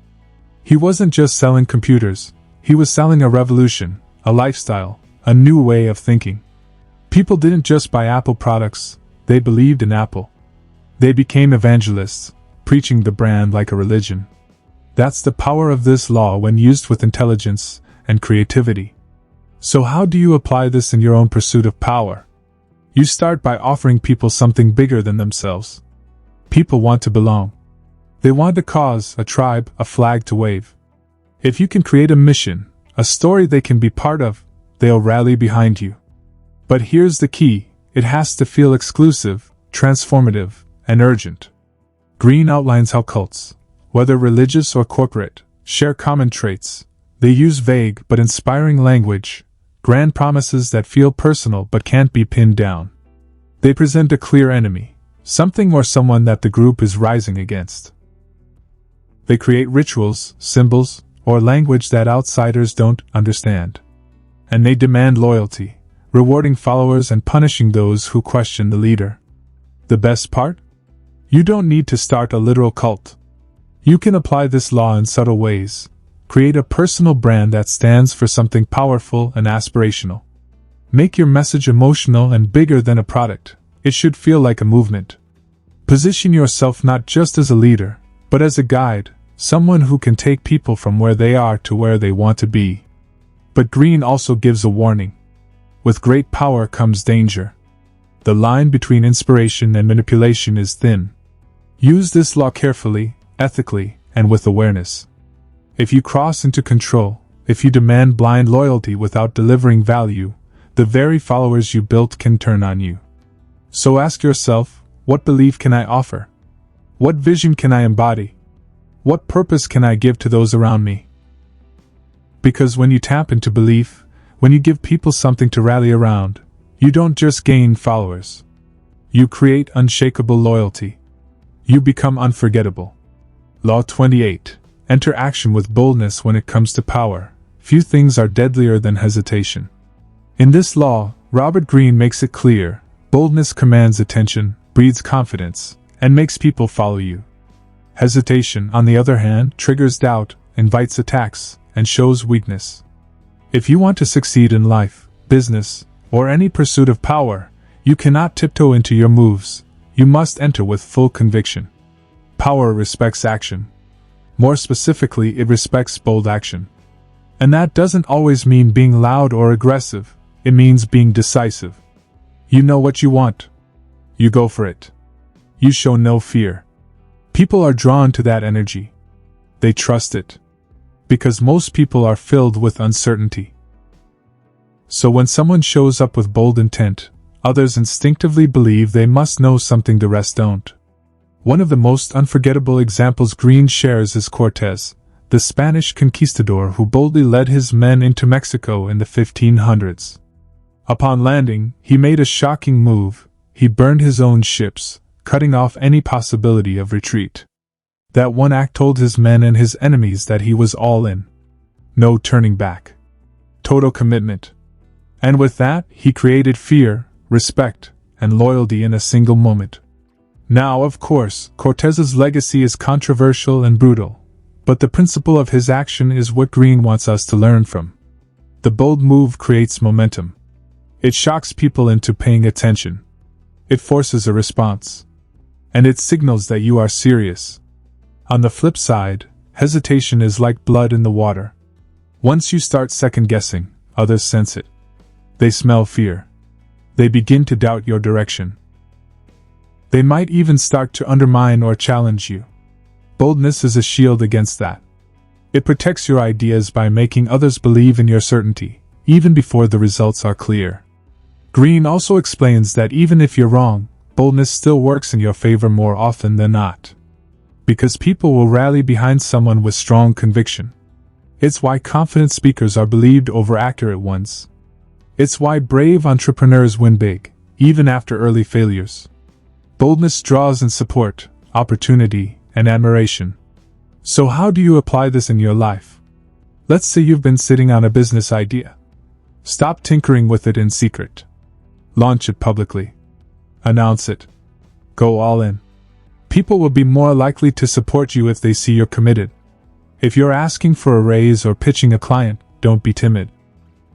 Speaker 1: He wasn't just selling computers, he was selling a revolution, a lifestyle, a new way of thinking. People didn't just buy Apple products, they believed in Apple. They became evangelists, preaching the brand like a religion. That's the power of this law when used with intelligence and creativity. So how do you apply this in your own pursuit of power? You start by offering people something bigger than themselves. People want to belong. They want a cause, a tribe, a flag to wave. If you can create a mission, a story they can be part of, they'll rally behind you. But here's the key, it has to feel exclusive, transformative, and urgent. Greene outlines how cults, whether religious or corporate, share common traits. They use vague but inspiring language, grand promises that feel personal but can't be pinned down. They present a clear enemy, something or someone that the group is rising against. They create rituals, symbols, or language that outsiders don't understand. And they demand loyalty, rewarding followers and punishing those who question the leader. The best part? You don't need to start a literal cult. You can apply this law in subtle ways. Create a personal brand that stands for something powerful and aspirational. Make your message emotional and bigger than a product. It should feel like a movement. Position yourself not just as a leader, but as a guide, someone who can take people from where they are to where they want to be. But Greene also gives a warning. With great power comes danger. The line between inspiration and manipulation is thin. Use this law carefully, ethically, and with awareness. If you cross into control, if you demand blind loyalty without delivering value, the very followers you built can turn on you. So ask yourself, what belief can I offer? What vision can I embody? What purpose can I give to those around me? Because when you tap into belief, when you give people something to rally around, you don't just gain followers. You create unshakable loyalty. You become unforgettable. Law 28. Enter action with boldness when it comes to power. Few things are deadlier than hesitation. In this law, Robert Greene makes it clear, boldness commands attention, breeds confidence, and makes people follow you. Hesitation, on the other hand, triggers doubt, invites attacks, and shows weakness. If you want to succeed in life, business, or any pursuit of power, you cannot tiptoe into your moves. You must enter with full conviction. Power respects action. More specifically, it respects bold action. And that doesn't always mean being loud or aggressive, it means being decisive. You know what you want. You go for it. You show no fear. People are drawn to that energy. They trust it. Because most people are filled with uncertainty. So when someone shows up with bold intent, others instinctively believe they must know something the rest don't. One of the most unforgettable examples Greene shares is Cortés, the Spanish conquistador who boldly led his men into Mexico in the 1500s. Upon landing, he made a shocking move. He burned his own ships, cutting off any possibility of retreat. That one act told his men and his enemies that he was all in. No turning back. Total commitment. And with that, he created fear, respect, and loyalty in a single moment. Now, of course, Cortés's legacy is controversial and brutal, but the principle of his action is what Greene wants us to learn from. The bold move creates momentum. It shocks people into paying attention. It forces a response. And it signals that you are serious. On the flip side, hesitation is like blood in the water. Once you start second-guessing, others sense it. They smell fear. They begin to doubt your direction. They might even start to undermine or challenge you. Boldness is a shield against that. It protects your ideas by making others believe in your certainty, even before the results are clear. Greene also explains that even if you're wrong, boldness still works in your favor more often than not. Because people will rally behind someone with strong conviction. It's why confident speakers are believed over accurate ones. It's why brave entrepreneurs win big, even after early failures. Boldness draws in support, opportunity, and admiration. So how do you apply this in your life? Let's say you've been sitting on a business idea. Stop tinkering with it in secret. Launch it publicly. Announce it. Go all in. People will be more likely to support you if they see you're committed. If you're asking for a raise or pitching a client, don't be timid.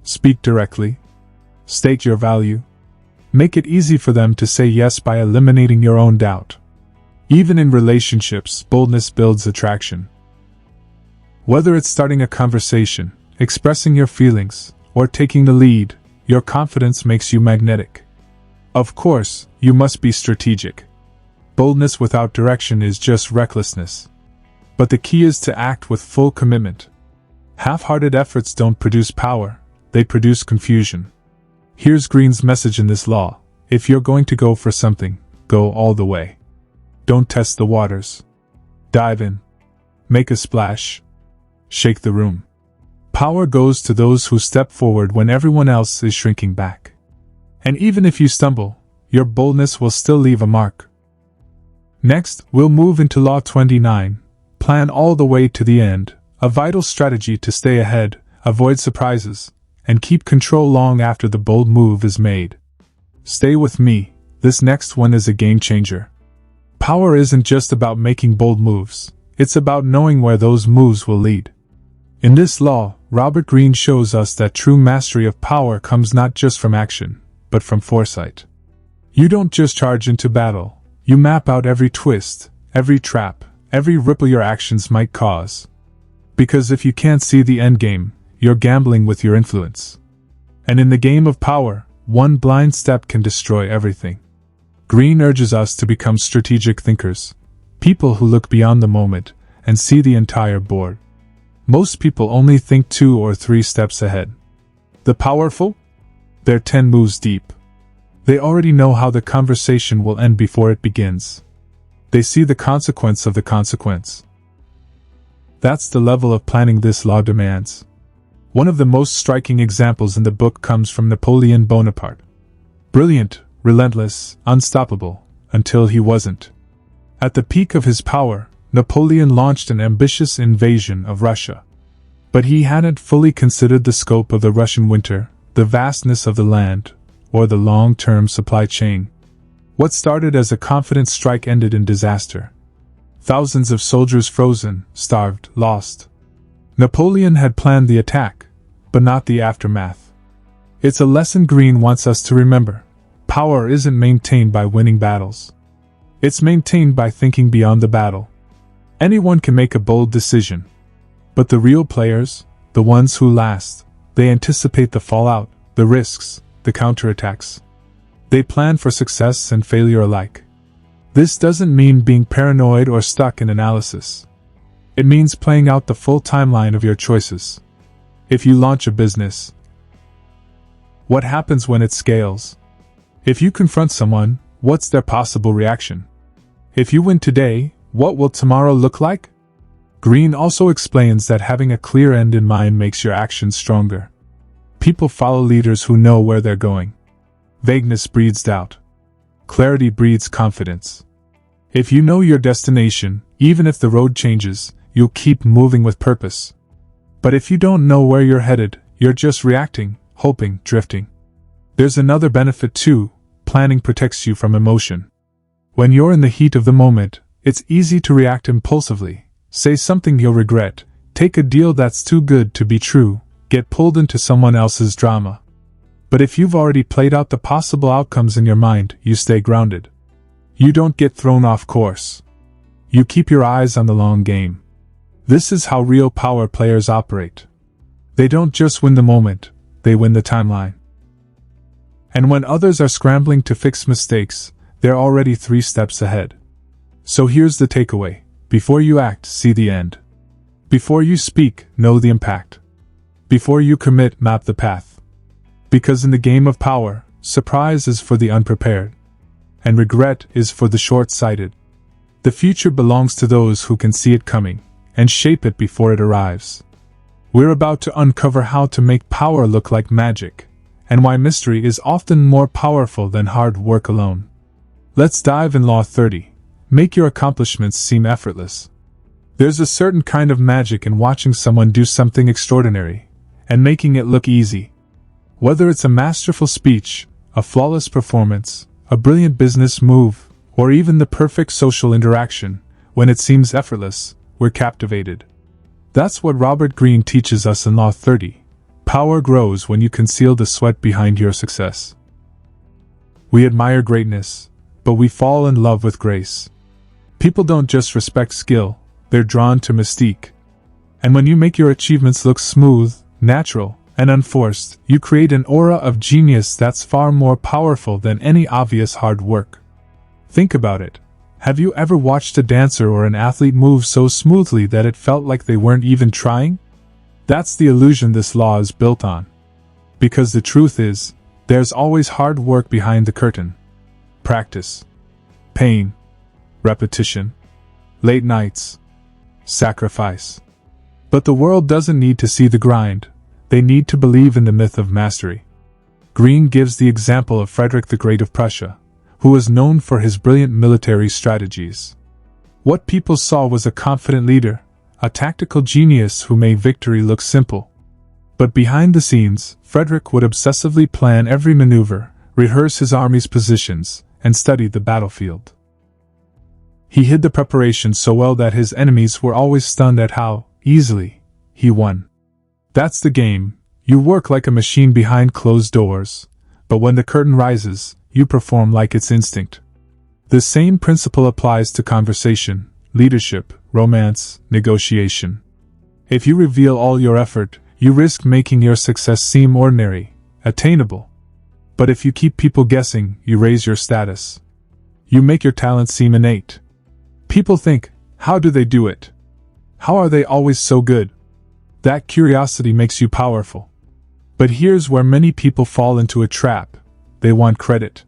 Speaker 1: Speak directly. State your value. Make it easy for them to say yes by eliminating your own doubt. Even in relationships, boldness builds attraction. Whether it's starting a conversation, expressing your feelings, or taking the lead, your confidence makes you magnetic. Of course, you must be strategic. Boldness without direction is just recklessness. But the key is to act with full commitment. Half-hearted efforts don't produce power, they produce confusion. Here's Greene's message in this law: if you're going to go for something, go all the way. Don't test the waters. Dive in. Make a splash. Shake the room. Power goes to those who step forward when everyone else is shrinking back. And even if you stumble, your boldness will still leave a mark. Next, we'll move into Law 29, plan all the way to the end, a vital strategy to stay ahead, avoid surprises, and keep control long after the bold move is made. Stay with me, this next one is a game changer. Power isn't just about making bold moves, it's about knowing where those moves will lead. In this law, Robert Greene shows us that true mastery of power comes not just from action, but from foresight. You don't just charge into battle, you map out every twist, every trap, every ripple your actions might cause. Because if you can't see the endgame, you're gambling with your influence. And in the game of power, one blind step can destroy everything. Greene urges us to become strategic thinkers, people who look beyond the moment and see the entire board. Most people only think 2 or 3 steps ahead. The powerful? They're 10 moves deep. They already know how the conversation will end before it begins. They see the consequence of the consequence. That's the level of planning this law demands. One of the most striking examples in the book comes from Napoleon Bonaparte. Brilliant, relentless, unstoppable, until he wasn't. At the peak of his power, Napoleon launched an ambitious invasion of Russia. But he hadn't fully considered the scope of the Russian winter, the vastness of the land, or the long-term supply chain. What started as a confident strike ended in disaster. Thousands of soldiers frozen, starved, lost. Napoleon had planned the attack, but not the aftermath. It's a lesson Greene wants us to remember. Power isn't maintained by winning battles. It's maintained by thinking beyond the battle. Anyone can make a bold decision. But the real players, the ones who last, they anticipate the fallout, the risks, the counterattacks. They plan for success and failure alike. This doesn't mean being paranoid or stuck in analysis. It means playing out the full timeline of your choices. If you launch a business, what happens when it scales? If you confront someone, what's their possible reaction? If you win today, what will tomorrow look like? Greene also explains that having a clear end in mind makes your actions stronger. People follow leaders who know where they're going. Vagueness breeds doubt. Clarity breeds confidence. If you know your destination, even if the road changes, you'll keep moving with purpose. But if you don't know where you're headed, you're just reacting, hoping, drifting. There's another benefit too: planning protects you from emotion. When you're in the heat of the moment, it's easy to react impulsively, say something you'll regret, take a deal that's too good to be true, get pulled into someone else's drama. But if you've already played out the possible outcomes in your mind, you stay grounded. You don't get thrown off course. You keep your eyes on the long game. This is how real power players operate. They don't just win the moment, they win the timeline. And when others are scrambling to fix mistakes, they're already 3 steps ahead. So here's the takeaway: before you act, see the end. Before you speak, know the impact. Before you commit, map the path. Because in the game of power, surprise is for the unprepared, and regret is for the short-sighted. The future belongs to those who can see it coming, and shape it before it arrives. We're about to uncover how to make power look like magic, and why mystery is often more powerful than hard work alone. Let's dive in Law 30. Make your accomplishments seem effortless. There's a certain kind of magic in watching someone do something extraordinary, and making it look easy. Whether it's a masterful speech, a flawless performance, a brilliant business move, or even the perfect social interaction, when it seems effortless, we're captivated. That's what Robert Greene teaches us in Law 30. Power grows when you conceal the sweat behind your success. We admire greatness, but we fall in love with grace. People don't just respect skill, they're drawn to mystique. And when you make your achievements look smooth, natural, and unforced, you create an aura of genius that's far more powerful than any obvious hard work. Think about it. Have you ever watched a dancer or an athlete move so smoothly that it felt like they weren't even trying? That's the illusion this law is built on. Because the truth is, there's always hard work behind the curtain. Practice. Pain. Repetition. Late nights. Sacrifice. But the world doesn't need to see the grind, they need to believe in the myth of mastery. Greene gives the example of Frederick the Great of Prussia, who was known for his brilliant military strategies. What people saw was a confident leader, a tactical genius who made victory look simple. But behind the scenes, Frederick would obsessively plan every maneuver, rehearse his army's positions, and study the battlefield. He hid the preparation so well that his enemies were always stunned at how easily he won. That's the game. You work like a machine behind closed doors, but when the curtain rises, you perform like it's instinct. The same principle applies to conversation, leadership, romance, negotiation. If you reveal all your effort, you risk making your success seem ordinary, attainable. But if you keep people guessing, you raise your status. You make your talent seem innate. People think, how do they do it? How are they always so good? That curiosity makes you powerful. But here's where many people fall into a trap. They want credit.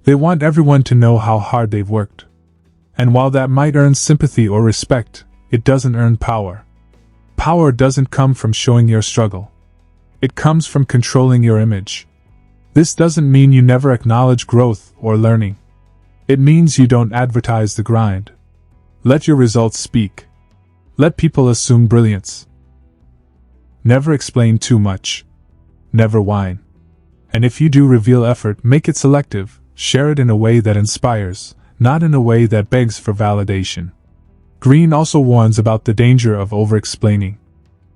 Speaker 1: They want everyone to know how hard they've worked. And while that might earn sympathy or respect, it doesn't earn power. Power doesn't come from showing your struggle. It comes from controlling your image. This doesn't mean you never acknowledge growth or learning. It means you don't advertise the grind. Let your results speak. Let people assume brilliance. Never explain too much. Never whine. And if you do reveal effort, make it selective, share it in a way that inspires, not in a way that begs for validation. Greene also warns about the danger of over-explaining.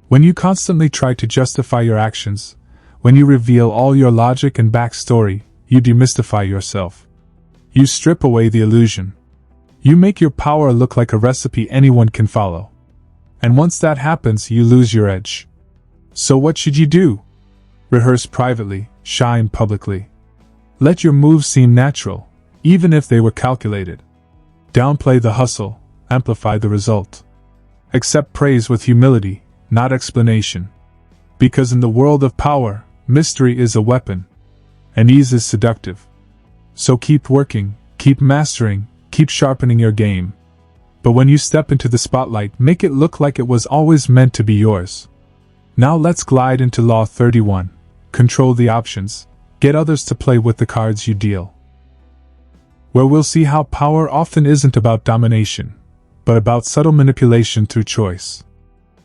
Speaker 1: When you constantly try to justify your actions, when you reveal all your logic and backstory, you demystify yourself. You strip away the illusion. You make your power look like a recipe anyone can follow. And once that happens, you lose your edge. So what should you do? Rehearse privately, shine publicly. Let your moves seem natural, even if they were calculated. Downplay the hustle, amplify the result. Accept praise with humility, not explanation. Because in the world of power, mystery is a weapon, and ease is seductive. So keep working, keep mastering, keep sharpening your game. But when you step into the spotlight, make it look like it was always meant to be yours. Now let's glide into Law 31. Control the options. Get others to play with the cards you deal. Where we'll see how power often isn't about domination, but about subtle manipulation through choice.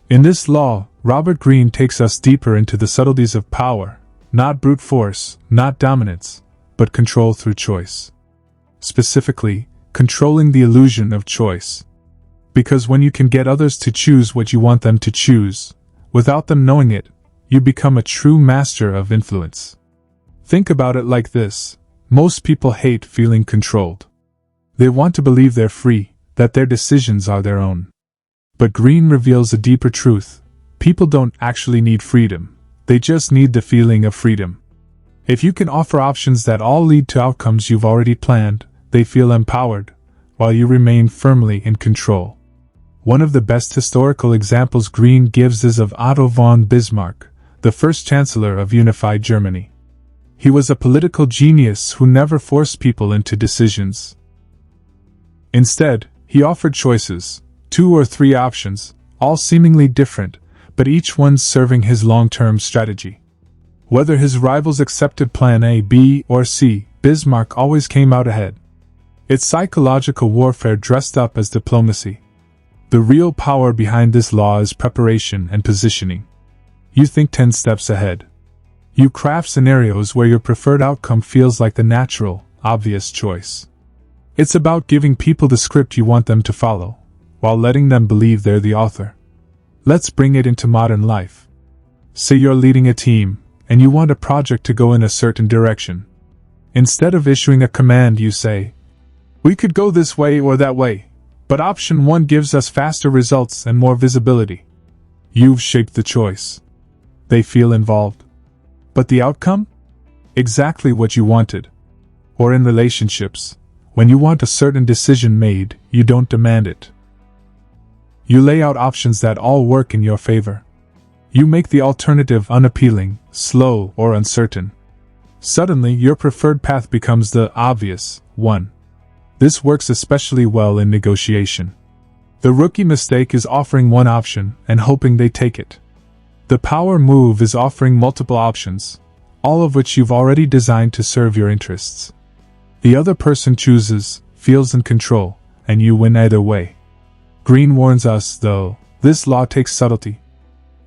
Speaker 1: In this law, Robert Greene takes us deeper into the subtleties of power, not brute force, not dominance, but control through choice. Specifically, controlling the illusion of choice. Because when you can get others to choose what you want them to choose, without them knowing it, you become a true master of influence. Think about it like this. Most people hate feeling controlled. They want to believe they're free, that their decisions are their own. But Greene reveals a deeper truth. People don't actually need freedom. They just need the feeling of freedom. If you can offer options that all lead to outcomes you've already planned, they feel empowered, while you remain firmly in control. One of the best historical examples Greene gives is of Otto von Bismarck, the first Chancellor of unified Germany. He was a political genius who never forced people into decisions. Instead, he offered choices, 2 or 3 options, all seemingly different, but each one serving his long-term strategy. Whether his rivals accepted plan A, B, or C, Bismarck always came out ahead. It's psychological warfare dressed up as diplomacy. The real power behind this law is preparation and positioning. You think 10 steps ahead. You craft scenarios where your preferred outcome feels like the natural, obvious choice. It's about giving people the script you want them to follow, while letting them believe they're the author. Let's bring it into modern life. Say you're leading a team, and you want a project to go in a certain direction. Instead of issuing a command, you say, "We could go this way or that way, but option 1 gives us faster results and more visibility." You've shaped the choice. They feel involved. But the outcome? Exactly what you wanted. Or in relationships, when you want a certain decision made, you don't demand it. You lay out options that all work in your favor. You make the alternative unappealing, slow, or uncertain. Suddenly, your preferred path becomes the obvious one. This works especially well in negotiation. The rookie mistake is offering one option and hoping they take it. The power move is offering multiple options, all of which you've already designed to serve your interests. The other person chooses, feels in control, and you win either way. Greene warns us, though, this law takes subtlety.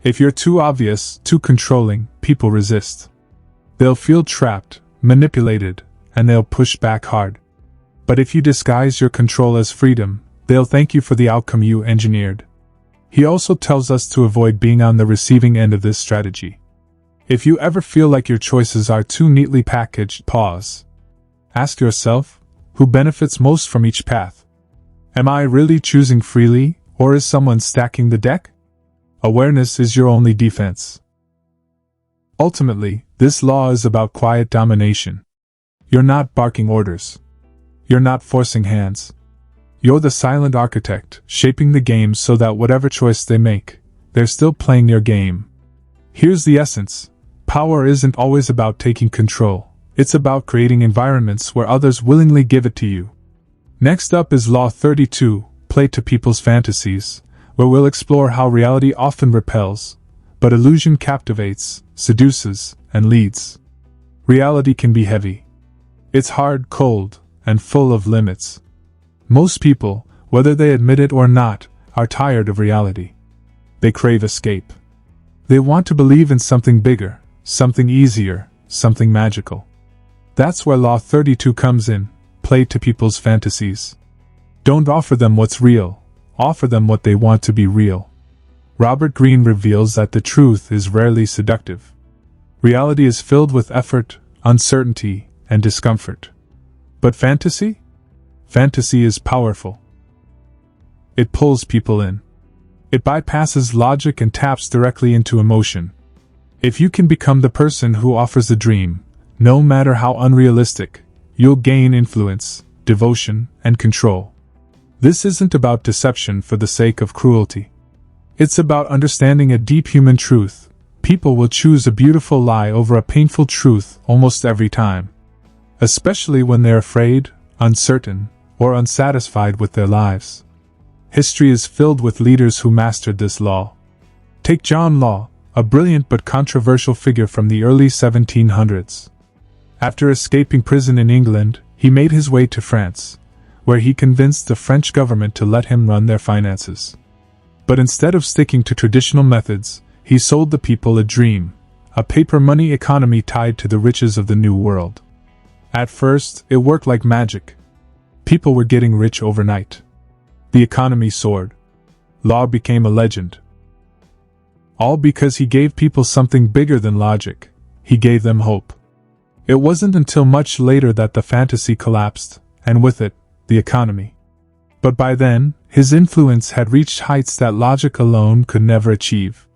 Speaker 1: If you're too obvious, too controlling, people resist. They'll feel trapped, manipulated, and they'll push back hard. But if you disguise your control as freedom, they'll thank you for the outcome you engineered. He also tells us to avoid being on the receiving end of this strategy. If you ever feel like your choices are too neatly packaged, pause. Ask yourself, who benefits most from each path? Am I really choosing freely, or is someone stacking the deck? Awareness is your only defense. Ultimately, this law is about quiet domination. You're not barking orders. You're not forcing hands. You're the silent architect, shaping the game so that whatever choice they make, they're still playing your game. Here's the essence. Power isn't always about taking control. It's about creating environments where others willingly give it to you. Next up is Law 32, Play to People's Fantasies, where we'll explore how reality often repels, but illusion captivates, seduces, and leads. Reality can be heavy. It's hard, cold, and full of limits. Most people, whether they admit it or not, are tired of reality. They crave escape. They want to believe in something bigger, something easier, something magical. That's where Law 32 comes in. Play to people's fantasies. Don't offer them what's real, offer them what they want to be real. Robert Greene reveals that the truth is rarely seductive. Reality is filled with effort, uncertainty, and discomfort. But fantasy? Fantasy is powerful. It pulls people in. It bypasses logic and taps directly into emotion. If you can become the person who offers the dream, no matter how unrealistic, you'll gain influence, devotion, and control. This isn't about deception for the sake of cruelty. It's about understanding a deep human truth. People will choose a beautiful lie over a painful truth almost every time. Especially when they're afraid, uncertain, or unsatisfied with their lives. History is filled with leaders who mastered this law. Take John Law, a brilliant but controversial figure from the early 1700s. After escaping prison in England, he made his way to France, where he convinced the French government to let him run their finances. But instead of sticking to traditional methods, he sold the people a dream, a paper money economy tied to the riches of the New World. At first, it worked like magic. People were getting rich overnight. The economy soared. Law became a legend. All because he gave people something bigger than logic. He gave them hope. It wasn't until much later that the fantasy collapsed, and with it, the economy. But by then, his influence had reached heights that logic alone could never achieve.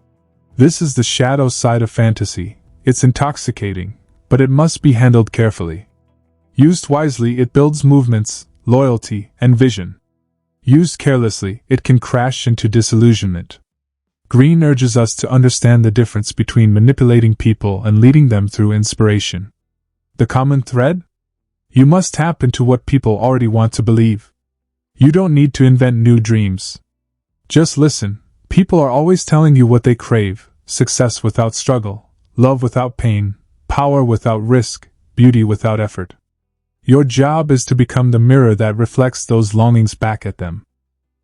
Speaker 1: This is the shadow side of fantasy. It's intoxicating, but it must be handled carefully. Used wisely, it builds movements, loyalty, and vision. Used carelessly, it can crash into disillusionment. Greene urges us to understand the difference between manipulating people and leading them through inspiration. The common thread? You must tap into what people already want to believe. You don't need to invent new dreams. Just listen. People are always telling you what they crave: success without struggle, love without pain, power without risk, beauty without effort. Your job is to become the mirror that reflects those longings back at them.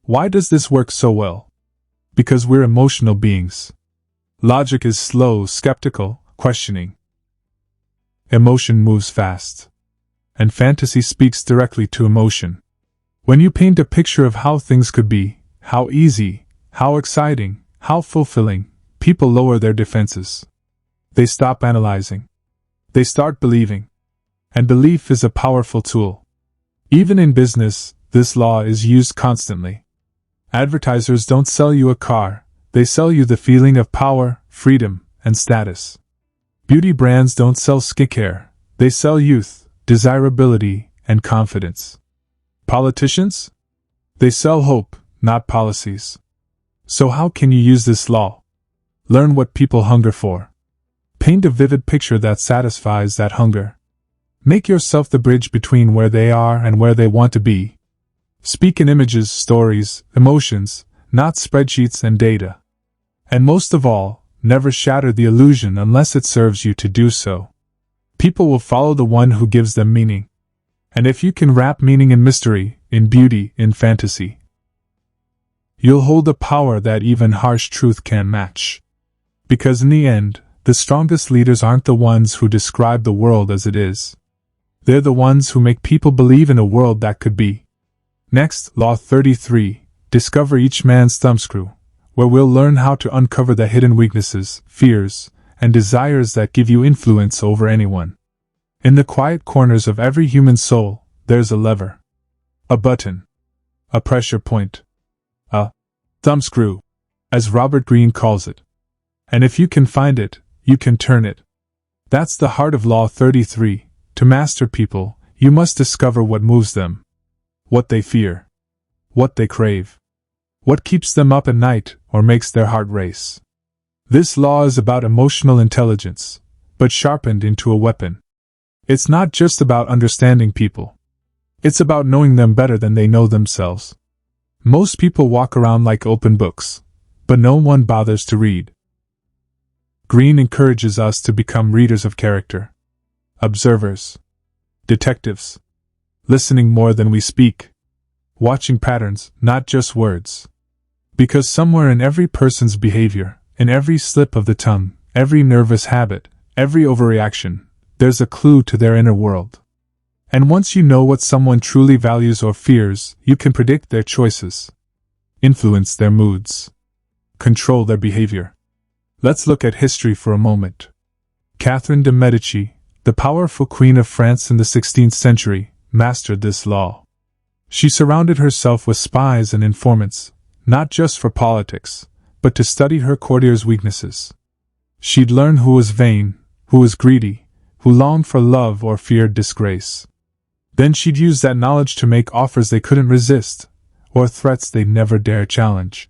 Speaker 1: Why does this work so well? Because we're emotional beings. Logic is slow, skeptical, questioning. Emotion moves fast. And fantasy speaks directly to emotion. When you paint a picture of how things could be, how easy, how exciting, how fulfilling, people lower their defenses. They stop analyzing. They start believing. And belief is a powerful tool. Even in business, this law is used constantly. Advertisers don't sell you a car, they sell you the feeling of power, freedom, and status. Beauty brands don't sell skincare, they sell youth, desirability, and confidence. Politicians? They sell hope, not policies. So how can you use this law? Learn what people hunger for. Paint a vivid picture that satisfies that hunger. Make yourself the bridge between where they are and where they want to be. Speak in images, stories, emotions, not spreadsheets and data. And most of all, never shatter the illusion unless it serves you to do so. People will follow the one who gives them meaning. And if you can wrap meaning in mystery, in beauty, in fantasy, you'll hold a power that even harsh truth can't match. Because in the end, the strongest leaders aren't the ones who describe the world as it is. They're the ones who make people believe in a world that could be. Next, Law 33, discover each man's thumbscrew, where we'll learn how to uncover the hidden weaknesses, fears, and desires that give you influence over anyone. In the quiet corners of every human soul, there's a lever. A button. A pressure point. A thumbscrew, as Robert Greene calls it. And if you can find it, you can turn it. That's the heart of Law 33. To master people, you must discover what moves them. What they fear. What they crave. What keeps them up at night or makes their heart race. This law is about emotional intelligence, but sharpened into a weapon. It's not just about understanding people. It's about knowing them better than they know themselves. Most people walk around like open books, but no one bothers to read. Greene encourages us to become readers of character. Observers. Detectives. Listening more than we speak. Watching patterns, not just words. Because somewhere in every person's behavior, in every slip of the tongue, every nervous habit, every overreaction, there's a clue to their inner world. And once you know what someone truly values or fears, you can predict their choices, influence their moods, control their behavior. Let's look at history for a moment. Catherine de' Medici, the powerful Queen of France in the 16th century, mastered this law. She surrounded herself with spies and informants, not just for politics, but to study her courtiers' weaknesses. She'd learn who was vain, who was greedy, who longed for love or feared disgrace. Then she'd use that knowledge to make offers they couldn't resist, or threats they'd never dare challenge.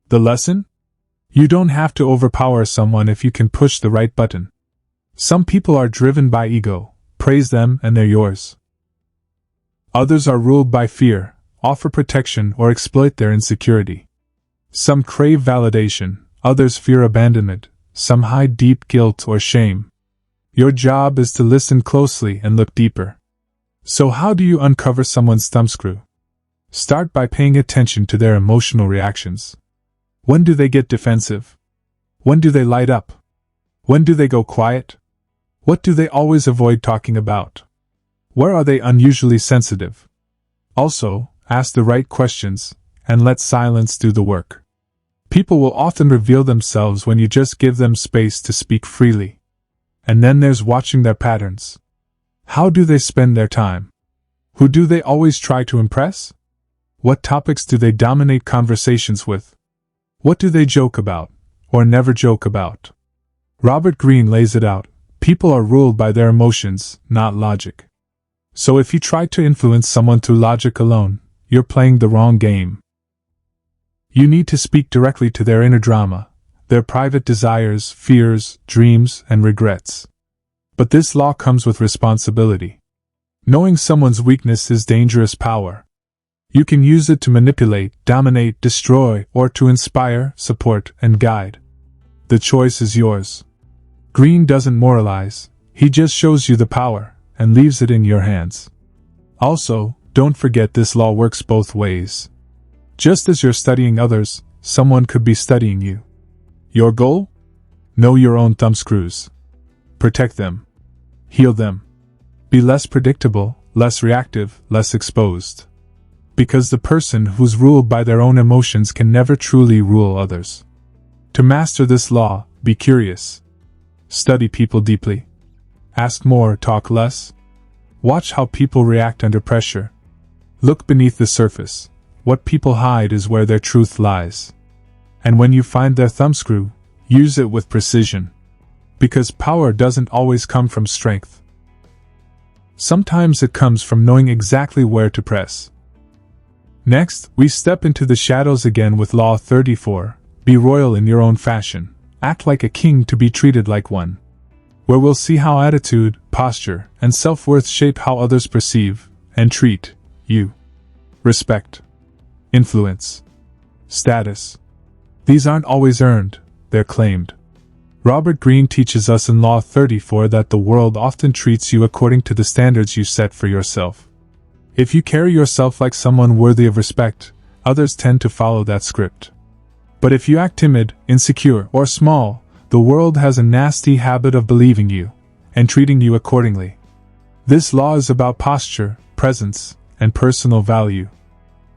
Speaker 1: The lesson? You don't have to overpower someone if you can push the right button. Some people are driven by ego, praise them and they're yours. Others are ruled by fear, offer protection or exploit their insecurity. Some crave validation, others fear abandonment, some hide deep guilt or shame. Your job is to listen closely and look deeper. So how do you uncover someone's thumbscrew? Start by paying attention to their emotional reactions. When do they get defensive? When do they light up? When do they go quiet? What do they always avoid talking about? Where are they unusually sensitive? Also, ask the right questions, and let silence do the work. People will often reveal themselves when you just give them space to speak freely. And then there's watching their patterns. How do they spend their time? Who do they always try to impress? What topics do they dominate conversations with? What do they joke about, or never joke about? Robert Greene lays it out. People are ruled by their emotions, not logic. So if you try to influence someone through logic alone, you're playing the wrong game. You need to speak directly to their inner drama, their private desires, fears, dreams, and regrets. But this law comes with responsibility. Knowing someone's weakness is dangerous power. You can use it to manipulate, dominate, destroy, or to inspire, support, and guide. The choice is yours. Greene doesn't moralize, he just shows you the power, and leaves it in your hands. Also, don't forget this law works both ways. Just as you're studying others, someone could be studying you. Your goal? Know your own thumbscrews. Protect them. Heal them. Be less predictable, less reactive, less exposed. Because the person who's ruled by their own emotions can never truly rule others. To master this law, be curious. Study people deeply. Ask more, talk less. Watch how people react under pressure. Look beneath the surface. What people hide is where their truth lies. And when you find their thumbscrew, use it with precision. Because power doesn't always come from strength. Sometimes it comes from knowing exactly where to press. Next, we step into the shadows again with Law 34. Be royal in your own fashion. Act like a king to be treated like one. Where we'll see how attitude, posture, and self-worth shape how others perceive and treat you. Respect. Influence. Status. These aren't always earned, they're claimed. Robert Greene teaches us in Law 34 that the world often treats you according to the standards you set for yourself. If you carry yourself like someone worthy of respect, others tend to follow that script. But if you act timid, insecure, or small, the world has a nasty habit of believing you and treating you accordingly. This law is about posture, presence, and personal value.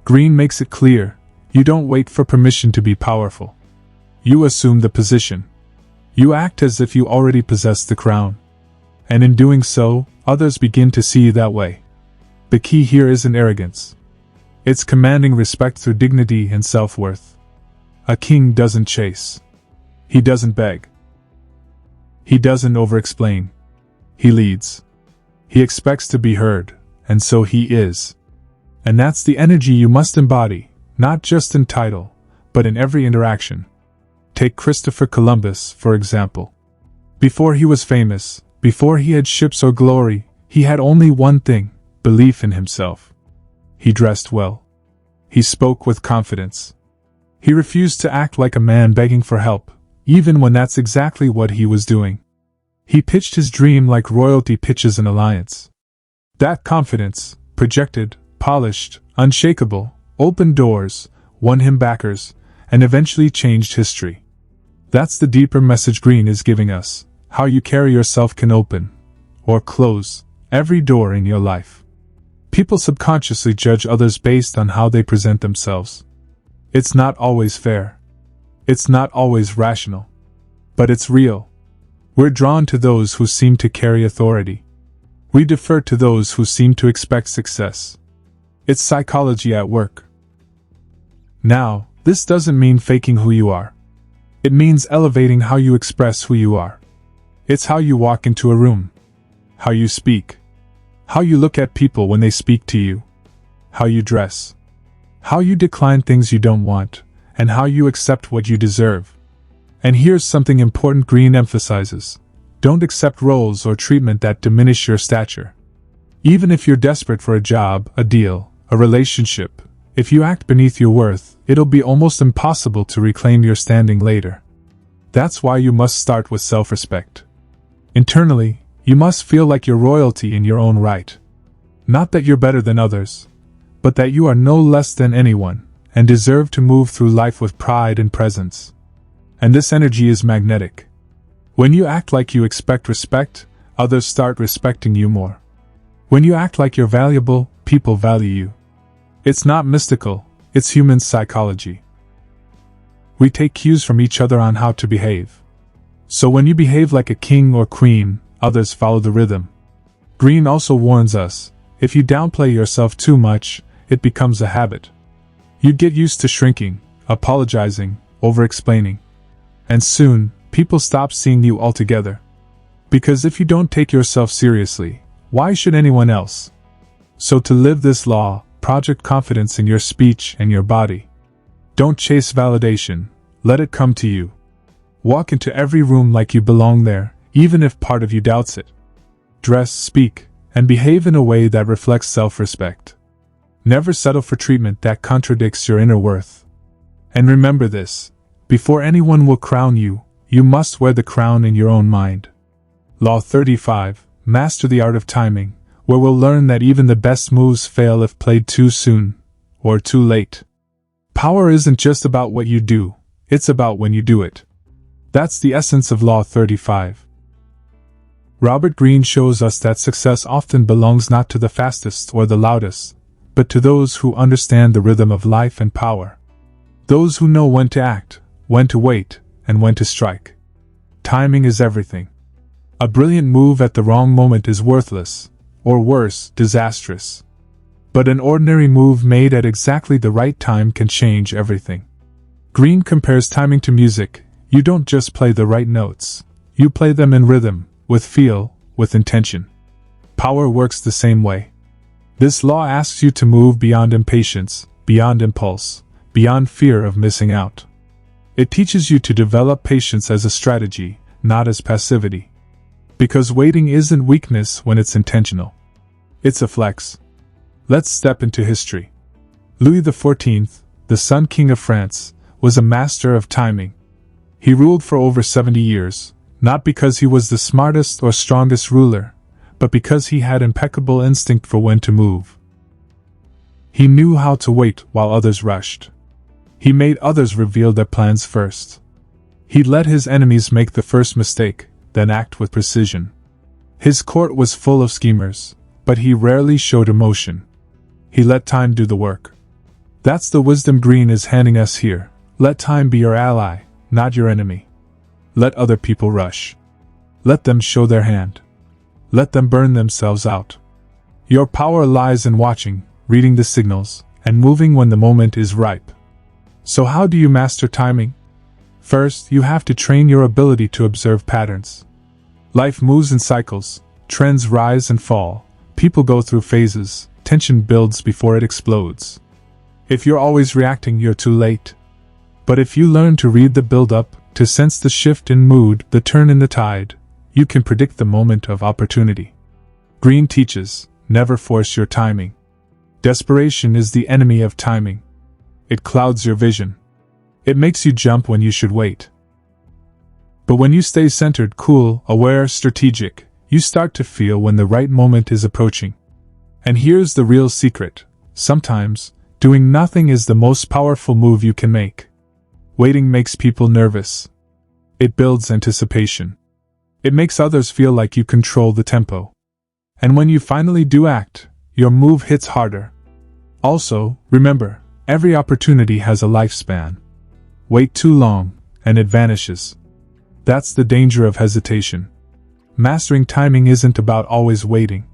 Speaker 1: Greene makes it clear, you don't wait for permission to be powerful. You assume the position. You act as if you already possess the crown. And in doing so, others begin to see you that way. The key here isn't arrogance. It's commanding respect through dignity and self-worth. A king doesn't chase. He doesn't beg. He doesn't over-explain. He leads. He expects to be heard, and so he is. And that's the energy you must embody, not just in title, but in every interaction. Take Christopher Columbus, for example. Before he was famous, before he had ships or glory, he had only one thing: belief in himself. He dressed well. He spoke with confidence. He refused to act like a man begging for help, even when that's exactly what he was doing. He pitched his dream like royalty pitches an alliance. That confidence, projected, polished, unshakable, opened doors, won him backers, and eventually changed history. That's the deeper message Greene is giving us. How you carry yourself can open, or close, every door in your life. People subconsciously judge others based on how they present themselves. It's not always fair. It's not always rational. But it's real. We're drawn to those who seem to carry authority. We defer to those who seem to expect success. It's psychology at work. Now, this doesn't mean faking who you are. It means elevating how you express who you are. It's how you walk into a room. How you speak. How you look at people when they speak to you. How you dress. How you decline things you don't want, and how you accept what you deserve. And here's something important Greene emphasizes. Don't accept roles or treatment that diminish your stature. Even if you're desperate for a job, a deal, a relationship, if you act beneath your worth, it'll be almost impossible to reclaim your standing later. That's why you must start with self-respect. Internally, you must feel like you're royalty in your own right. Not that you're better than others, but that you are no less than anyone, and deserve to move through life with pride and presence. And this energy is magnetic. When you act like you expect respect, others start respecting you more. When you act like you're valuable, people value you. It's not mystical, it's human psychology. We take cues from each other on how to behave. So when you behave like a king or queen, others follow the rhythm. Greene also warns us, if you downplay yourself too much, it becomes a habit. You get used to shrinking, apologizing, over-explaining. And soon, people stop seeing you altogether. Because if you don't take yourself seriously, why should anyone else? So to live this law, project confidence in your speech and your body. Don't chase validation, let it come to you. Walk into every room like you belong there, even if part of you doubts it. Dress, speak, and behave in a way that reflects self-respect. Never settle for treatment that contradicts your inner worth. And remember this, before anyone will crown you, you must wear the crown in your own mind. Law 35, Master the art of timing, where we'll learn that even the best moves fail if played too soon, or too late. Power isn't just about what you do, it's about when you do it. That's the essence of Law 35. Robert Greene shows us that success often belongs not to the fastest or the loudest, but to those who understand the rhythm of life and power. Those who know when to act, when to wait, and when to strike. Timing is everything. A brilliant move at the wrong moment is worthless. or worse, disastrous. But an ordinary move made at exactly the right time can change everything. Greene compares timing to music. You don't just play the right notes. You play them in rhythm, with feel, with intention. Power works the same way. This law asks you to move beyond impatience, beyond impulse, beyond fear of missing out. It teaches you to develop patience as a strategy, not as passivity. Because waiting isn't weakness when it's intentional. It's a flex. Let's step into history. Louis XIV, the Sun King of France, was a master of timing. He ruled for over 70 years, not because he was the smartest or strongest ruler, but because he had impeccable instinct for when to move. He knew how to wait while others rushed. He made others reveal their plans first. He let his enemies make the first mistake, then act with precision. His court was full of schemers, but he rarely showed emotion. He let time do the work. That's the wisdom Greene is handing us here. Let time be your ally, not your enemy. Let other people rush. Let them show their hand. Let them burn themselves out. Your power lies in watching, reading the signals, and moving when the moment is ripe. So how do you master timing? First, you have to train your ability to observe patterns. Life moves in cycles, trends rise and fall, people go through phases, tension builds before it explodes. If you're always reacting, you're too late. But if you learn to read the build-up, to sense the shift in mood, the turn in the tide, you can predict the moment of opportunity. Greene teaches, never force your timing. Desperation is the enemy of timing. It clouds your vision. It makes you jump when you should wait. But when you stay centered, cool, aware, strategic, you start to feel when the right moment is approaching. And here's the real secret. Sometimes, doing nothing is the most powerful move you can make. Waiting makes people nervous. It builds anticipation. It makes others feel like you control the tempo. And when you finally do act, your move hits harder. Also, remember, every opportunity has a lifespan. Wait too long, and it vanishes. That's the danger of hesitation. Mastering timing isn't about always waiting.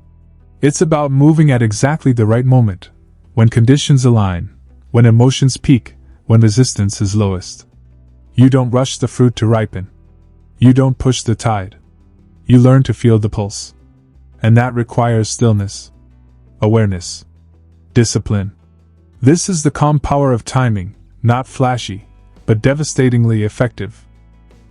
Speaker 1: It's about moving at exactly the right moment, when conditions align, when emotions peak, when resistance is lowest. You don't rush the fruit to ripen. You don't push the tide. You learn to feel the pulse. And that requires stillness, awareness, discipline. This is the calm power of timing, not flashy, but devastatingly effective.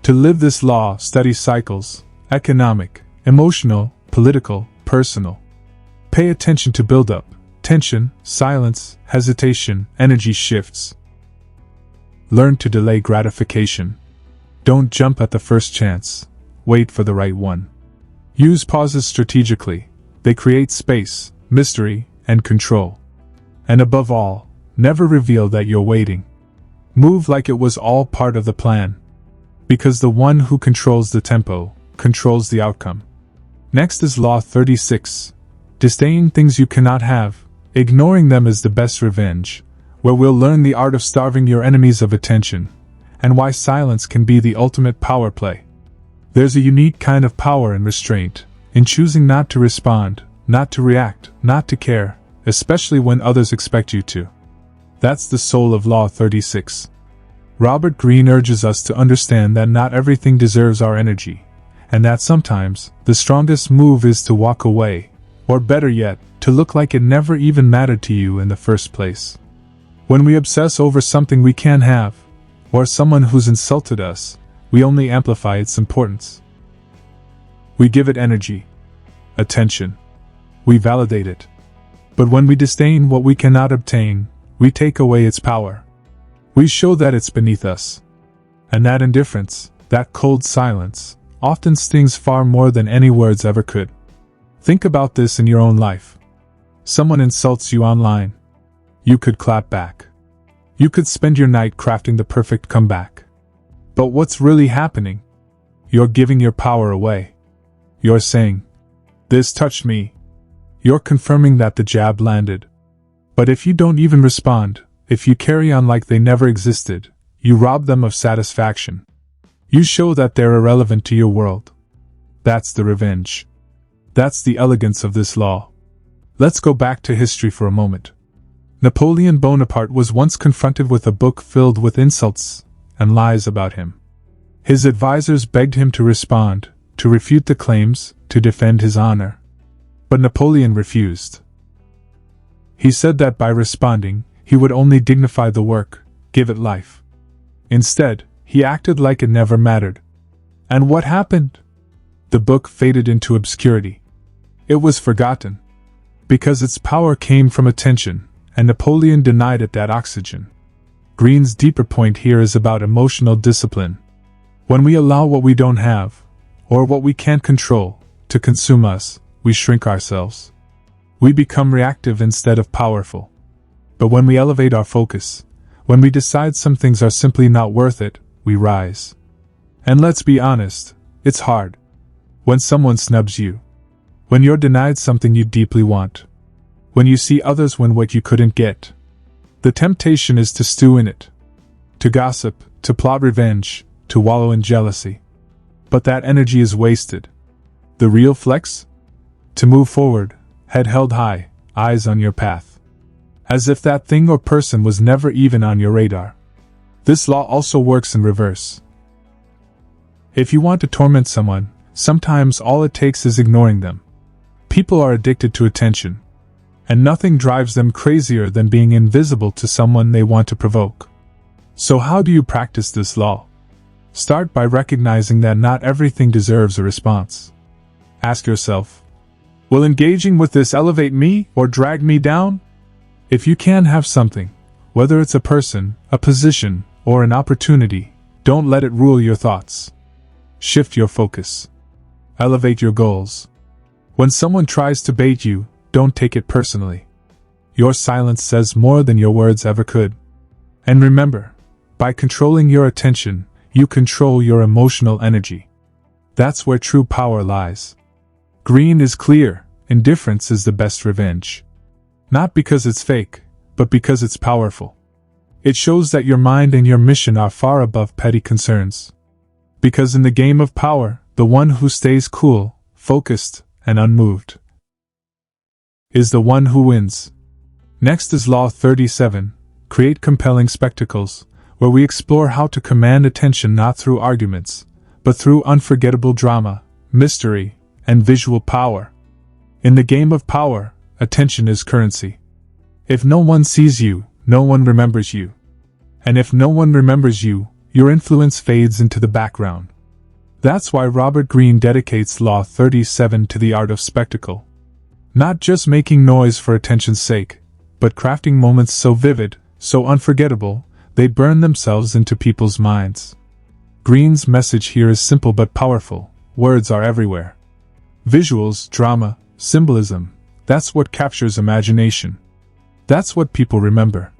Speaker 1: To live this law, study cycles, economic, emotional, political, personal. Pay attention to build-up, tension, silence, hesitation, energy shifts. Learn to delay gratification. Don't jump at the first chance. Wait for the right one. Use pauses strategically. They create space, mystery, and control. And above all, never reveal that you're waiting. Move like it was all part of the plan. Because the one who controls the tempo, controls the outcome. Next is Law 36. Disdaining things you cannot have. Ignoring them is the best revenge, where we'll learn the art of starving your enemies of attention, and why silence can be the ultimate power play. There's a unique kind of power in restraint, in choosing not to respond, not to react, not to care, especially when others expect you to. That's the soul of Law 36. Robert Greene urges us to understand that not everything deserves our energy, and that sometimes, the strongest move is to walk away, or better yet, to look like it never even mattered to you in the first place. When we obsess over something we can't have, or someone who's insulted us, we only amplify its importance. We give it energy, attention. We validate it. But when we disdain what we cannot obtain, we take away its power. We show that it's beneath us. And that indifference, that cold silence, often stings far more than any words ever could. Think about this in your own life. Someone insults you online. You could clap back. You could spend your night crafting the perfect comeback. But what's really happening? You're giving your power away. You're saying, "This touched me." You're confirming that the jab landed. But if you don't even respond, if you carry on like they never existed, you rob them of satisfaction. You show that they're irrelevant to your world. That's the revenge. That's the elegance of this law. Let's go back to history for a moment. Napoleon Bonaparte was once confronted with a book filled with insults and lies about him. His advisors begged him to respond, to refute the claims, to defend his honor. But Napoleon refused. He said that by responding, he would only dignify the work, give it life. Instead, he acted like it never mattered. And what happened? The book faded into obscurity. It was forgotten. Because its power came from attention, and Napoleon denied it that oxygen. Greene's deeper point here is about emotional discipline. When we allow what we don't have, or what we can't control, to consume us, we shrink ourselves. We become reactive instead of powerful. But when we elevate our focus, when we decide some things are simply not worth it, we rise. And let's be honest, it's hard. When someone snubs you. When you're denied something you deeply want. When you see others win what you couldn't get. The temptation is to stew in it. To gossip, to plot revenge, to wallow in jealousy. But that energy is wasted. The real flex? To move forward, head held high, eyes on your path. As if that thing or person was never even on your radar. This law also works in reverse. If you want to torment someone, sometimes all it takes is ignoring them. People are addicted to attention. And nothing drives them crazier than being invisible to someone they want to provoke. So how do you practice this law? Start by recognizing that not everything deserves a response. Ask yourself, will engaging with this elevate me or drag me down? If you can have something, whether it's a person, a position, or an opportunity, don't let it rule your thoughts. Shift your focus. Elevate your goals. When someone tries to bait you, don't take it personally. Your silence says more than your words ever could. And remember, by controlling your attention, you control your emotional energy. That's where true power lies. Greene is clear, indifference is the best revenge. Not because it's fake, but because it's powerful. It shows that your mind and your mission are far above petty concerns. Because in the game of power, the one who stays cool, focused, and unmoved is the one who wins. Next is Law 37, create compelling spectacles, where we explore how to command attention not through arguments, but through unforgettable drama, mystery, and visual power. In the game of power, attention is currency. If no one sees you, no one remembers you. And if no one remembers you, your influence fades into the background. That's why Robert Greene dedicates Law 37 to the art of spectacle. Not just making noise for attention's sake, but crafting moments so vivid, so unforgettable, they burn themselves into people's minds. Greene's message here is simple but powerful. Words are everywhere. Visuals, drama, symbolism, that's what captures imagination. That's what people remember.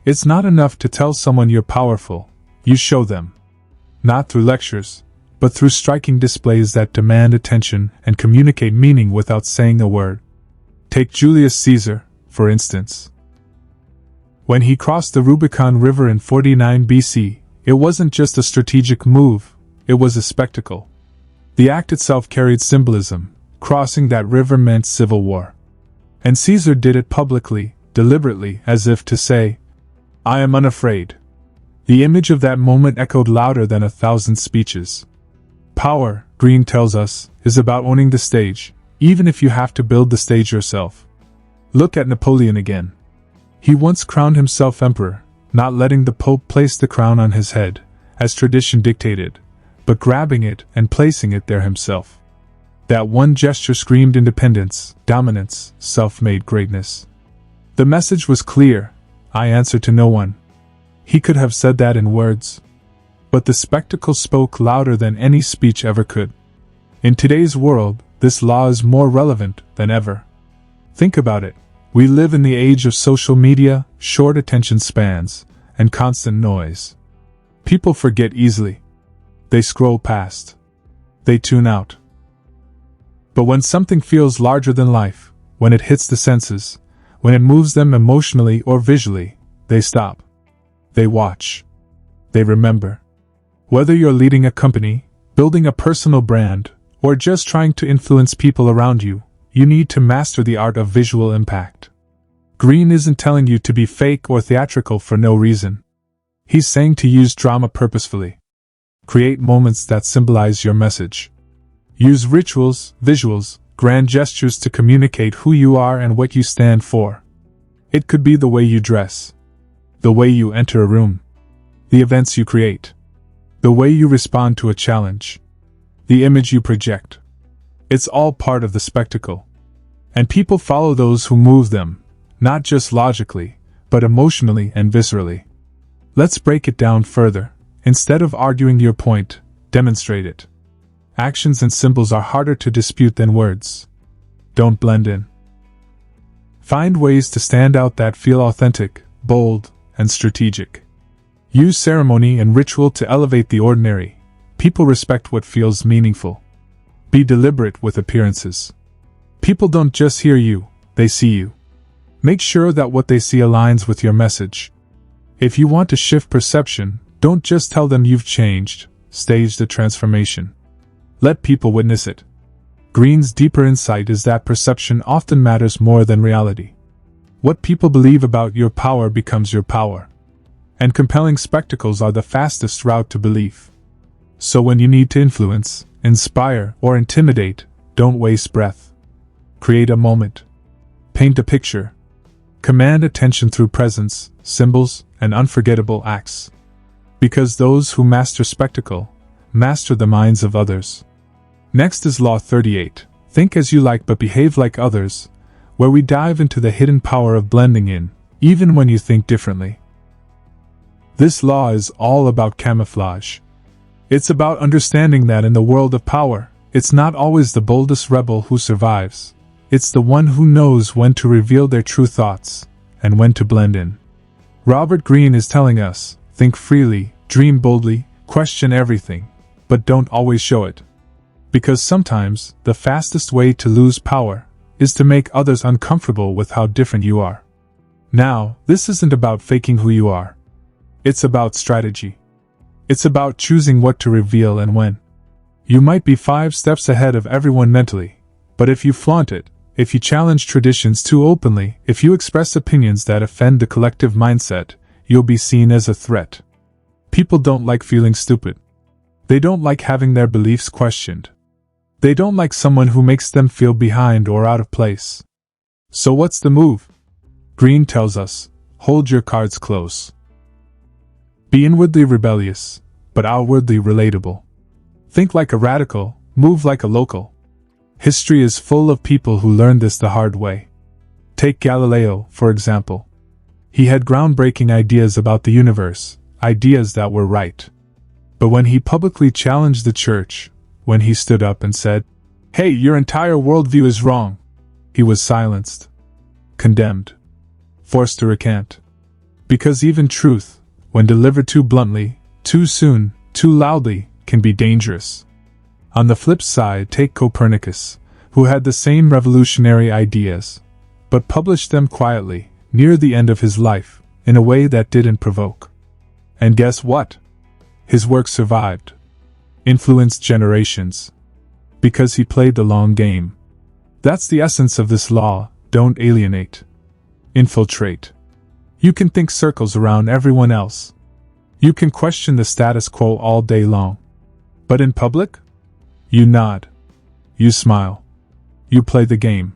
Speaker 1: It's not enough to tell someone you're powerful, you show them. Not through lectures, but through striking displays that demand attention and communicate meaning without saying a word. Take Julius Caesar, for instance. When he crossed the Rubicon River in 49 BC, it wasn't just a strategic move, it was a spectacle. The act itself carried symbolism. Crossing that river meant civil war. And Caesar did it publicly, deliberately, as if to say, I am unafraid. The image of that moment echoed louder than 1,000 speeches. Power, Greene tells us, is about owning the stage, even if you have to build the stage yourself. Look at Napoleon again. He once crowned himself emperor, not letting the Pope place the crown on his head, as tradition dictated, but grabbing it and placing it there himself. That one gesture screamed independence, dominance, self-made greatness. The message was clear, I answer to no one. He could have said that in words. But the spectacle spoke louder than any speech ever could. In today's world, this law is more relevant than ever. Think about it. We live in the age of social media, short attention spans, and constant noise. People forget easily. They scroll past. They tune out. But when something feels larger than life, when it hits the senses, when it moves them emotionally or visually, they stop. They watch. They remember. Whether you're leading a company, building a personal brand, or just trying to influence people around you, you need to master the art of visual impact. Greene isn't telling you to be fake or theatrical for no reason. He's saying to use drama purposefully. Create moments that symbolize your message. Use rituals, visuals, grand gestures to communicate who you are and what you stand for. It could be the way you dress, the way you enter a room, the events you create, the way you respond to a challenge, the image you project. It's all part of the spectacle. And people follow those who move them, not just logically, but emotionally and viscerally. Let's break it down further. Instead of arguing your point, demonstrate it. Actions and symbols are harder to dispute than words. Don't blend in. Find ways to stand out that feel authentic, bold, and strategic. Use ceremony and ritual to elevate the ordinary. People respect what feels meaningful. Be deliberate with appearances. People don't just hear you, they see you. Make sure that what they see aligns with your message. If you want to shift perception, don't just tell them you've changed, stage the transformation. Let people witness it. Greene's deeper insight is that perception often matters more than reality. What people believe about your power becomes your power. And compelling spectacles are the fastest route to belief. So when you need to influence, inspire, or intimidate, don't waste breath. Create a moment. Paint a picture. Command attention through presence, symbols, and unforgettable acts. Because those who master spectacle, master the minds of others. Next is Law 38, think as you like but behave like others, where we dive into the hidden power of blending in, even when you think differently. This law is all about camouflage. It's about understanding that in the world of power, it's not always the boldest rebel who survives. It's the one who knows when to reveal their true thoughts, and when to blend in. Robert Greene is telling us, think freely, dream boldly, question everything, but don't always show it. Because sometimes, the fastest way to lose power is to make others uncomfortable with how different you are. Now, this isn't about faking who you are. It's about strategy. It's about choosing what to reveal and when. You might be 5 steps ahead of everyone mentally, but if you flaunt it, if you challenge traditions too openly, if you express opinions that offend the collective mindset, you'll be seen as a threat. People don't like feeling stupid. They don't like having their beliefs questioned. They don't like someone who makes them feel behind or out of place. So what's the move? Greene tells us, hold your cards close. Be inwardly rebellious, but outwardly relatable. Think like a radical, move like a local. History is full of people who learned this the hard way. Take Galileo, for example. He had groundbreaking ideas about the universe, ideas that were right. But when he publicly challenged the church, when he stood up and said, "Hey, your entire worldview is wrong," he was silenced, condemned, forced to recant. Because even truth, when delivered too bluntly, too soon, too loudly, can be dangerous. On the flip side, take Copernicus, who had the same revolutionary ideas, but published them quietly, near the end of his life, in a way that didn't provoke. And guess what? His work survived. Influenced generations. Because he played the long game. That's the essence of this law, don't alienate. Infiltrate. You can think circles around everyone else. You can question the status quo all day long. But in public? You nod. You smile. You play the game.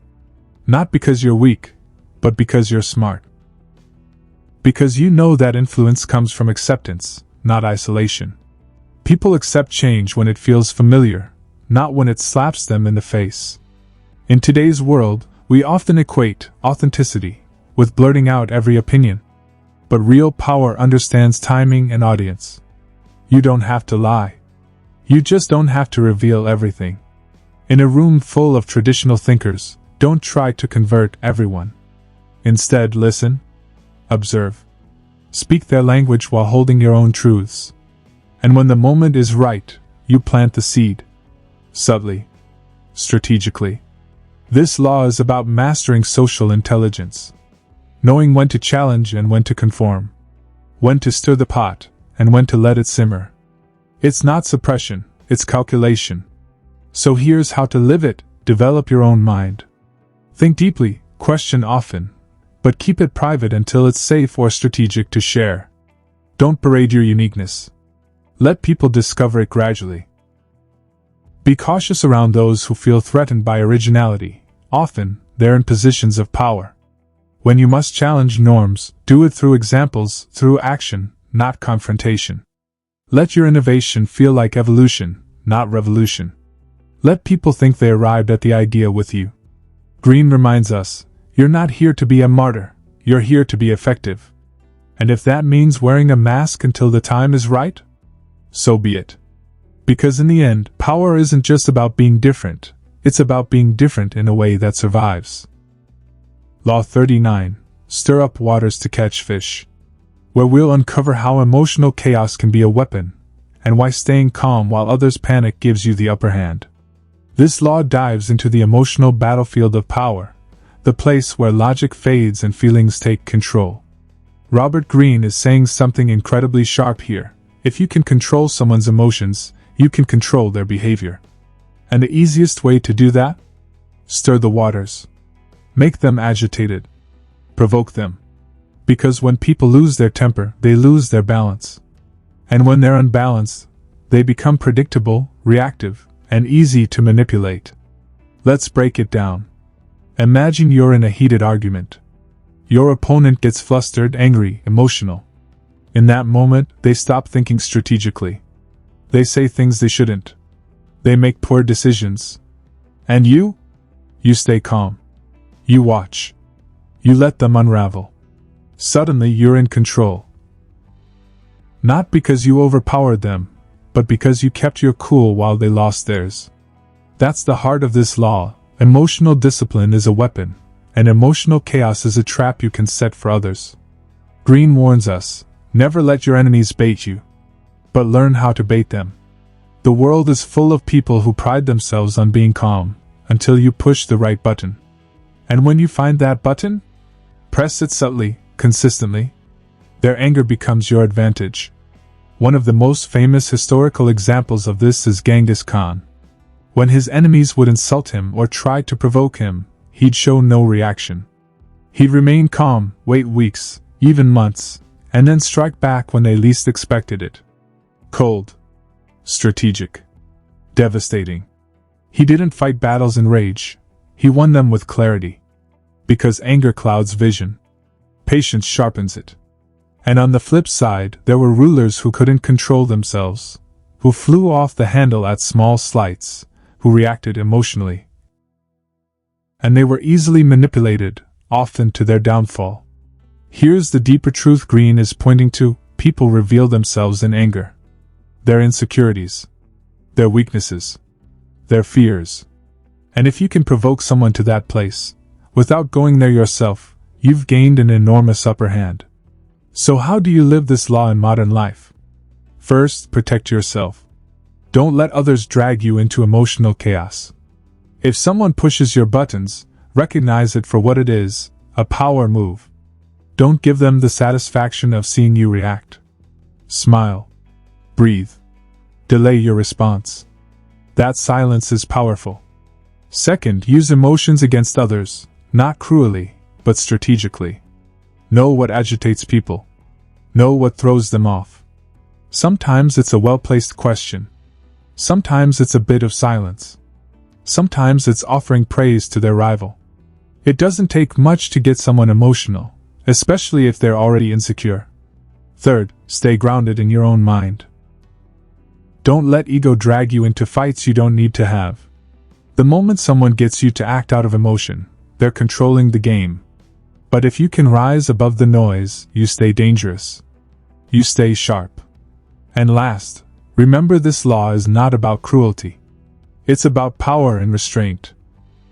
Speaker 1: Not because you're weak, but because you're smart. Because you know that influence comes from acceptance, not isolation. People accept change when it feels familiar, not when it slaps them in the face. In today's world, we often equate authenticity with blurting out every opinion. But real power understands timing and audience. You don't have to lie. You just don't have to reveal everything. In a room full of traditional thinkers, don't try to convert everyone. Instead, listen, observe. Speak their language while holding your own truths. And when the moment is right, you plant the seed. Subtly. Strategically. This law is about mastering social intelligence. Knowing when to challenge and when to conform. When to stir the pot, and when to let it simmer. It's not suppression, it's calculation. So here's how to live it: develop your own mind. Think deeply, question often, but keep it private until it's safe or strategic to share. Don't parade your uniqueness. Let people discover it gradually. Be cautious around those who feel threatened by originality. Often, they're in positions of power. When you must challenge norms, do it through examples, through action, not confrontation. Let your innovation feel like evolution, not revolution. Let people think they arrived at the idea with you. Greene reminds us, you're not here to be a martyr, you're here to be effective. And if that means wearing a mask until the time is right, so be it. Because in the end, power isn't just about being different, it's about being different in a way that survives. Law 39. Stir up waters to catch fish. Where we'll uncover how emotional chaos can be a weapon, and why staying calm while others panic gives you the upper hand. This law dives into the emotional battlefield of power, the place where logic fades and feelings take control. Robert Greene is saying something incredibly sharp here. If you can control someone's emotions, you can control their behavior. And the easiest way to do that? Stir the waters. Make them agitated. Provoke them. Because when people lose their temper, they lose their balance. And when they're unbalanced, they become predictable, reactive, and easy to manipulate. Let's break it down. Imagine you're in a heated argument. Your opponent gets flustered, angry, emotional. In that moment, they stop thinking strategically. They say things they shouldn't. They make poor decisions. And you? You stay calm. You watch. You let them unravel. Suddenly you're in control. Not because you overpowered them, but because you kept your cool while they lost theirs. That's the heart of this law. Emotional discipline is a weapon, and emotional chaos is a trap you can set for others. Greene warns us, never let your enemies bait you, but learn how to bait them. The world is full of people who pride themselves on being calm, until you push the right button. And when you find that button, press it subtly, consistently. Their anger becomes your advantage. One of the most famous historical examples of this is Genghis Khan. When his enemies would insult him or try to provoke him, he'd show no reaction. He'd remain calm, wait weeks, even months, and then strike back when they least expected it. Cold. Strategic. Devastating. He didn't fight battles in rage. He won them with clarity. Because anger clouds vision. Patience sharpens it. And on the flip side, there were rulers who couldn't control themselves, who flew off the handle at small slights, who reacted emotionally. And they were easily manipulated, often to their downfall. Here's the deeper truth Greene is pointing to: people reveal themselves in anger. Their insecurities, their weaknesses, their fears. And if you can provoke someone to that place, without going there yourself, you've gained an enormous upper hand. So how do you live this law in modern life? First, protect yourself. Don't let others drag you into emotional chaos. If someone pushes your buttons, recognize it for what it is, a power move. Don't give them the satisfaction of seeing you react. Smile. Breathe. Delay your response. That silence is powerful. Second, use emotions against others, not cruelly, but strategically. Know what agitates people. Know what throws them off. Sometimes it's a well-placed question. Sometimes it's a bit of silence. Sometimes it's offering praise to their rival. It doesn't take much to get someone emotional, especially if they're already insecure. Third, stay grounded in your own mind. Don't let ego drag you into fights you don't need to have. The moment someone gets you to act out of emotion, they're controlling the game. But if you can rise above the noise, you stay dangerous. You stay sharp. And last, remember this law is not about cruelty. It's about power and restraint.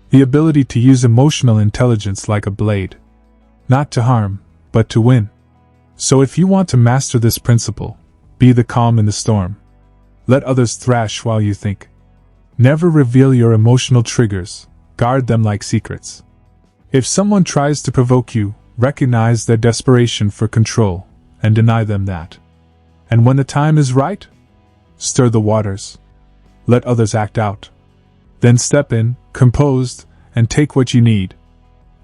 Speaker 1: The ability to use emotional intelligence like a blade. Not to harm, but to win. So if you want to master this principle, be the calm in the storm. Let others thrash while you think. Never reveal your emotional triggers, guard them like secrets. If someone tries to provoke you, recognize their desperation for control, and deny them that. And when the time is right, stir the waters. Let others act out. Then step in, composed, and take what you need.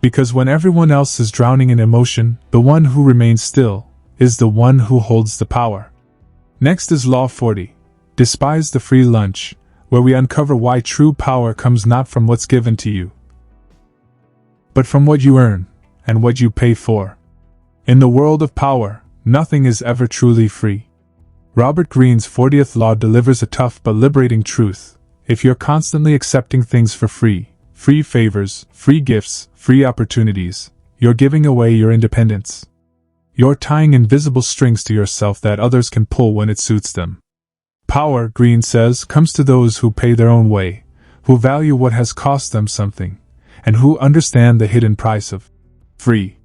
Speaker 1: Because when everyone else is drowning in emotion, the one who remains still is the one who holds the power. Next is Law 40. Despise the free lunch, where we uncover why true power comes not from what's given to you, but from what you earn and what you pay for. In the world of power, nothing is ever truly free. Robert Greene's 40th law delivers a tough but liberating truth. If you're constantly accepting things for free favors, free gifts, free opportunities, you're giving away your independence. You're tying invisible strings to yourself that others can pull when it suits them. Power, Greene says, comes to those who pay their own way, who value what has cost them something, and who understand the hidden price of free.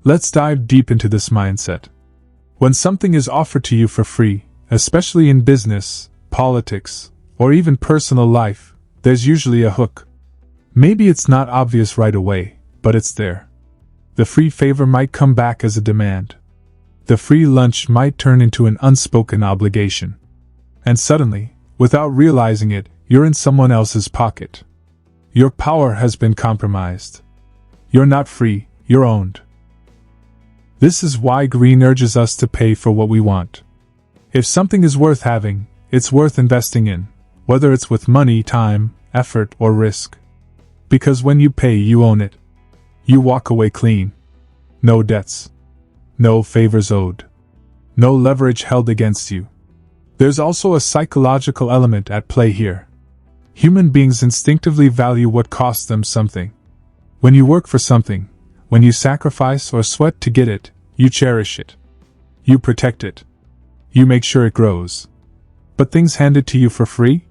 Speaker 1: Let's dive deep into this mindset. When something is offered to you for free, especially in business, politics, or even personal life, there's usually a hook. Maybe it's not obvious right away, but it's there. The free favor might come back as a demand. The free lunch might turn into an unspoken obligation. And suddenly, without realizing it, you're in someone else's pocket. Your power has been compromised. You're not free, you're owned. This is why Greene urges us to pay for what we want. If something is worth having, it's worth investing in, whether it's with money, time, effort, or risk. Because when you pay, you own it. You walk away clean. No debts. No favors owed. No leverage held against you. There's also a psychological element at play here. Human beings instinctively value what costs them something. When you work for something, when you sacrifice or sweat to get it, you cherish it. You protect it. You make sure it grows. But things handed to you for free?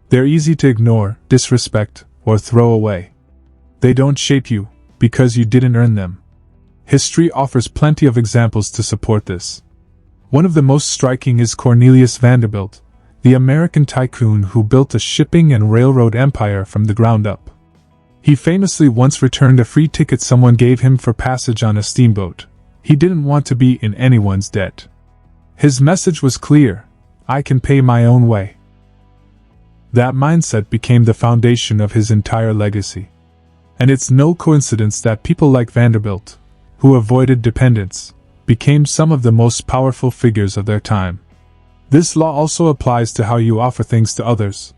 Speaker 1: They're easy to ignore, disrespect, or throw away. They don't shape you, because you didn't earn them. History offers plenty of examples to support this. One of the most striking is Cornelius Vanderbilt, the American tycoon who built a shipping and railroad empire from the ground up. He famously once returned a free ticket someone gave him for passage on a steamboat. He didn't want to be in anyone's debt. His message was clear: I can pay my own way. That mindset became the foundation of his entire legacy. And it's no coincidence that people like Vanderbilt, who avoided dependence, became some of the most powerful figures of their time. This law also applies to how you offer things to others.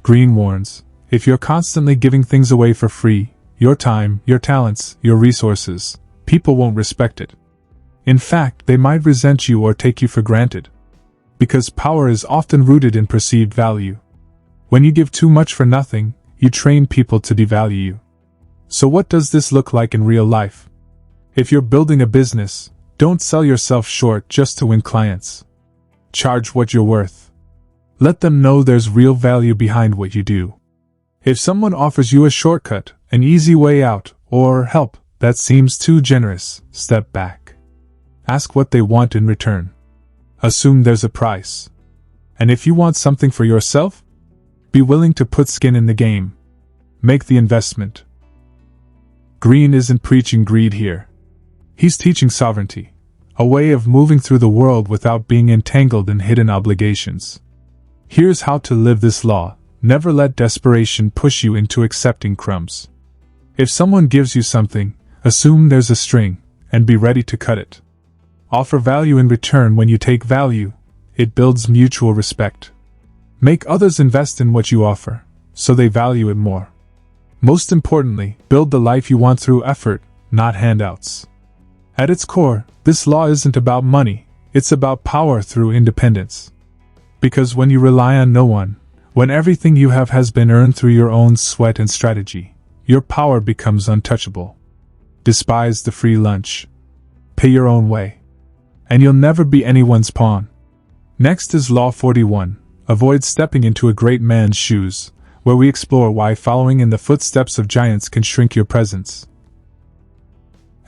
Speaker 1: Greene warns, if you're constantly giving things away for free, your time, your talents, your resources, people won't respect it. In fact, they might resent you or take you for granted. Because power is often rooted in perceived value. When you give too much for nothing, you train people to devalue you. So what does this look like in real life? If you're building a business, don't sell yourself short just to win clients. Charge what you're worth. Let them know there's real value behind what you do. If someone offers you a shortcut, an easy way out, or help that seems too generous, step back. Ask what they want in return. Assume there's a price. And if you want something for yourself, be willing to put skin in the game. Make the investment. Greene isn't preaching greed here. He's teaching sovereignty, a way of moving through the world without being entangled in hidden obligations. Here's how to live this law: never let desperation push you into accepting crumbs. If someone gives you something, assume there's a string, and be ready to cut it. Offer value in return when you take value. It builds mutual respect. Make others invest in what you offer, so they value it more. Most importantly, build the life you want through effort, not handouts. At its core, this law isn't about money, it's about power through independence. Because when you rely on no one, when everything you have has been earned through your own sweat and strategy, your power becomes untouchable. Despise the free lunch. Pay your own way. And you'll never be anyone's pawn. Next is Law 41. Avoid stepping into a great man's shoes, where we explore why following in the footsteps of giants can shrink your presence.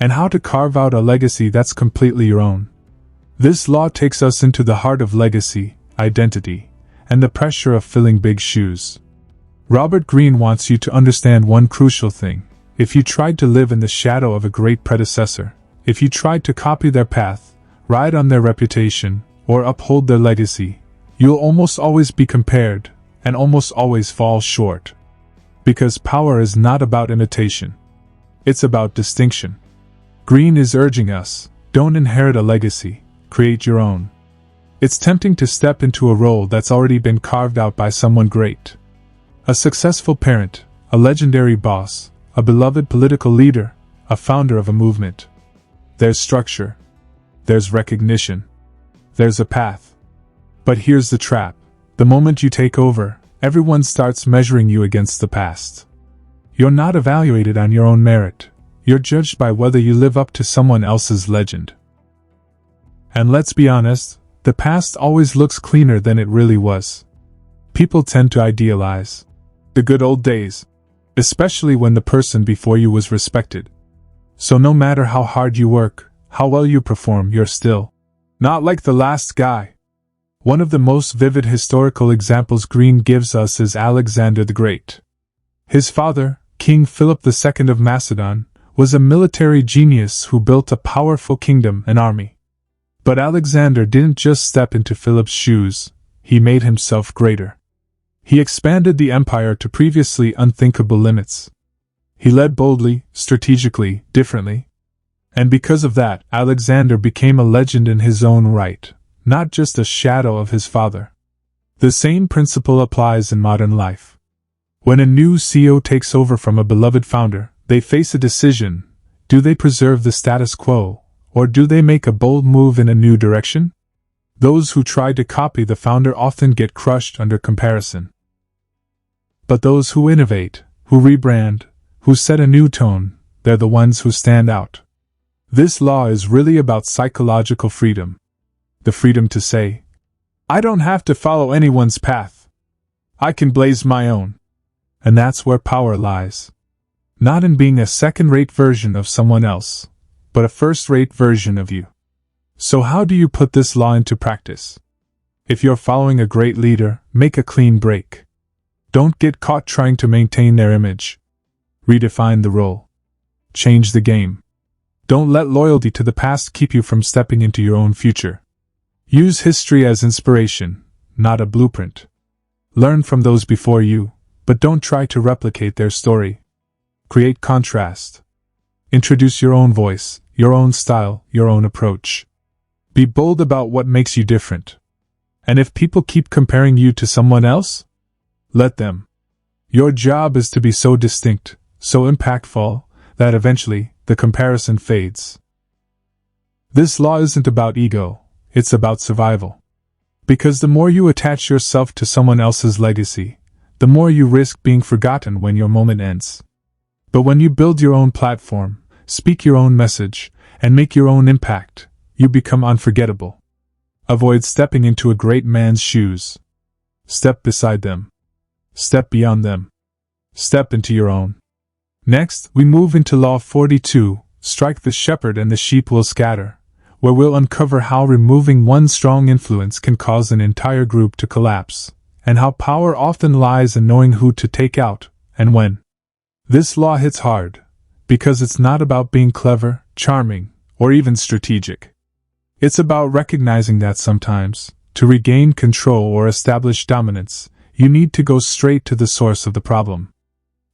Speaker 1: And how to carve out a legacy that's completely your own. This law takes us into the heart of legacy, identity, and the pressure of filling big shoes. Robert Greene wants you to understand one crucial thing. If you tried to live in the shadow of a great predecessor, if you tried to copy their path, ride on their reputation, or uphold their legacy, you'll almost always be compared, and almost always fall short. Because power is not about imitation. It's about distinction. Greene is urging us, don't inherit a legacy, create your own. It's tempting to step into a role that's already been carved out by someone great. A successful parent, a legendary boss, a beloved political leader, a founder of a movement. There's structure. There's recognition. There's a path. But here's the trap. The moment you take over, everyone starts measuring you against the past. You're not evaluated on your own merit. You're judged by whether you live up to someone else's legend. And let's be honest, the past always looks cleaner than it really was. People tend to idealize the good old days, especially when the person before you was respected. So no matter how hard you work, how well you perform, you're still not like the last guy. One of the most vivid historical examples Greene gives us is Alexander the Great. His father, King Philip II of Macedon, was a military genius who built a powerful kingdom and army. But Alexander didn't just step into Philip's shoes, he made himself greater. He expanded the empire to previously unthinkable limits. He led boldly, strategically, differently. And because of that, Alexander became a legend in his own right, not just a shadow of his father. The same principle applies in modern life. When a new CEO takes over from a beloved founder, they face a decision: do they preserve the status quo, or do they make a bold move in a new direction? Those who try to copy the founder often get crushed under comparison. But those who innovate, who rebrand, who set a new tone, they're the ones who stand out. This law is really about psychological freedom. The freedom to say, I don't have to follow anyone's path. I can blaze my own. And that's where power lies. Not in being a second-rate version of someone else, but a first-rate version of you. So how do you put this law into practice? If you're following a great leader, make a clean break. Don't get caught trying to maintain their image. Redefine the role. Change the game. Don't let loyalty to the past keep you from stepping into your own future. Use history as inspiration, not a blueprint. Learn from those before you, but don't try to replicate their story. Create contrast. Introduce your own voice, your own style, your own approach. Be bold about what makes you different. And if people keep comparing you to someone else, let them. Your job is to be so distinct, so impactful, that eventually, the comparison fades. This law isn't about ego, it's about survival. Because the more you attach yourself to someone else's legacy, the more you risk being forgotten when your moment ends. But when you build your own platform, speak your own message, and make your own impact, you become unforgettable. Avoid stepping into a great man's shoes. Step beside them. Step beyond them. Step into your own. Next, we move into Law 42, strike the shepherd and the sheep will scatter, where we'll uncover how removing one strong influence can cause an entire group to collapse, and how power often lies in knowing who to take out, and when. This law hits hard, because it's not about being clever, charming, or even strategic. It's about recognizing that sometimes, to regain control or establish dominance, you need to go straight to the source of the problem.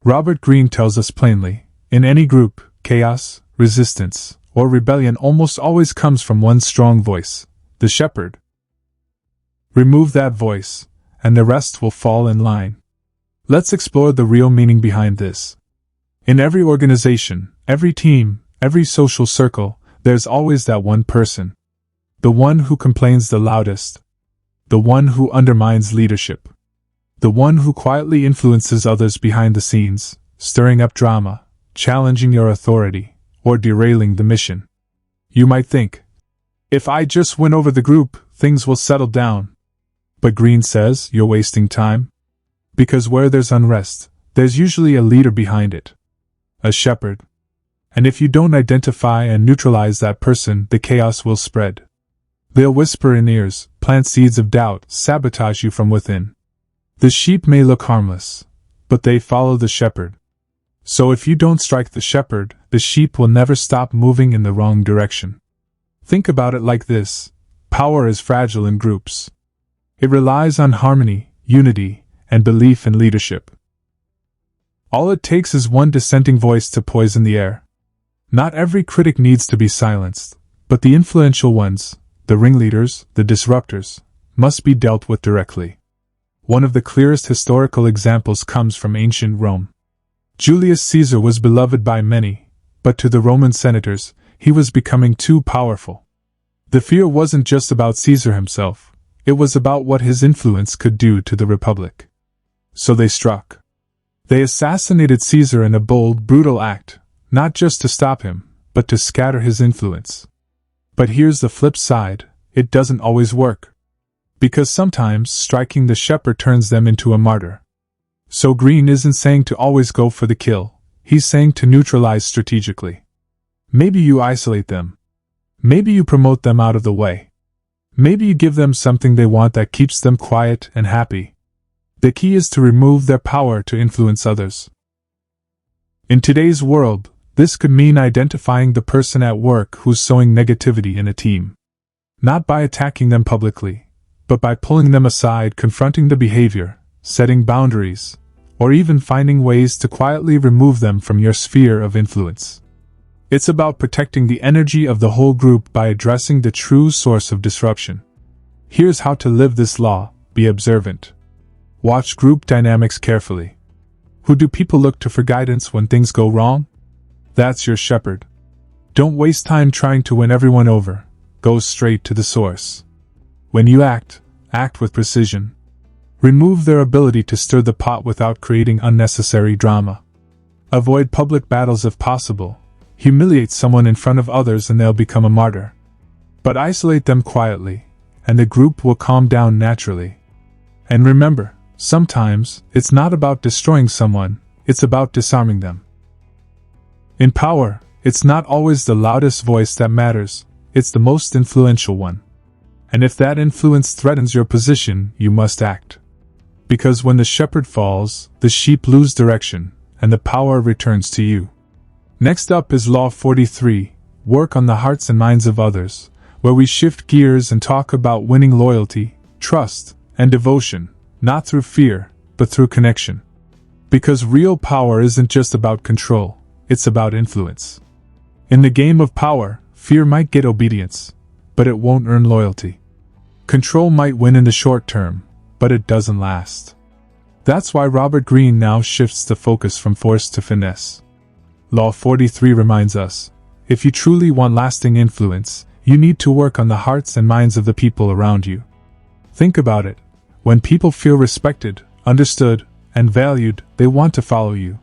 Speaker 1: Robert Greene tells us plainly, in any group, chaos, resistance, or rebellion almost always comes from one strong voice, the shepherd. Remove that voice, and the rest will fall in line. Let's explore the real meaning behind this. In every organization, every team, every social circle, there's always that one person. The one who complains the loudest. The one who undermines leadership. The one who quietly influences others behind the scenes, stirring up drama, challenging your authority, or derailing the mission. You might think, if I just win over the group, things will settle down. But Greene says you're wasting time. Because where there's unrest, there's usually a leader behind it. A shepherd. And if you don't identify and neutralize that person, the chaos will spread. They'll whisper in ears, plant seeds of doubt, sabotage you from within. The sheep may look harmless, but they follow the shepherd. So if you don't strike the shepherd, the sheep will never stop moving in the wrong direction. Think about it like this: power is fragile in groups. It relies on harmony, unity, and belief in leadership. All it takes is one dissenting voice to poison the air. Not every critic needs to be silenced, but the influential ones, the ringleaders, the disruptors, must be dealt with directly. One of the clearest historical examples comes from ancient Rome. Julius Caesar was beloved by many, but to the Roman senators, he was becoming too powerful. The fear wasn't just about Caesar himself, it was about what his influence could do to the Republic. So they struck. They assassinated Caesar in a bold, brutal act, not just to stop him, but to scatter his influence. But here's the flip side, it doesn't always work. Because sometimes striking the shepherd turns them into a martyr. So Greene isn't saying to always go for the kill, he's saying to neutralize strategically. Maybe you isolate them. Maybe you promote them out of the way. Maybe you give them something they want that keeps them quiet and happy. The key is to remove their power to influence others. In today's world, this could mean identifying the person at work who's sowing negativity in a team. Not by attacking them publicly, but by pulling them aside, confronting the behavior, setting boundaries, or even finding ways to quietly remove them from your sphere of influence. It's about protecting the energy of the whole group by addressing the true source of disruption. Here's how to live this law: be observant. Watch group dynamics carefully. Who do people look to for guidance when things go wrong? That's your shepherd. Don't waste time trying to win everyone over. Go straight to the source. When you act with precision. Remove their ability to stir the pot without creating unnecessary drama. Avoid public battles if possible. Humiliate someone in front of others and they'll become a martyr. But isolate them quietly, and the group will calm down naturally. And remember, sometimes it's not about destroying someone, it's about disarming them. In power, it's not always the loudest voice that matters, it's the most influential one. And if that influence threatens your position, you must act. Because when the shepherd falls, the sheep lose direction, and the power returns to you. Next up is Law 43, work on the hearts and minds of others, where we shift gears and talk about winning loyalty, trust, and devotion, not through fear, but through connection. Because real power isn't just about control, it's about influence. In the game of power, fear might get obedience, but it won't earn loyalty. Control might win in the short term, but it doesn't last. That's why Robert Greene now shifts the focus from force to finesse. Law 43 reminds us, if you truly want lasting influence, you need to work on the hearts and minds of the people around you. Think about it. When people feel respected, understood, and valued, they want to follow you.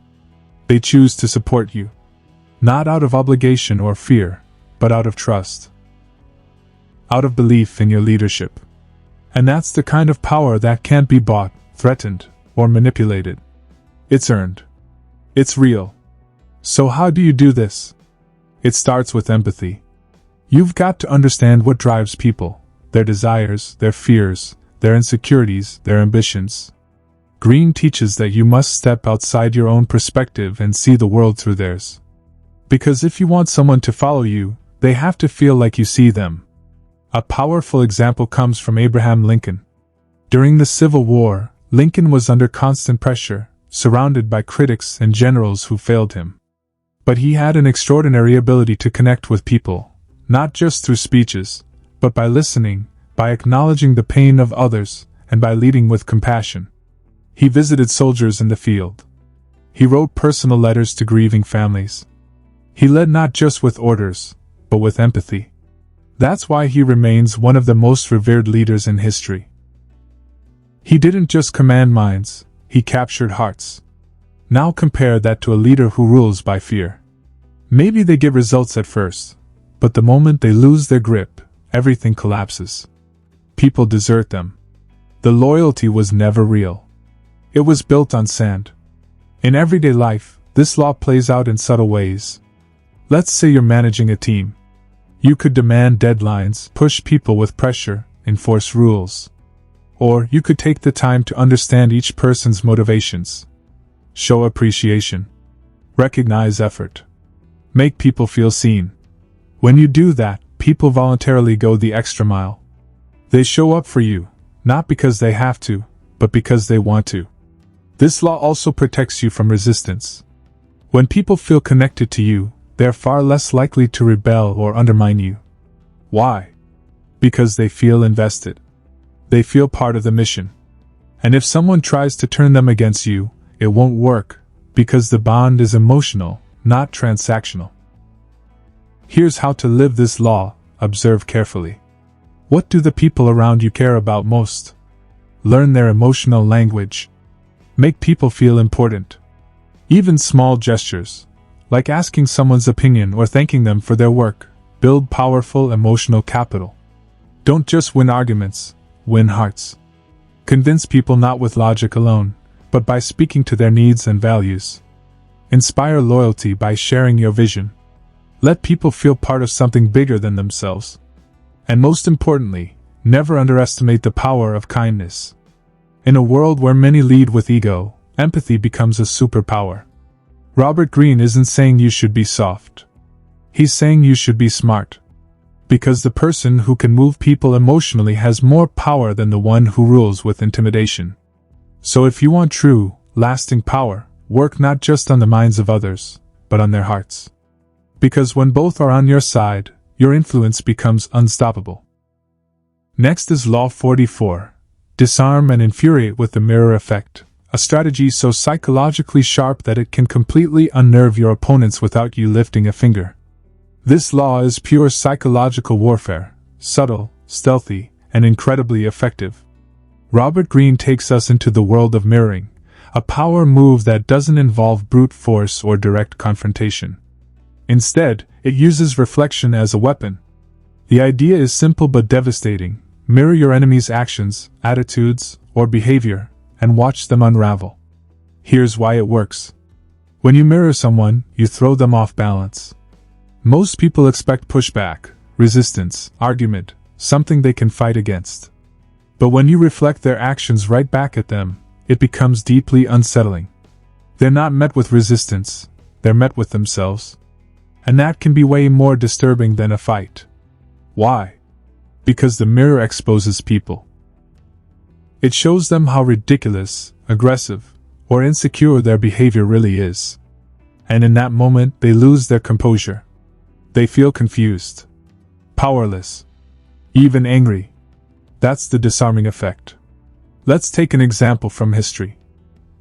Speaker 1: They choose to support you. Not out of obligation or fear, but out of trust. Out of belief in your leadership. And that's the kind of power that can't be bought, threatened, or manipulated. It's earned. It's real. So how do you do this? It starts with empathy. You've got to understand what drives people, their desires, their fears, their insecurities, their ambitions. Greene teaches that you must step outside your own perspective and see the world through theirs. Because if you want someone to follow you, they have to feel like you see them. A powerful example comes from Abraham Lincoln. During the Civil War, Lincoln was under constant pressure, surrounded by critics and generals who failed him. But he had an extraordinary ability to connect with people, not just through speeches, but by listening, by acknowledging the pain of others, and by leading with compassion. He visited soldiers in the field. He wrote personal letters to grieving families. He led not just with orders, but with empathy. That's why he remains one of the most revered leaders in history. He didn't just command minds, he captured hearts. Now compare that to a leader who rules by fear. Maybe they get results at first, but the moment they lose their grip, everything collapses. People desert them. The loyalty was never real. It was built on sand. In everyday life, this law plays out in subtle ways. Let's say you're managing a team. You could demand deadlines, push people with pressure, enforce rules. Or you could take the time to understand each person's motivations. Show appreciation. Recognize effort. Make people feel seen. When you do that, people voluntarily go the extra mile. They show up for you, not because they have to, but because they want to. This law also protects you from resistance. When people feel connected to you, they're far less likely to rebel or undermine you. Why? Because they feel invested. They feel part of the mission. And if someone tries to turn them against you, it won't work, because the bond is emotional, not transactional. Here's how to live this law. Observe carefully. What do the people around you care about most? Learn their emotional language. Make people feel important. Even small gestures, like asking someone's opinion or thanking them for their work, build powerful emotional capital. Don't just win arguments, win hearts. Convince people not with logic alone, but by speaking to their needs and values. Inspire loyalty by sharing your vision. Let people feel part of something bigger than themselves. And most importantly, never underestimate the power of kindness. In a world where many lead with ego, empathy becomes a superpower. Robert Greene isn't saying you should be soft. He's saying you should be smart. Because the person who can move people emotionally has more power than the one who rules with intimidation. So if you want true, lasting power, work not just on the minds of others, but on their hearts. Because when both are on your side, your influence becomes unstoppable. Next is Law 44. Disarm and infuriate with the mirror effect, a strategy so psychologically sharp that it can completely unnerve your opponents without you lifting a finger. This law is pure psychological warfare, subtle, stealthy, and incredibly effective. Robert Greene takes us into the world of mirroring, a power move that doesn't involve brute force or direct confrontation. Instead, it uses reflection as a weapon. The idea is simple but devastating. Mirror your enemy's actions, attitudes, or behavior, and watch them unravel. Here's why it works. When you mirror someone, you throw them off balance. Most people expect pushback, resistance, argument, something they can fight against. But when you reflect their actions right back at them, it becomes deeply unsettling. They're not met with resistance, they're met with themselves. And that can be way more disturbing than a fight. Why? Because the mirror exposes people. It shows them how ridiculous, aggressive, or insecure their behavior really is. And in that moment, they lose their composure. They feel confused, powerless, even angry. That's the disarming effect. Let's take an example from history.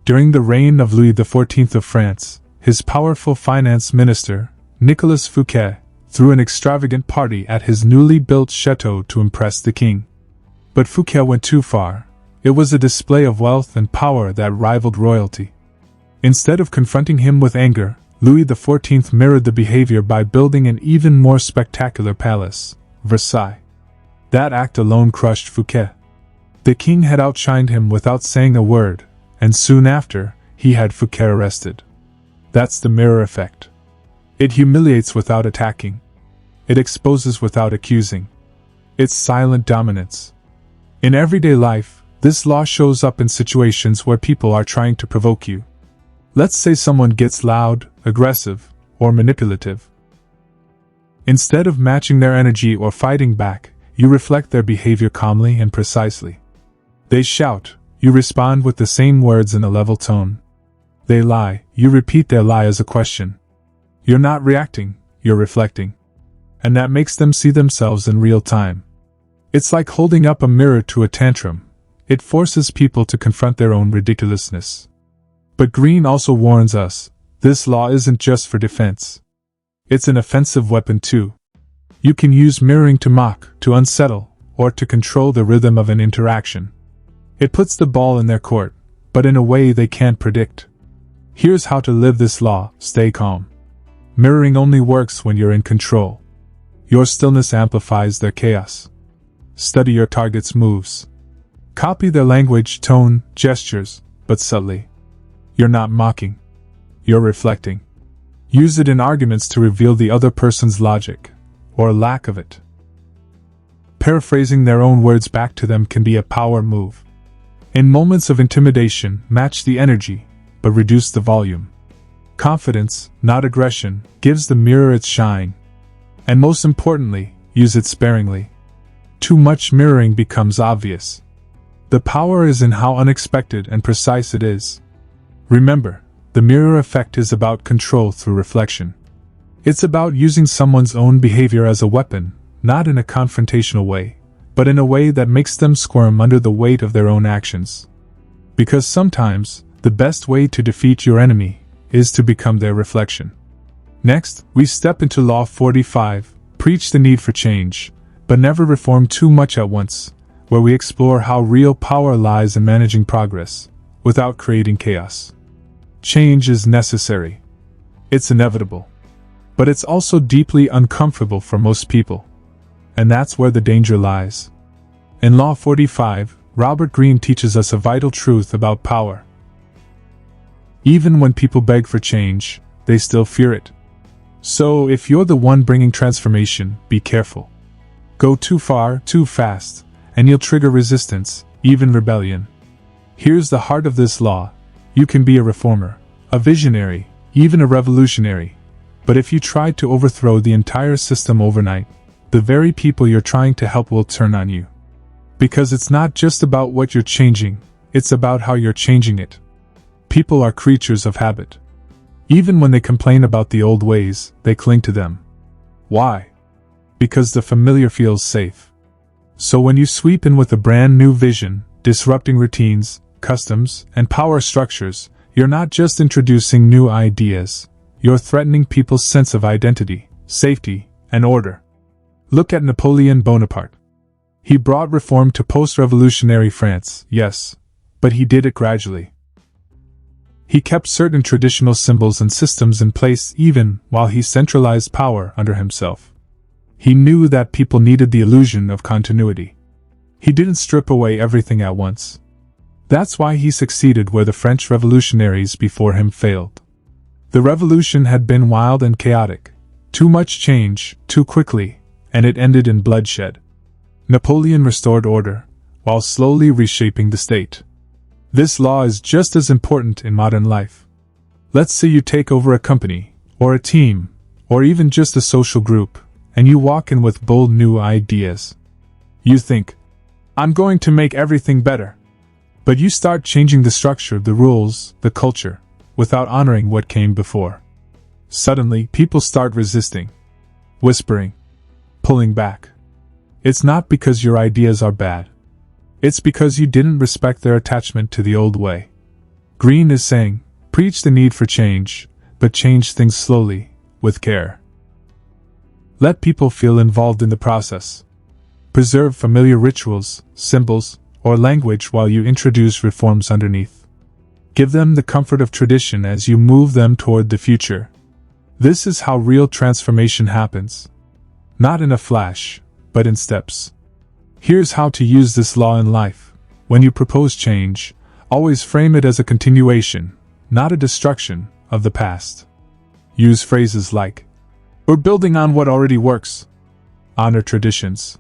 Speaker 1: During the reign of Louis XIV of France, his powerful finance minister, Nicolas Fouquet, threw an extravagant party at his newly built chateau to impress the king. But Fouquet went too far. It was a display of wealth and power that rivaled royalty. Instead of confronting him with anger, Louis XIV mirrored the behavior by building an even more spectacular palace, Versailles. That act alone crushed Fouquet. The king had outshined him without saying a word, and soon after, he had Fouquet arrested. That's the mirror effect. It humiliates without attacking. It exposes without accusing. It's silent dominance. In everyday life, this law shows up in situations where people are trying to provoke you. Let's say someone gets loud, aggressive, or manipulative. Instead of matching their energy or fighting back, you reflect their behavior calmly and precisely. They shout, you respond with the same words in a level tone. They lie, you repeat their lie as a question. You're not reacting, you're reflecting. And that makes them see themselves in real time. It's like holding up a mirror to a tantrum. It forces people to confront their own ridiculousness. But Greene also warns us, this law isn't just for defense. It's an offensive weapon too. You can use mirroring to mock, to unsettle, or to control the rhythm of an interaction. It puts the ball in their court, but in a way they can't predict. Here's how to live this law: stay calm. Mirroring only works when you're in control. Your stillness amplifies their chaos. Study your target's moves. Copy their language, tone, gestures, but subtly. You're not mocking. You're reflecting. Use it in arguments to reveal the other person's logic, or lack of it. Paraphrasing their own words back to them can be a power move. In moments of intimidation, match the energy, but reduce the volume. Confidence, not aggression, gives the mirror its shine. And most importantly, use it sparingly. Too much mirroring becomes obvious. The power is in how unexpected and precise it is. Remember, the mirror effect is about control through reflection. It's about using someone's own behavior as a weapon, not in a confrontational way, but in a way that makes them squirm under the weight of their own actions. Because sometimes, the best way to defeat your enemy is to become their reflection. Next, we step into Law 45, preach the need for change, but never reform too much at once, where we explore how real power lies in managing progress, without creating chaos. Change is necessary. It's inevitable. But it's also deeply uncomfortable for most people. And that's where the danger lies. In Law 45, Robert Greene teaches us a vital truth about power. Even when people beg for change, they still fear it. So, if you're the one bringing transformation, be careful. Go too far, too fast, and you'll trigger resistance, even rebellion. Here's the heart of this law. You can be a reformer, a visionary, even a revolutionary. But if you try to overthrow the entire system overnight, the very people you're trying to help will turn on you. Because it's not just about what you're changing, it's about how you're changing it. People are creatures of habit. Even when they complain about the old ways, they cling to them. Why? Because the familiar feels safe. So when you sweep in with a brand new vision, disrupting routines, customs, and power structures, you're not just introducing new ideas, you're threatening people's sense of identity, safety, and order. Look at Napoleon Bonaparte. He brought reform to post-revolutionary France, yes, but he did it gradually. He kept certain traditional symbols and systems in place even while he centralized power under himself. He knew that people needed the illusion of continuity. He didn't strip away everything at once. That's why he succeeded where the French revolutionaries before him failed. The revolution had been wild and chaotic. Too much change, too quickly, and it ended in bloodshed. Napoleon restored order, while slowly reshaping the state. This law is just as important in modern life. Let's say you take over a company, or a team, or even just a social group, and you walk in with bold new ideas. You think, I'm going to make everything better. But you start changing the structure, the rules, the culture, without honoring what came before. Suddenly, people start resisting, whispering, pulling back. It's not because your ideas are bad. It's because you didn't respect their attachment to the old way. Greene is saying, preach the need for change, but change things slowly, with care. Let people feel involved in the process. Preserve familiar rituals, symbols, or language while you introduce reforms underneath. Give them the comfort of tradition as you move them toward the future. This is how real transformation happens. Not in a flash, but in steps. Here's how to use this law in life. When you propose change, always frame it as a continuation, not a destruction, of the past. Use phrases like, we're building on what already works. Honor traditions.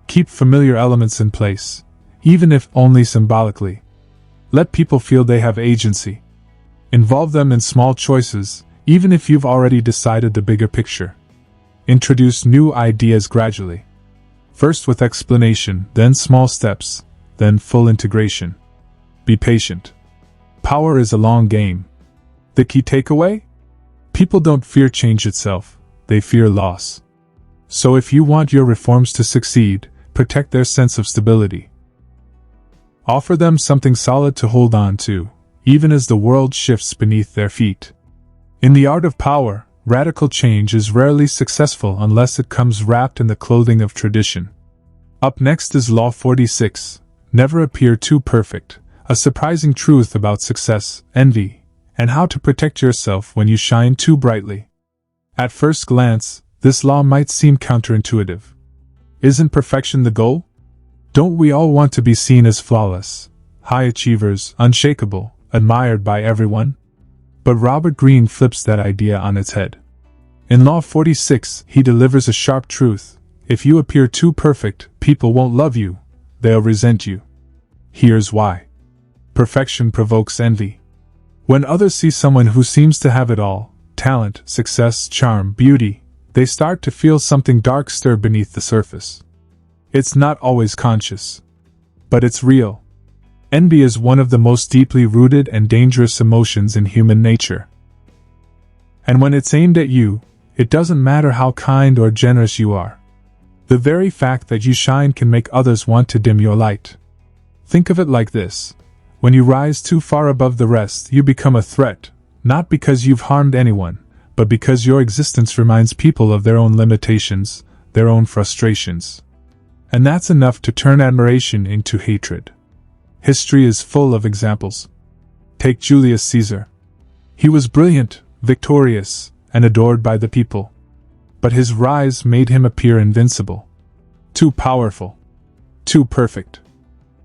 Speaker 1: Keep familiar elements in place, even if only symbolically. Let people feel they have agency. Involve them in small choices, even if you've already decided the bigger picture. Introduce new ideas gradually. First with explanation, then small steps, then full integration. Be patient. Power is a long game. The key takeaway? People don't fear change itself, they fear loss. So if you want your reforms to succeed, protect their sense of stability. Offer them something solid to hold on to, even as the world shifts beneath their feet. In the art of power, radical change is rarely successful unless it comes wrapped in the clothing of tradition. Up next is Law 46, never appear too perfect, a surprising truth about success, envy, and how to protect yourself when you shine too brightly. At first glance, this law might seem counterintuitive. Isn't perfection the goal? Don't we all want to be seen as flawless, high achievers, unshakable, admired by everyone? But Robert Greene flips that idea on its head. In Law 46, he delivers a sharp truth. If you appear too perfect, people won't love you, they'll resent you. Here's why. Perfection provokes envy. When others see someone who seems to have it all, talent, success, charm, beauty, they start to feel something dark stir beneath the surface. It's not always conscious, but it's real. Envy is one of the most deeply rooted and dangerous emotions in human nature. And when it's aimed at you, it doesn't matter how kind or generous you are. The very fact that you shine can make others want to dim your light. Think of it like this. When you rise too far above the rest, you become a threat, not because you've harmed anyone, but because your existence reminds people of their own limitations, their own frustrations. And that's enough to turn admiration into hatred. History is full of examples. Take Julius Caesar. He was brilliant, victorious, and adored by the people. But his rise made him appear invincible. Too powerful. Too perfect.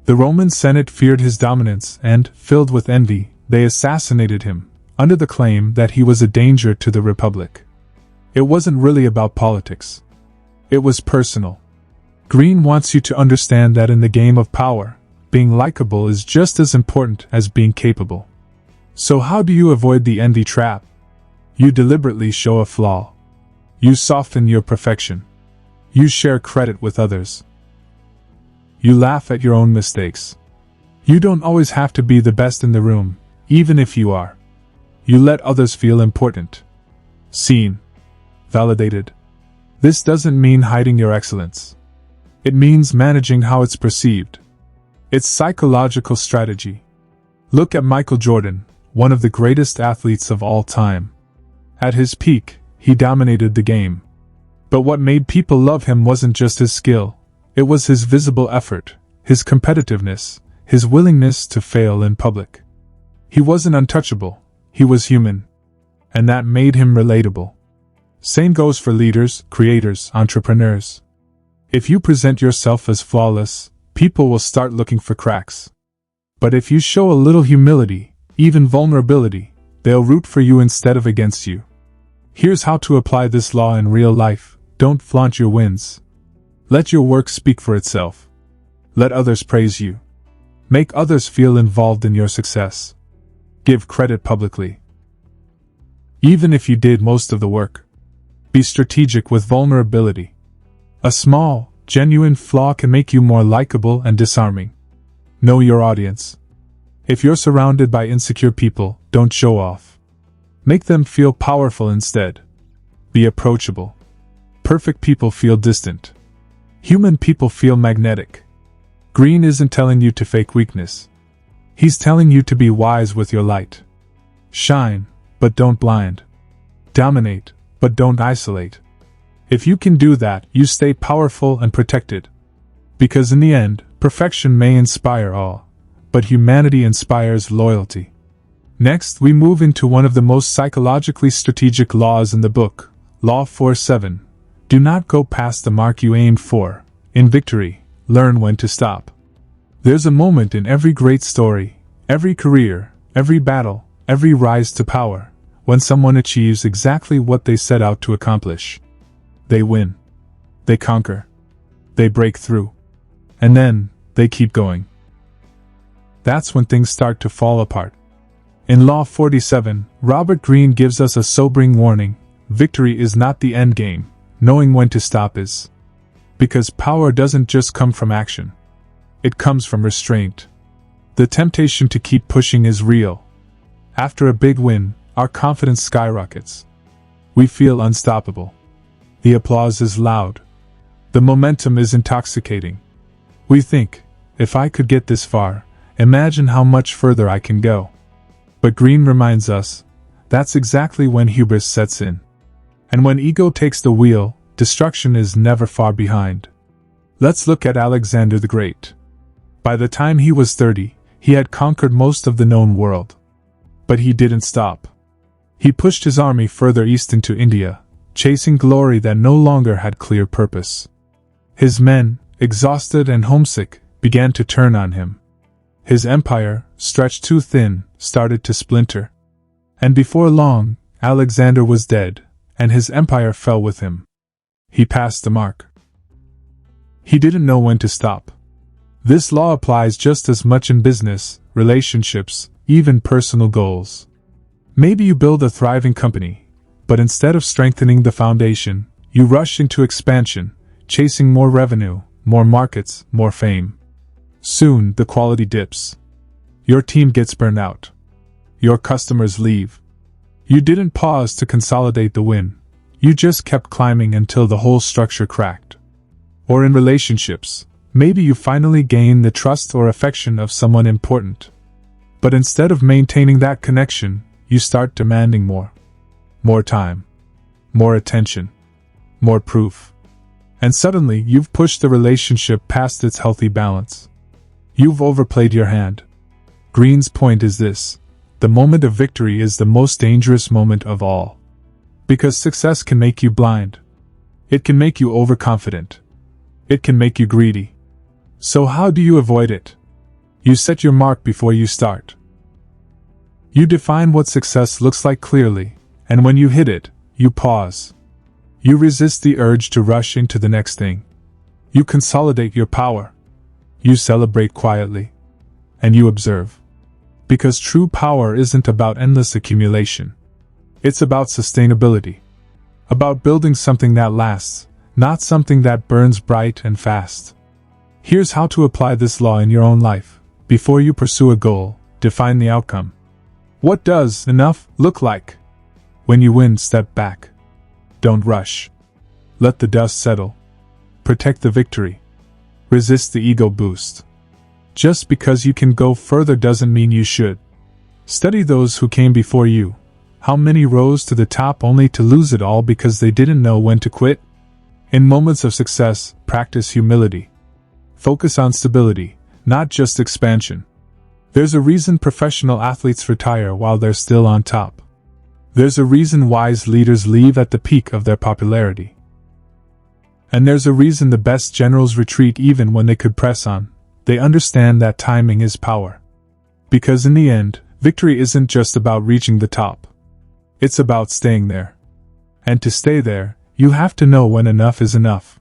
Speaker 1: The Roman Senate feared his dominance and, filled with envy, they assassinated him, under the claim that he was a danger to the Republic. It wasn't really about politics. It was personal. Greene wants you to understand that in the game of power, being likable is just as important as being capable. So how do you avoid the envy trap? You deliberately show a flaw. You soften your perfection. You share credit with others. You laugh at your own mistakes. You don't always have to be the best in the room, even if you are. You let others feel important. Seen. Validated. This doesn't mean hiding your excellence. It means managing how it's perceived. It's psychological strategy. Look at Michael Jordan, one of the greatest athletes of all time. At his peak, he dominated the game. But what made people love him wasn't just his skill. It was his visible effort, his competitiveness, his willingness to fail in public. He wasn't untouchable, he was human. And that made him relatable. Same goes for leaders, creators, entrepreneurs. If you present yourself as flawless, people will start looking for cracks. But if you show a little humility, even vulnerability, they'll root for you instead of against you. Here's how to apply this law in real life. Don't flaunt your wins. Let your work speak for itself. Let others praise you. Make others feel involved in your success. Give credit publicly. Even if you did most of the work. Be strategic with vulnerability. A small, genuine flaw can make you more likable and disarming. Know your audience. If you're surrounded by insecure people, don't show off. Make them feel powerful instead. Be approachable. Perfect people feel distant. Human people feel magnetic. Greene isn't telling you to fake weakness. He's telling you to be wise with your light. Shine, but don't blind. Dominate, but don't isolate. If you can do that, you stay powerful and protected. Because in the end, perfection may inspire awe, but humanity inspires loyalty. Next, we move into one of the most psychologically strategic laws in the book, Law 4-7. Do not go past the mark you aimed for. In victory, learn when to stop. There's a moment in every great story, every career, every battle, every rise to power, when someone achieves exactly what they set out to accomplish. They win. They conquer. They break through. And then, they keep going. That's when things start to fall apart. In Law 47, Robert Greene gives us a sobering warning. Victory is not the end game. Knowing when to stop is. Because power doesn't just come from action. It comes from restraint. The temptation to keep pushing is real. After a big win, our confidence skyrockets. We feel unstoppable. The applause is loud. The momentum is intoxicating. We think, if I could get this far, imagine how much further I can go. But Greene reminds us, that's exactly when hubris sets in. And when ego takes the wheel, destruction is never far behind. Let's look at Alexander the Great. By the time he was 30, he had conquered most of the known world. But he didn't stop. He pushed his army further east into India, chasing glory that no longer had clear purpose. His men, exhausted and homesick, began to turn on him. His empire, stretched too thin, started to splinter. And before long, Alexander was dead, and his empire fell with him. He passed the mark. He didn't know when to stop. This law applies just as much in business, relationships, even personal goals. Maybe you build a thriving company, but instead of strengthening the foundation, you rush into expansion, chasing more revenue, more markets, more fame. Soon, the quality dips. Your team gets burned out. Your customers leave. You didn't pause to consolidate the win. You just kept climbing until the whole structure cracked. Or in relationships, maybe you finally gain the trust or affection of someone important. But instead of maintaining that connection, you start demanding more. More time. More attention. More proof. And suddenly you've pushed the relationship past its healthy balance. You've overplayed your hand. Greene's point is this: the moment of victory is the most dangerous moment of all. Because success can make you blind. It can make you overconfident. It can make you greedy. So how do you avoid it? You set your mark before you start. You define what success looks like clearly, and when you hit it, you pause. You resist the urge to rush into the next thing. You consolidate your power. You celebrate quietly. And you observe. Because true power isn't about endless accumulation. It's about sustainability. About building something that lasts, not something that burns bright and fast. Here's how to apply this law in your own life. Before you pursue a goal, define the outcome. What does enough look like? When you win, step back. Don't rush. Let the dust settle. Protect the victory. Resist the ego boost. Just because you can go further doesn't mean you should. Study those who came before you. How many rose to the top only to lose it all because they didn't know when to quit? In moments of success, practice humility. Focus on stability, not just expansion. There's a reason professional athletes retire while they're still on top. There's a reason wise leaders leave at the peak of their popularity. And there's a reason the best generals retreat even when they could press on. They understand that timing is power. Because in the end, victory isn't just about reaching the top. It's about staying there. And to stay there, you have to know when enough is enough.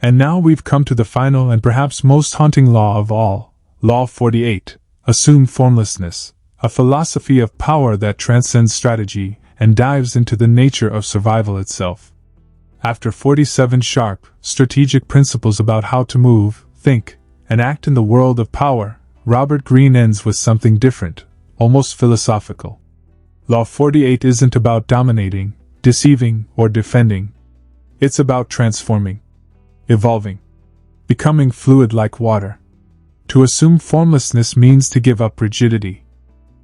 Speaker 1: And now we've come to the final and perhaps most haunting law of all, Law 48, assume formlessness, a philosophy of power that transcends strategy and dives into the nature of survival itself. After 47 sharp, strategic principles about how to move, think, and act in the world of power, Robert Greene ends with something different, almost philosophical. Law 48 isn't about dominating, deceiving, or defending. It's about transforming, evolving, becoming fluid like water. To assume formlessness means to give up rigidity.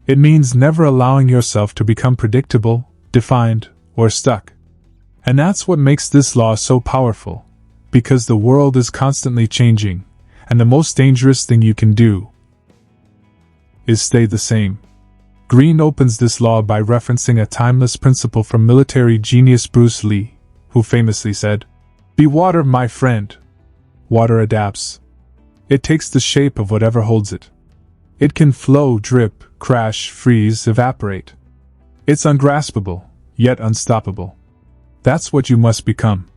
Speaker 1: It means never allowing yourself to become predictable, defined, or stuck. And that's what makes this law so powerful, because the world is constantly changing, and the most dangerous thing you can do is stay the same. Greene opens this law by referencing a timeless principle from military genius Bruce Lee, who famously said, "Be water, my friend." Water adapts. It takes the shape of whatever holds it. It can flow, drip, crash, freeze, evaporate. It's ungraspable, yet unstoppable. That's what you must become.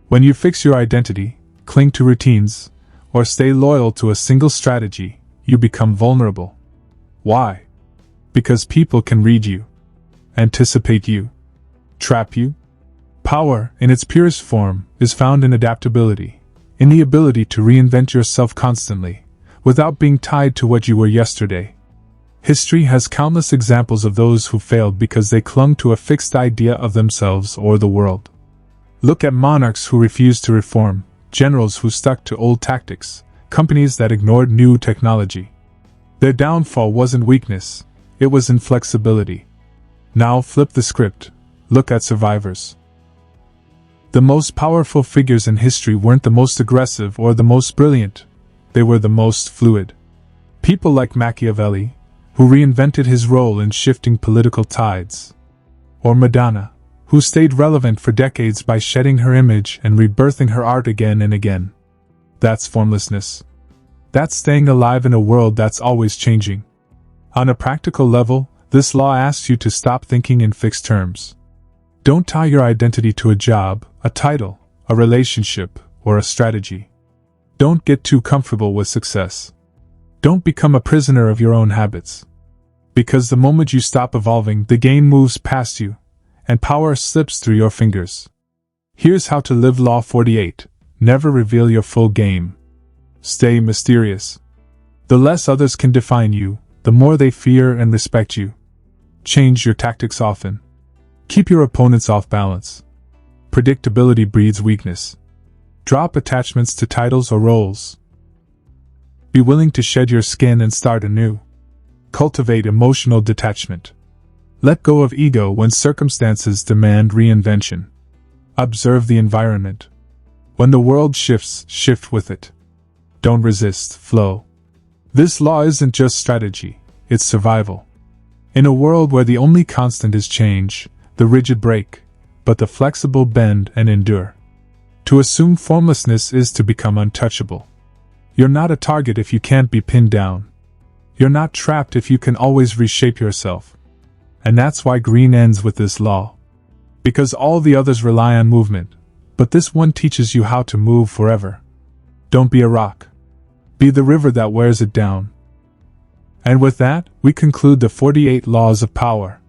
Speaker 1: When you fix your identity, cling to routines, or stay loyal to a single strategy, you become vulnerable. Why? Because people can read you, anticipate you, trap you. Power, in its purest form, is found in adaptability, in the ability to reinvent yourself constantly, without being tied to what you were yesterday. History has countless examples of those who failed because they clung to a fixed idea of themselves or the world. Look at monarchs who refused to reform, generals who stuck to old tactics, companies that ignored new technology. Their downfall wasn't weakness, it was inflexibility. Now flip the script, look at survivors. The most powerful figures in history weren't the most aggressive or the most brilliant, they were the most fluid. People like Machiavelli, who reinvented his role in shifting political tides. Or Madonna, who stayed relevant for decades by shedding her image and rebirthing her art again and again. That's formlessness. That's staying alive in a world that's always changing. On a practical level, this law asks you to stop thinking in fixed terms. Don't tie your identity to a job, a title, a relationship, or a strategy. Don't get too comfortable with success. Don't become a prisoner of your own habits. Because the moment you stop evolving, the game moves past you, and power slips through your fingers. Here's how to live Law 48. Never reveal your full game. Stay mysterious. The less others can define you, the more they fear and respect you. Change your tactics often. Keep your opponents off balance. Predictability breeds weakness. Drop attachments to titles or roles. Be willing to shed your skin and start anew. Cultivate emotional detachment. Let go of ego when circumstances demand reinvention. Observe the environment. When the world shifts, shift with it. Don't resist, flow. This law isn't just strategy, it's survival. In a world where the only constant is change, the rigid break, but the flexible bend and endure. To assume formlessness is to become untouchable. You're not a target if you can't be pinned down. You're not trapped if you can always reshape yourself. And that's why Greene ends with this law. Because all the others rely on movement, but this one teaches you how to move forever. Don't be a rock. Be the river that wears it down. And with that, we conclude the 48 Laws of Power.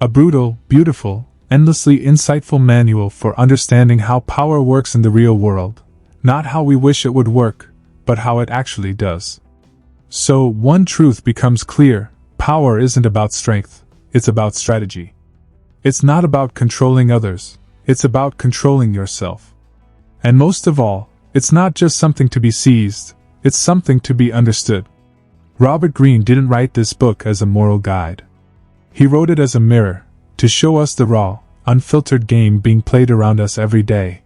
Speaker 1: A brutal, beautiful, endlessly insightful manual for understanding how power works in the real world. Not how we wish it would work, but how it actually does. So, one truth becomes clear: power isn't about strength, it's about strategy. It's not about controlling others, it's about controlling yourself. And most of all, it's not just something to be seized, it's something to be understood. Robert Greene didn't write this book as a moral guide. He wrote it as a mirror, to show us the raw, unfiltered game being played around us every day.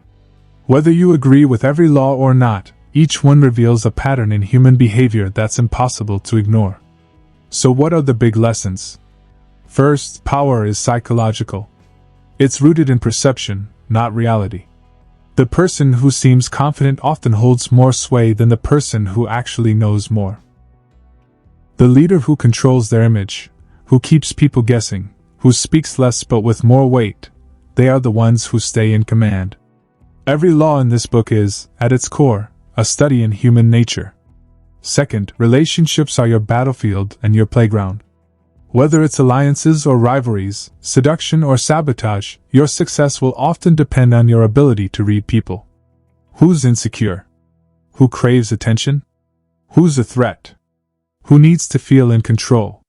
Speaker 1: Whether you agree with every law or not, each one reveals a pattern in human behavior that's impossible to ignore. So what are the big lessons? First, power is psychological. It's rooted in perception, not reality. The person who seems confident often holds more sway than the person who actually knows more. The leader who controls their image, who keeps people guessing, who speaks less but with more weight, they are the ones who stay in command. Every law in this book is, at its core, a study in human nature. Second, relationships are your battlefield and your playground. Whether it's alliances or rivalries, seduction or sabotage, your success will often depend on your ability to read people. Who's insecure? Who craves attention? Who's a threat? Who needs to feel in control?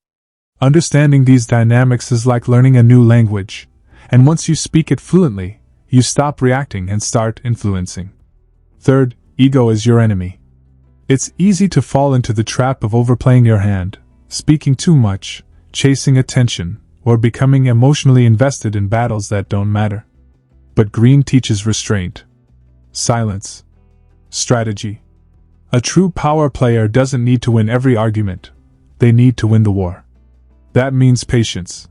Speaker 1: Understanding these dynamics is like learning a new language, and once you speak it fluently, you stop reacting and start influencing. Third, ego is your enemy. It's easy to fall into the trap of overplaying your hand, speaking too much, chasing attention, or becoming emotionally invested in battles that don't matter. But Greene teaches restraint, silence, strategy. A true power player doesn't need to win every argument, they need to win the war. That means patience,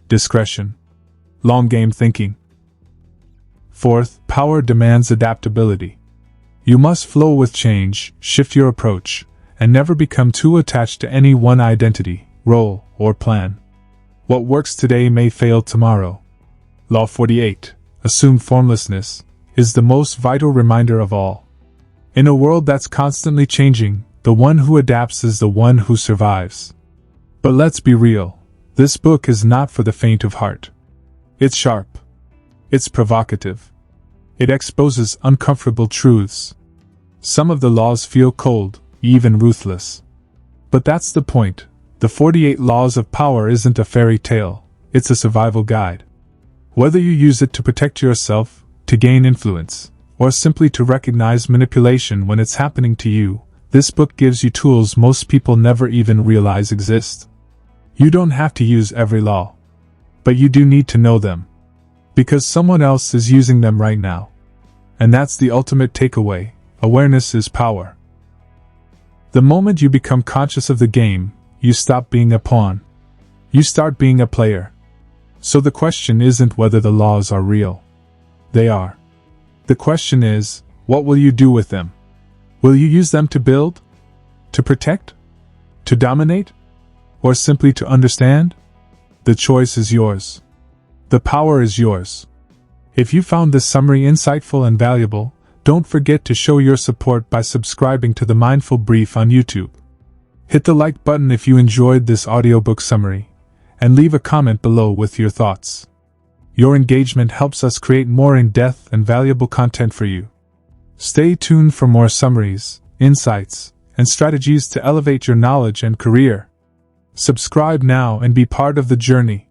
Speaker 1: discretion, long game thinking. Fourth, power demands adaptability. You must flow with change, shift your approach, and never become too attached to any one identity, role, or plan. What works today may fail tomorrow. Law 48, assume formlessness, is the most vital reminder of all. In a world that's constantly changing, the one who adapts is the one who survives. But let's be real, this book is not for the faint of heart. It's sharp. It's provocative. It exposes uncomfortable truths. Some of the laws feel cold, even ruthless. But that's the point. The 48 Laws of Power isn't a fairy tale, it's a survival guide. Whether you use it to protect yourself, to gain influence, or simply to recognize manipulation when it's happening to you, this book gives you tools most people never even realize exist. You don't have to use every law. But you do need to know them. Because someone else is using them right now. And that's the ultimate takeaway: awareness is power. The moment you become conscious of the game, you stop being a pawn. You start being a player. So the question isn't whether the laws are real. They are. The question is, what will you do with them? Will you use them to build? To protect? To dominate? Or simply to understand? The choice is yours. The power is yours. If you found this summary insightful and valuable, don't forget to show your support by subscribing to the Mindful Brief on YouTube. Hit the like button if you enjoyed this audiobook summary, and leave a comment below with your thoughts. Your engagement helps us create more in-depth and valuable content for you. Stay tuned for more summaries, insights, and strategies to elevate your knowledge and career. Subscribe now and be part of the journey.